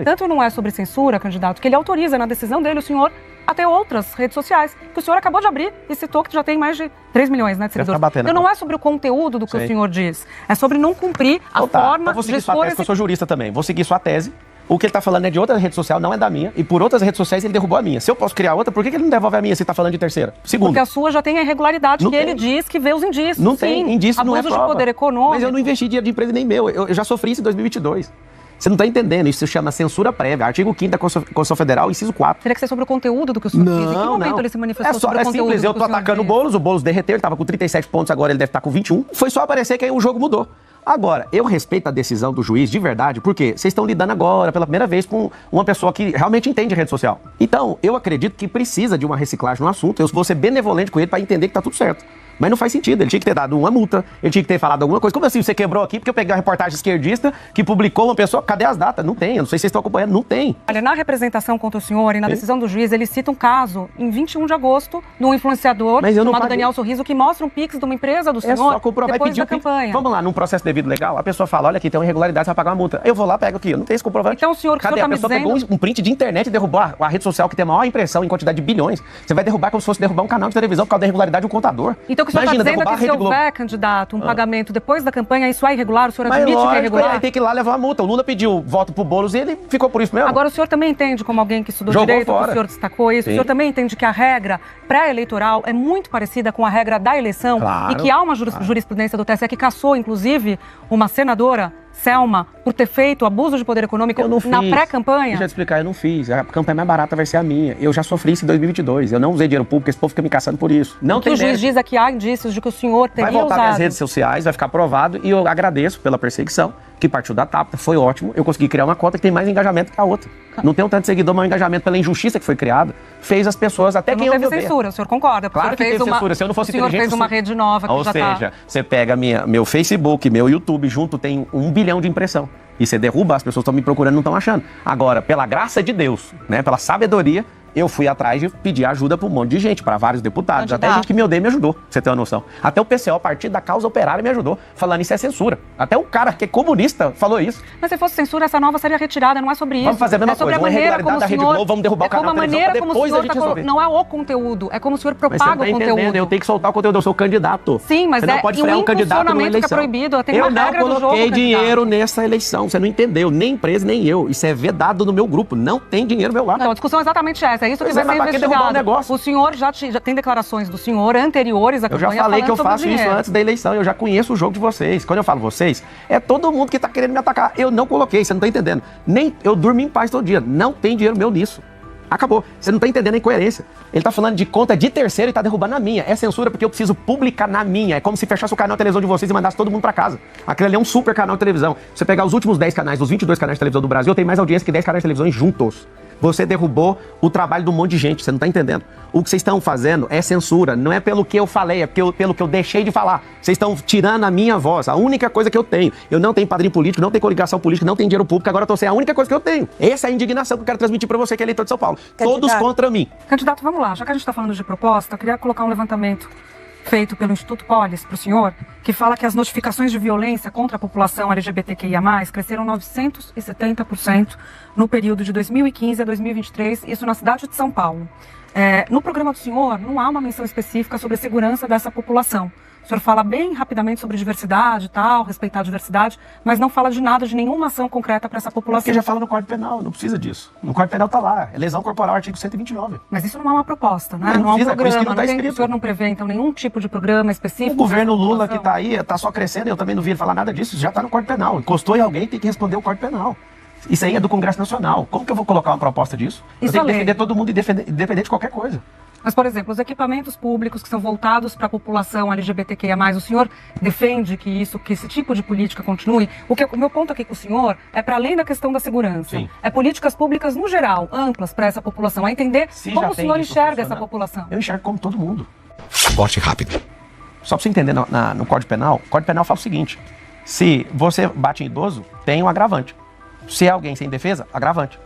Tanto não é sobre censura, candidato, que ele autoriza na decisão dele o senhor até outras redes sociais, que o senhor acabou de abrir e citou que já tem mais de 3 milhões, né, de seguidores. Então não é sobre o conteúdo do que o senhor diz, é sobre não cumprir a forma vou seguir de sua expor tese, eu sou jurista também. Vou seguir sua tese. O que ele está falando é de outra rede social, não é da minha. E por outras redes sociais ele derrubou a minha. Se eu posso criar outra, por que ele não devolve a minha se está falando de terceira? Segundo. Porque a sua já tem a irregularidade que ele diz que vê os indícios. Não tem, indício não é prova. Abuso de poder econômico. Mas eu não investi dinheiro de empresa nem meu. Eu já sofri isso em 2022. Você não está entendendo, isso se chama censura prévia. Artigo 5º da Constituição Federal, inciso 4. Teria que ser sobre o conteúdo do que o senhor diz. Em que momento ele se manifestou sobre o conteúdo simples, eu tô atacando o Boulos derreteu, ele estava com 37 pontos, agora ele deve estar com 21. Foi só aparecer que aí o jogo mudou. Agora, eu respeito a decisão do juiz de verdade, porque vocês estão lidando agora, pela primeira vez, com uma pessoa que realmente entende rede social. Então, eu acredito que precisa de uma reciclagem no assunto, eu vou ser benevolente com ele para entender que tá tudo certo. Mas não faz sentido, ele tinha que ter dado uma multa, ele tinha que ter falado alguma coisa. Como assim, você quebrou aqui porque eu peguei uma reportagem esquerdista que publicou uma pessoa, cadê as datas? Não tem, eu não sei se vocês estão acompanhando, não tem. Olha, na representação contra o senhor e na decisão do juiz, ele cita um caso em 21 de agosto de um influenciador chamado Daniel Sorriso, que mostra um Pix de uma empresa do senhor só comprovar, depois da campanha. Vamos lá, num processo devido legal, a pessoa fala, olha aqui, tem uma irregularidade, você vai pagar uma multa. Eu vou lá, pego aqui, eu não tenho esse comprovante. Então o senhor que cadê? O senhor tá a pessoa me dizendo... pegou um print de internet e derrubou a rede social que tem a maior impressão em quantidade de bilhões. Você vai derrubar como se fosse derrubar um canal de televisão por causa da irregularidade de um contador. Então o que o senhor está dizendo é que se houver, candidato, um pagamento depois da campanha, isso é irregular? O senhor admite que é irregular? Ele tem que ir lá levar uma multa. O Lula pediu voto pro Boulos e ele ficou por isso mesmo. Agora, o senhor também entende, como alguém que estudou direito, que o senhor destacou isso, Sim. O senhor também entende que a regra pré-eleitoral é muito parecida com a regra da eleição claro, e que há uma jurisprudência do TSE que cassou, inclusive, uma senadora, Selma, por ter feito abuso de poder econômico na pré-campanha? Deixa eu te explicar, eu não fiz. A campanha mais barata vai ser a minha. Eu já sofri isso em 2022. Eu não usei dinheiro público, esse povo fica me caçando por isso. Não o que tem o juiz diz é que há indícios de que o senhor teria vai voltar usado. Nas redes sociais, vai ficar provado e eu agradeço pela perseguição, que partiu da TAP, foi ótimo. Eu consegui criar uma conta que tem mais engajamento que a outra. Não tem um tanto de seguidor, mas o engajamento pela injustiça que foi criado fez as pessoas até quem eu não teve censura, o senhor concorda? Claro que teve censura. Se eu não fosse inteligente... O senhor fez uma rede nova que ou já seja, você pega meu Facebook, meu YouTube, junto tem 1 bilhão de impressão. E você derruba, as pessoas estão me procurando e não estão achando. Agora, pela graça de Deus, né, pela sabedoria, eu fui atrás de pedir ajuda para um monte de gente, para vários deputados. Até gente que me odeia me ajudou, pra você ter uma noção. Até o PCO, Partido da Causa Operária, me ajudou, falando isso é censura. Até o cara que é comunista falou isso. Mas se fosse censura, essa nova seria retirada, não é sobre isso. Vamos fazer a mesma coisa, uma irregularidade da Rede Globo, vamos derrubar o canal da televisão, pra depois a gente resolver. Não é o conteúdo, é como o senhor propaga o conteúdo. Eu tenho que soltar o conteúdo, eu sou candidato. Sim, mas você não pode frear um candidato numa eleição. Que é proibido, tem uma regra do jogo, eu não coloquei dinheiro nessa eleição, você não entendeu, nem empresa, nem eu. Isso é vedado no meu grupo, não tem dinheiro meu lá. Não, a discussão é exatamente essa, é isso que vai ser investigado. Derrubar um negócio. O senhor já tem declarações do senhor anteriores à campanha. Eu já falei que eu faço isso antes da eleição, eu já conheço o jogo de vocês. Quando eu falo vocês, é todo mundo que tá querendo me atacar. Eu não coloquei, você não tá entendendo. Nem eu durmo em paz todo dia, não tem dinheiro meu nisso. Acabou. Você não tá entendendo a incoerência. Ele tá falando de conta de terceiro e tá derrubando a minha. É censura porque eu preciso publicar na minha. É como se fechasse o canal de televisão de vocês e mandasse todo mundo pra casa. Aquele ali é um super canal de televisão. Se você pegar os últimos 10 canais, dos 22 canais de televisão do Brasil, eu tenho mais audiência que 10 canais de televisão juntos. Você derrubou o trabalho de um monte de gente, você não está entendendo. O que vocês estão fazendo é censura, não é pelo que eu falei, é pelo que eu deixei de falar. Vocês estão tirando a minha voz, a única coisa que eu tenho. Eu não tenho padrinho político, não tenho coligação política, não tenho dinheiro público, agora eu estou sem a única coisa que eu tenho. Essa é a indignação que eu quero transmitir para você, que é eleitor de São Paulo. Todos contra mim. Candidato, vamos lá, já que a gente está falando de proposta, eu queria colocar um levantamento feito pelo Instituto Polis para o senhor, que fala que as notificações de violência contra a população LGBTQIA+, cresceram 970% no período de 2015 a 2023, isso na cidade de São Paulo. No programa do senhor, não há uma menção específica sobre a segurança dessa população. O senhor fala bem rapidamente sobre diversidade e tal, respeitar a diversidade, mas não fala de nada, de nenhuma ação concreta para essa população. Porque já fala no Código Penal, não precisa disso. No Código Penal está lá, é lesão corporal, artigo 129. Mas isso não é uma proposta, né? Não há um programa, o senhor não prevê, então, nenhum tipo de programa específico? O governo Lula que está aí, está só crescendo, eu também não vi ele falar nada disso, já está no Código Penal. Encostou em alguém, tem que responder o Código Penal. Isso aí é do Congresso Nacional. Como que eu vou colocar uma proposta disso? Eu tenho que defender todo mundo, independente de qualquer coisa. Mas, por exemplo, os equipamentos públicos que são voltados para a população LGBTQIA+, o senhor defende que esse tipo de política continue? O meu ponto aqui com o senhor é para além da questão da segurança. Sim. É políticas públicas no geral, amplas para essa população, a entender como o senhor enxerga essa população. Eu enxergo como todo mundo. Corte rápido. Só para você entender, no Código Penal, o Código Penal fala o seguinte: se você bate em idoso, tem um agravante. Se é alguém sem defesa, agravante.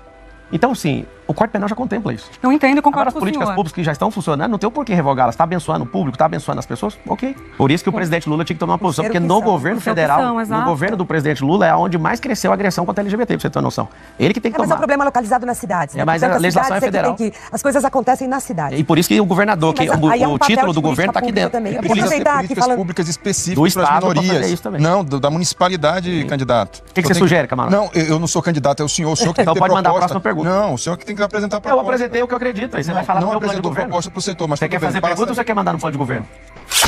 Então, sim, o Código Penal já contempla isso. Não entendo e concordo com o senhor. As políticas públicas que já estão funcionando, não tem o porquê revogá-las. Está abençoando o público, está abençoando as pessoas? Ok. Por isso que o presidente Lula tinha que tomar uma posição, porque no governo federal, no governo do presidente Lula, é onde mais cresceu a agressão contra a LGBT, pra você ter uma noção. Ele que tem que tomar. Mas é um problema localizado nas cidades. Mas a legislação é federal. As coisas acontecem nas cidades. E por isso que o governador, o título do governo está aqui dentro. Eu queria aproveitar aqui falando públicas específicas para as minorias. Não, da municipalidade, candidato. O que você sugere, camarada? Não, eu não sou candidato, é o senhor. O senhor que tem que ter proposta. Então pode mandar a próxima pergunta. Não, o senhor que tem que apresentar a proposta. Eu apresentei o que eu acredito, aí você vai falar do meu plano de governo. Proposta pro setor, mas você quer fazer pergunta ou você quer mandar no plano de governo?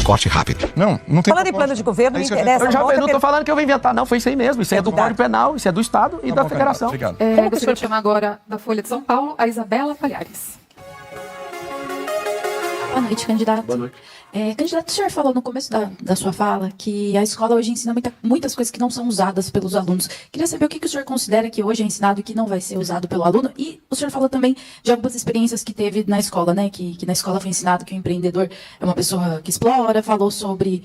Corte rápido. Não tem falando em plano de governo, me interessa. Eu não estou falando que eu vou inventar, não, foi isso aí mesmo. Isso é do Código Penal, isso é do Estado e da Federação. Obrigado. Gostaria de chamar agora da Folha de São Paulo, a Isabela Palhares. Boa noite, candidato. Boa noite. Candidato, o senhor falou no começo da sua fala que a escola hoje ensina muitas coisas que não são usadas pelos alunos. Queria saber o que o senhor considera que hoje é ensinado e que não vai ser usado pelo aluno. E o senhor falou também de algumas experiências que teve na escola, né? Que na escola foi ensinado que o empreendedor é uma pessoa que explora, falou sobre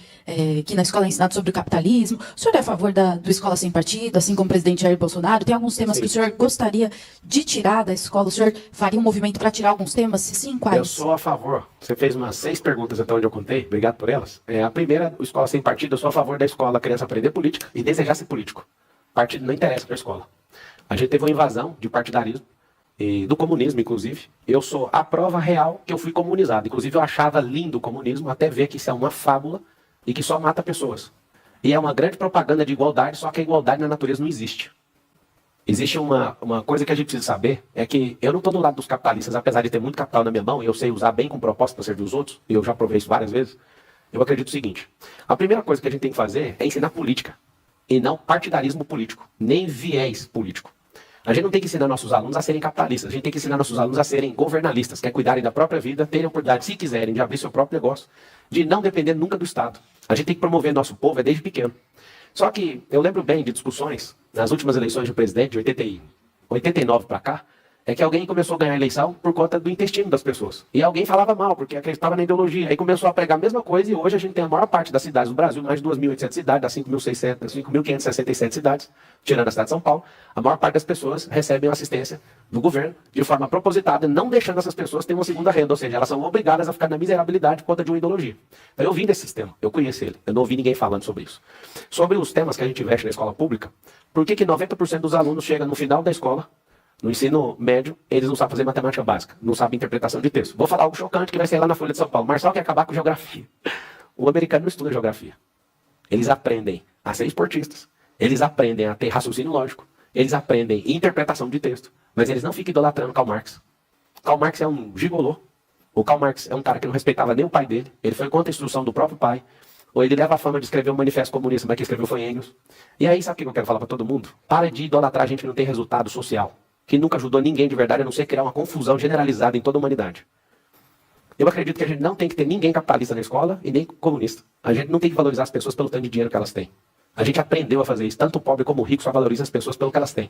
que na escola é ensinado sobre o capitalismo. O senhor é a favor do Escola Sem Partido, assim como o presidente Jair Bolsonaro? Tem alguns temas que o senhor gostaria de tirar da escola? O senhor faria um movimento para tirar alguns temas? Se sim, quais? Eu sou a favor. Você fez umas 6 perguntas até onde eu contei. Obrigado por elas. A primeira, o Escola Sem Partido, eu sou a favor da escola, a criança aprender política e desejar ser político. Partido não interessa para a escola. A gente teve uma invasão de partidarismo, e do comunismo, inclusive. Eu sou a prova real que eu fui comunizado. Inclusive, eu achava lindo o comunismo, até ver que isso é uma fábula e que só mata pessoas. E é uma grande propaganda de igualdade, só que a igualdade na natureza não existe. Existe uma coisa que a gente precisa saber, é que eu não estou do lado dos capitalistas, apesar de ter muito capital na minha mão, e eu sei usar bem com propósito para servir os outros, e eu já provei isso várias vezes. Eu acredito o seguinte: a primeira coisa que a gente tem que fazer é ensinar política, e não partidarismo político, nem viés político. A gente não tem que ensinar nossos alunos a serem capitalistas, a gente tem que ensinar nossos alunos a serem governalistas, que é cuidarem da própria vida, terem a oportunidade, se quiserem, de abrir seu próprio negócio, de não depender nunca do Estado. A gente tem que promover nosso povo desde pequeno. Só que eu lembro bem de discussões nas últimas eleições de presidente, de 89 para cá, é que alguém começou a ganhar a eleição por conta do intestino das pessoas. E alguém falava mal, porque acreditava na ideologia. Aí começou a pregar a mesma coisa e hoje a gente tem a maior parte das cidades do Brasil, mais de 2.800 cidades, das 5.567 cidades, tirando a cidade de São Paulo, a maior parte das pessoas recebem assistência do governo de forma propositada, não deixando essas pessoas terem uma segunda renda, ou seja, elas são obrigadas a ficar na miserabilidade por conta de uma ideologia. Então eu vim desse sistema, eu conheço ele, eu não ouvi ninguém falando sobre isso. Sobre os temas que a gente investe na escola pública, por que 90% dos alunos chegam no final da escola, no ensino médio, eles não sabem fazer matemática básica, não sabem interpretação de texto. Vou falar algo chocante que vai sair lá na Folha de São Paulo. Marçal quer acabar com geografia. O americano não estuda geografia. Eles aprendem a ser esportistas. Eles aprendem a ter raciocínio lógico. Eles aprendem interpretação de texto. Mas eles não ficam idolatrando Karl Marx. Karl Marx é um gigolô. O Karl Marx é um cara que não respeitava nem o pai dele. Ele foi contra a instrução do próprio pai. Ou ele leva a fama de escrever um manifesto comunista, mas quem escreveu foi Engels. E aí, sabe o que eu quero falar para todo mundo? Para de idolatrar a gente que não tem resultado social, que nunca ajudou ninguém de verdade, a não ser criar uma confusão generalizada em toda a humanidade. Eu acredito que a gente não tem que ter ninguém capitalista na escola e nem comunista. A gente não tem que valorizar as pessoas pelo tanto de dinheiro que elas têm. A gente aprendeu a fazer isso. Tanto o pobre como o rico só valoriza as pessoas pelo que elas têm.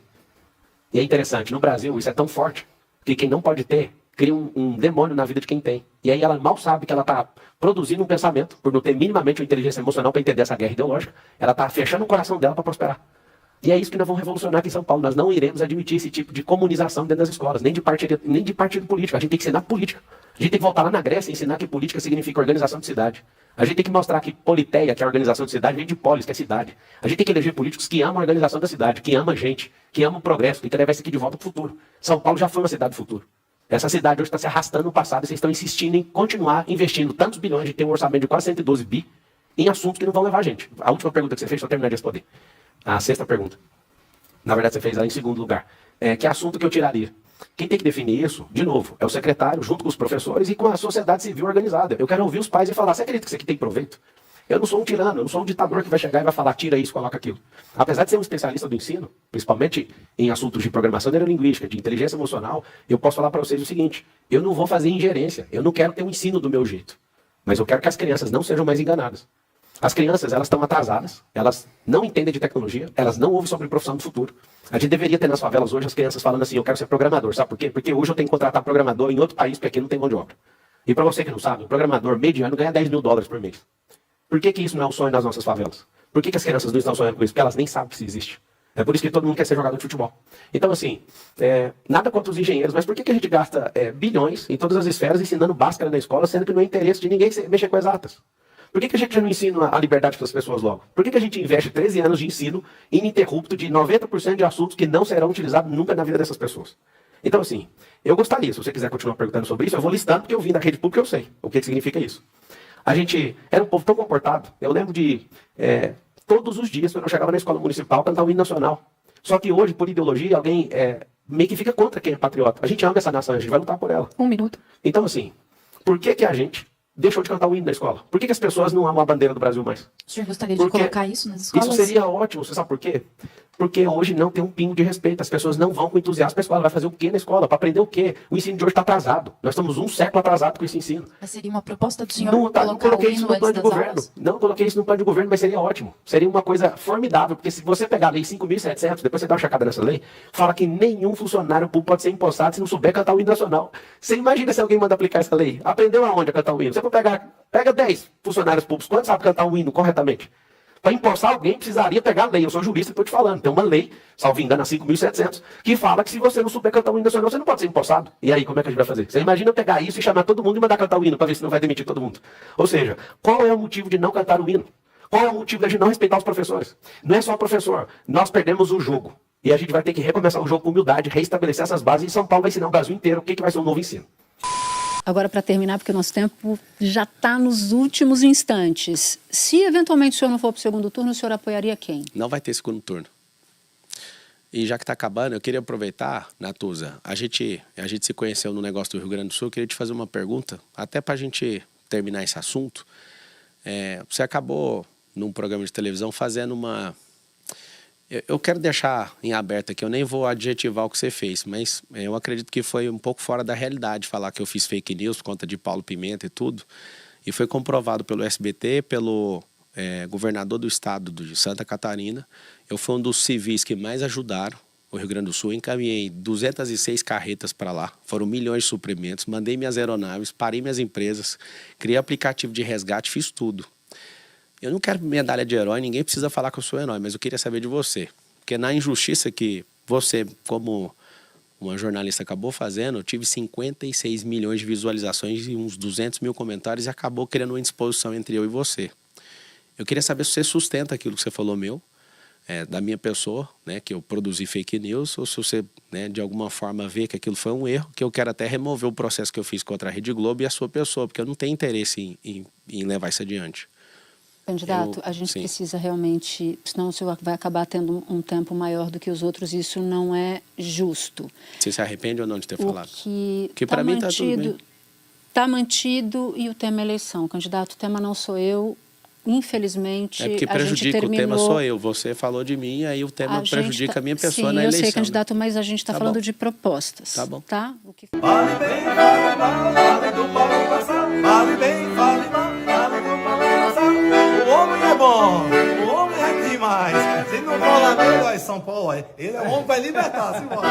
E é interessante, no Brasil isso é tão forte Porque quem não pode ter, cria um demônio na vida de quem tem. E aí ela mal sabe que ela está produzindo um pensamento, por não ter minimamente uma inteligência emocional para entender essa guerra ideológica, ela está fechando o coração dela para prosperar. E é isso que nós vamos revolucionar aqui em São Paulo. Nós não iremos admitir esse tipo de comunização dentro das escolas, nem de partido político. A gente tem que ensinar política. A gente tem que voltar lá na Grécia e ensinar que política significa organização de cidade. A gente tem que mostrar que politeia, que é a organização de cidade, vem de polis, que é cidade. A gente tem que eleger políticos que amam a organização da cidade, que amam a gente, que amam o progresso, que querem levar isso aqui de volta para o futuro. São Paulo já foi uma cidade do futuro. Essa cidade hoje está se arrastando no passado e vocês estão insistindo em continuar investindo tantos bilhões de ter um orçamento de quase 112 bi em assuntos que não vão levar a gente. A última pergunta que você fez, só terminar de responder. A sexta pergunta. Na verdade, você fez ela em segundo lugar. Que assunto que eu tiraria? Quem tem que definir isso, de novo, é o secretário, junto com os professores e com a sociedade civil organizada. Eu quero ouvir os pais e falar, você acredita que isso aqui tem proveito? Eu não sou um tirano, eu não sou um ditador que vai chegar e vai falar, tira isso, coloca aquilo. Apesar de ser um especialista do ensino, principalmente em assuntos de programação neurolinguística, de inteligência emocional, eu posso falar para vocês o seguinte, eu não vou fazer ingerência, eu não quero ter um ensino do meu jeito, mas eu quero que as crianças não sejam mais enganadas. As crianças, elas estão atrasadas, elas não entendem de tecnologia, elas não ouvem sobre profissão do futuro. A gente deveria ter nas favelas hoje as crianças falando assim, eu quero ser programador, sabe por quê? Porque hoje eu tenho que contratar programador em outro país, porque aqui não tem mão de obra. E para você que não sabe, um programador mediano ganha $10 mil por mês. Por que isso não é um sonho nas nossas favelas? Por que as crianças não estão sonhando com isso? Porque elas nem sabem que isso existe. É por isso que todo mundo quer ser jogador de futebol. Então, assim, nada contra os engenheiros, mas por que a gente gasta bilhões em todas as esferas ensinando Bhaskara na escola, sendo que não é interesse de ninguém mexer com exatas? Por que a gente já não ensina a liberdade para as pessoas logo? Por que a gente investe 13 anos de ensino ininterrupto de 90% de assuntos que não serão utilizados nunca na vida dessas pessoas? Então, assim, eu gostaria, se você quiser continuar perguntando sobre isso, eu vou listando, porque eu vim da rede pública, eu sei o que significa isso. A gente era um povo tão comportado. Eu lembro de, todos os dias, quando eu chegava na escola municipal, cantar o hino nacional. Só que hoje, por ideologia, alguém meio que fica contra quem é patriota. A gente ama essa nação, a gente vai lutar por ela. 1 minuto. Então, assim, por que a gente deixou de cantar o hino na escola? Por que as pessoas não amam a bandeira do Brasil mais? O senhor gostaria de colocar isso nas escolas? Isso seria ótimo, você sabe por quê? Porque hoje não tem um pingo de respeito, as pessoas não vão com entusiasmo para a escola, vai fazer o quê na escola? Para aprender o quê? O ensino de hoje está atrasado, nós estamos 1 século atrasado com esse ensino. Mas seria uma proposta do senhor Não coloquei isso no plano de governo, aulas? não coloquei isso no plano de governo, mas seria ótimo, seria uma coisa formidável, porque se você pegar a lei 5.700, depois você dá uma checada nessa lei, fala que nenhum funcionário público pode ser empossado se não souber cantar o hino nacional. Você imagina se alguém manda aplicar essa lei? Aprendeu aonde a cantar o hino? Você pega 10 funcionários públicos, quantos sabem cantar o hino corretamente? Para empossar alguém, precisaria pegar a lei. Eu sou jurista e estou te falando. Tem uma lei, salvo engano, a 5.700, que fala que se você não souber cantar o hino nacional, você não pode ser empossado. E aí, como é que a gente vai fazer? Você imagina pegar isso e chamar todo mundo e mandar cantar o hino, para ver se não vai demitir todo mundo. Ou seja, qual é o motivo de não cantar o hino? Qual é o motivo de não respeitar os professores? Não é só o professor. Nós perdemos o jogo. E a gente vai ter que recomeçar o jogo com humildade, reestabelecer essas bases. E São Paulo vai ensinar o Brasil inteiro o que vai ser um novo ensino. Agora, para terminar, porque o nosso tempo já está nos últimos instantes. Se eventualmente o senhor não for para o segundo turno, o senhor apoiaria quem? Não vai ter segundo turno. E já que está acabando, eu queria aproveitar, Natuza, a gente se conheceu no negócio do Rio Grande do Sul, eu queria te fazer uma pergunta, até para a gente terminar esse assunto. Você acabou, num programa de televisão, fazendo uma... Eu quero deixar em aberto aqui, eu nem vou adjetivar o que você fez, mas eu acredito que foi um pouco fora da realidade falar que eu fiz fake news por conta de Paulo Pimenta e tudo. E foi comprovado pelo SBT, pelo governador do estado de Santa Catarina. Eu fui um dos civis que mais ajudaram o Rio Grande do Sul. Encaminhei 206 carretas para lá, foram milhões de suprimentos, mandei minhas aeronaves, parei minhas empresas, criei aplicativo de resgate, fiz tudo. Eu não quero medalha de herói, ninguém precisa falar que eu sou herói, mas eu queria saber de você. Porque na injustiça que você, como uma jornalista, acabou fazendo, eu tive 56 milhões de visualizações e uns 200 mil comentários e acabou criando uma indisposição entre eu e você. Eu queria saber se você sustenta aquilo que você falou da minha pessoa, né, que eu produzi fake news, ou se você, né, de alguma forma vê que aquilo foi um erro, que eu quero até remover o processo que eu fiz contra a Rede Globo e a sua pessoa, porque eu não tenho interesse em levar isso adiante. Candidato, a gente precisa realmente, senão o senhor vai acabar tendo um tempo maior do que os outros, isso não é justo. Você se arrepende ou não de ter falado? Que para mim está tudo bem. Está mantido e o tema é eleição. Candidato, o tema não sou eu, infelizmente. É porque prejudica, o tema sou eu. Você falou de mim, aí o tema prejudica a minha pessoa na eleição. Sim, eu sei, candidato, mas a gente está falando de propostas. Tá bom. Tá? Fale bem, fale mal, fale do Paulo passar. Fale bem, fale mal, fale do Paulo passar. O homem é bom, o homem é demais. Se não cola nele, São Paulo, ele é um homem para libertar, se embora.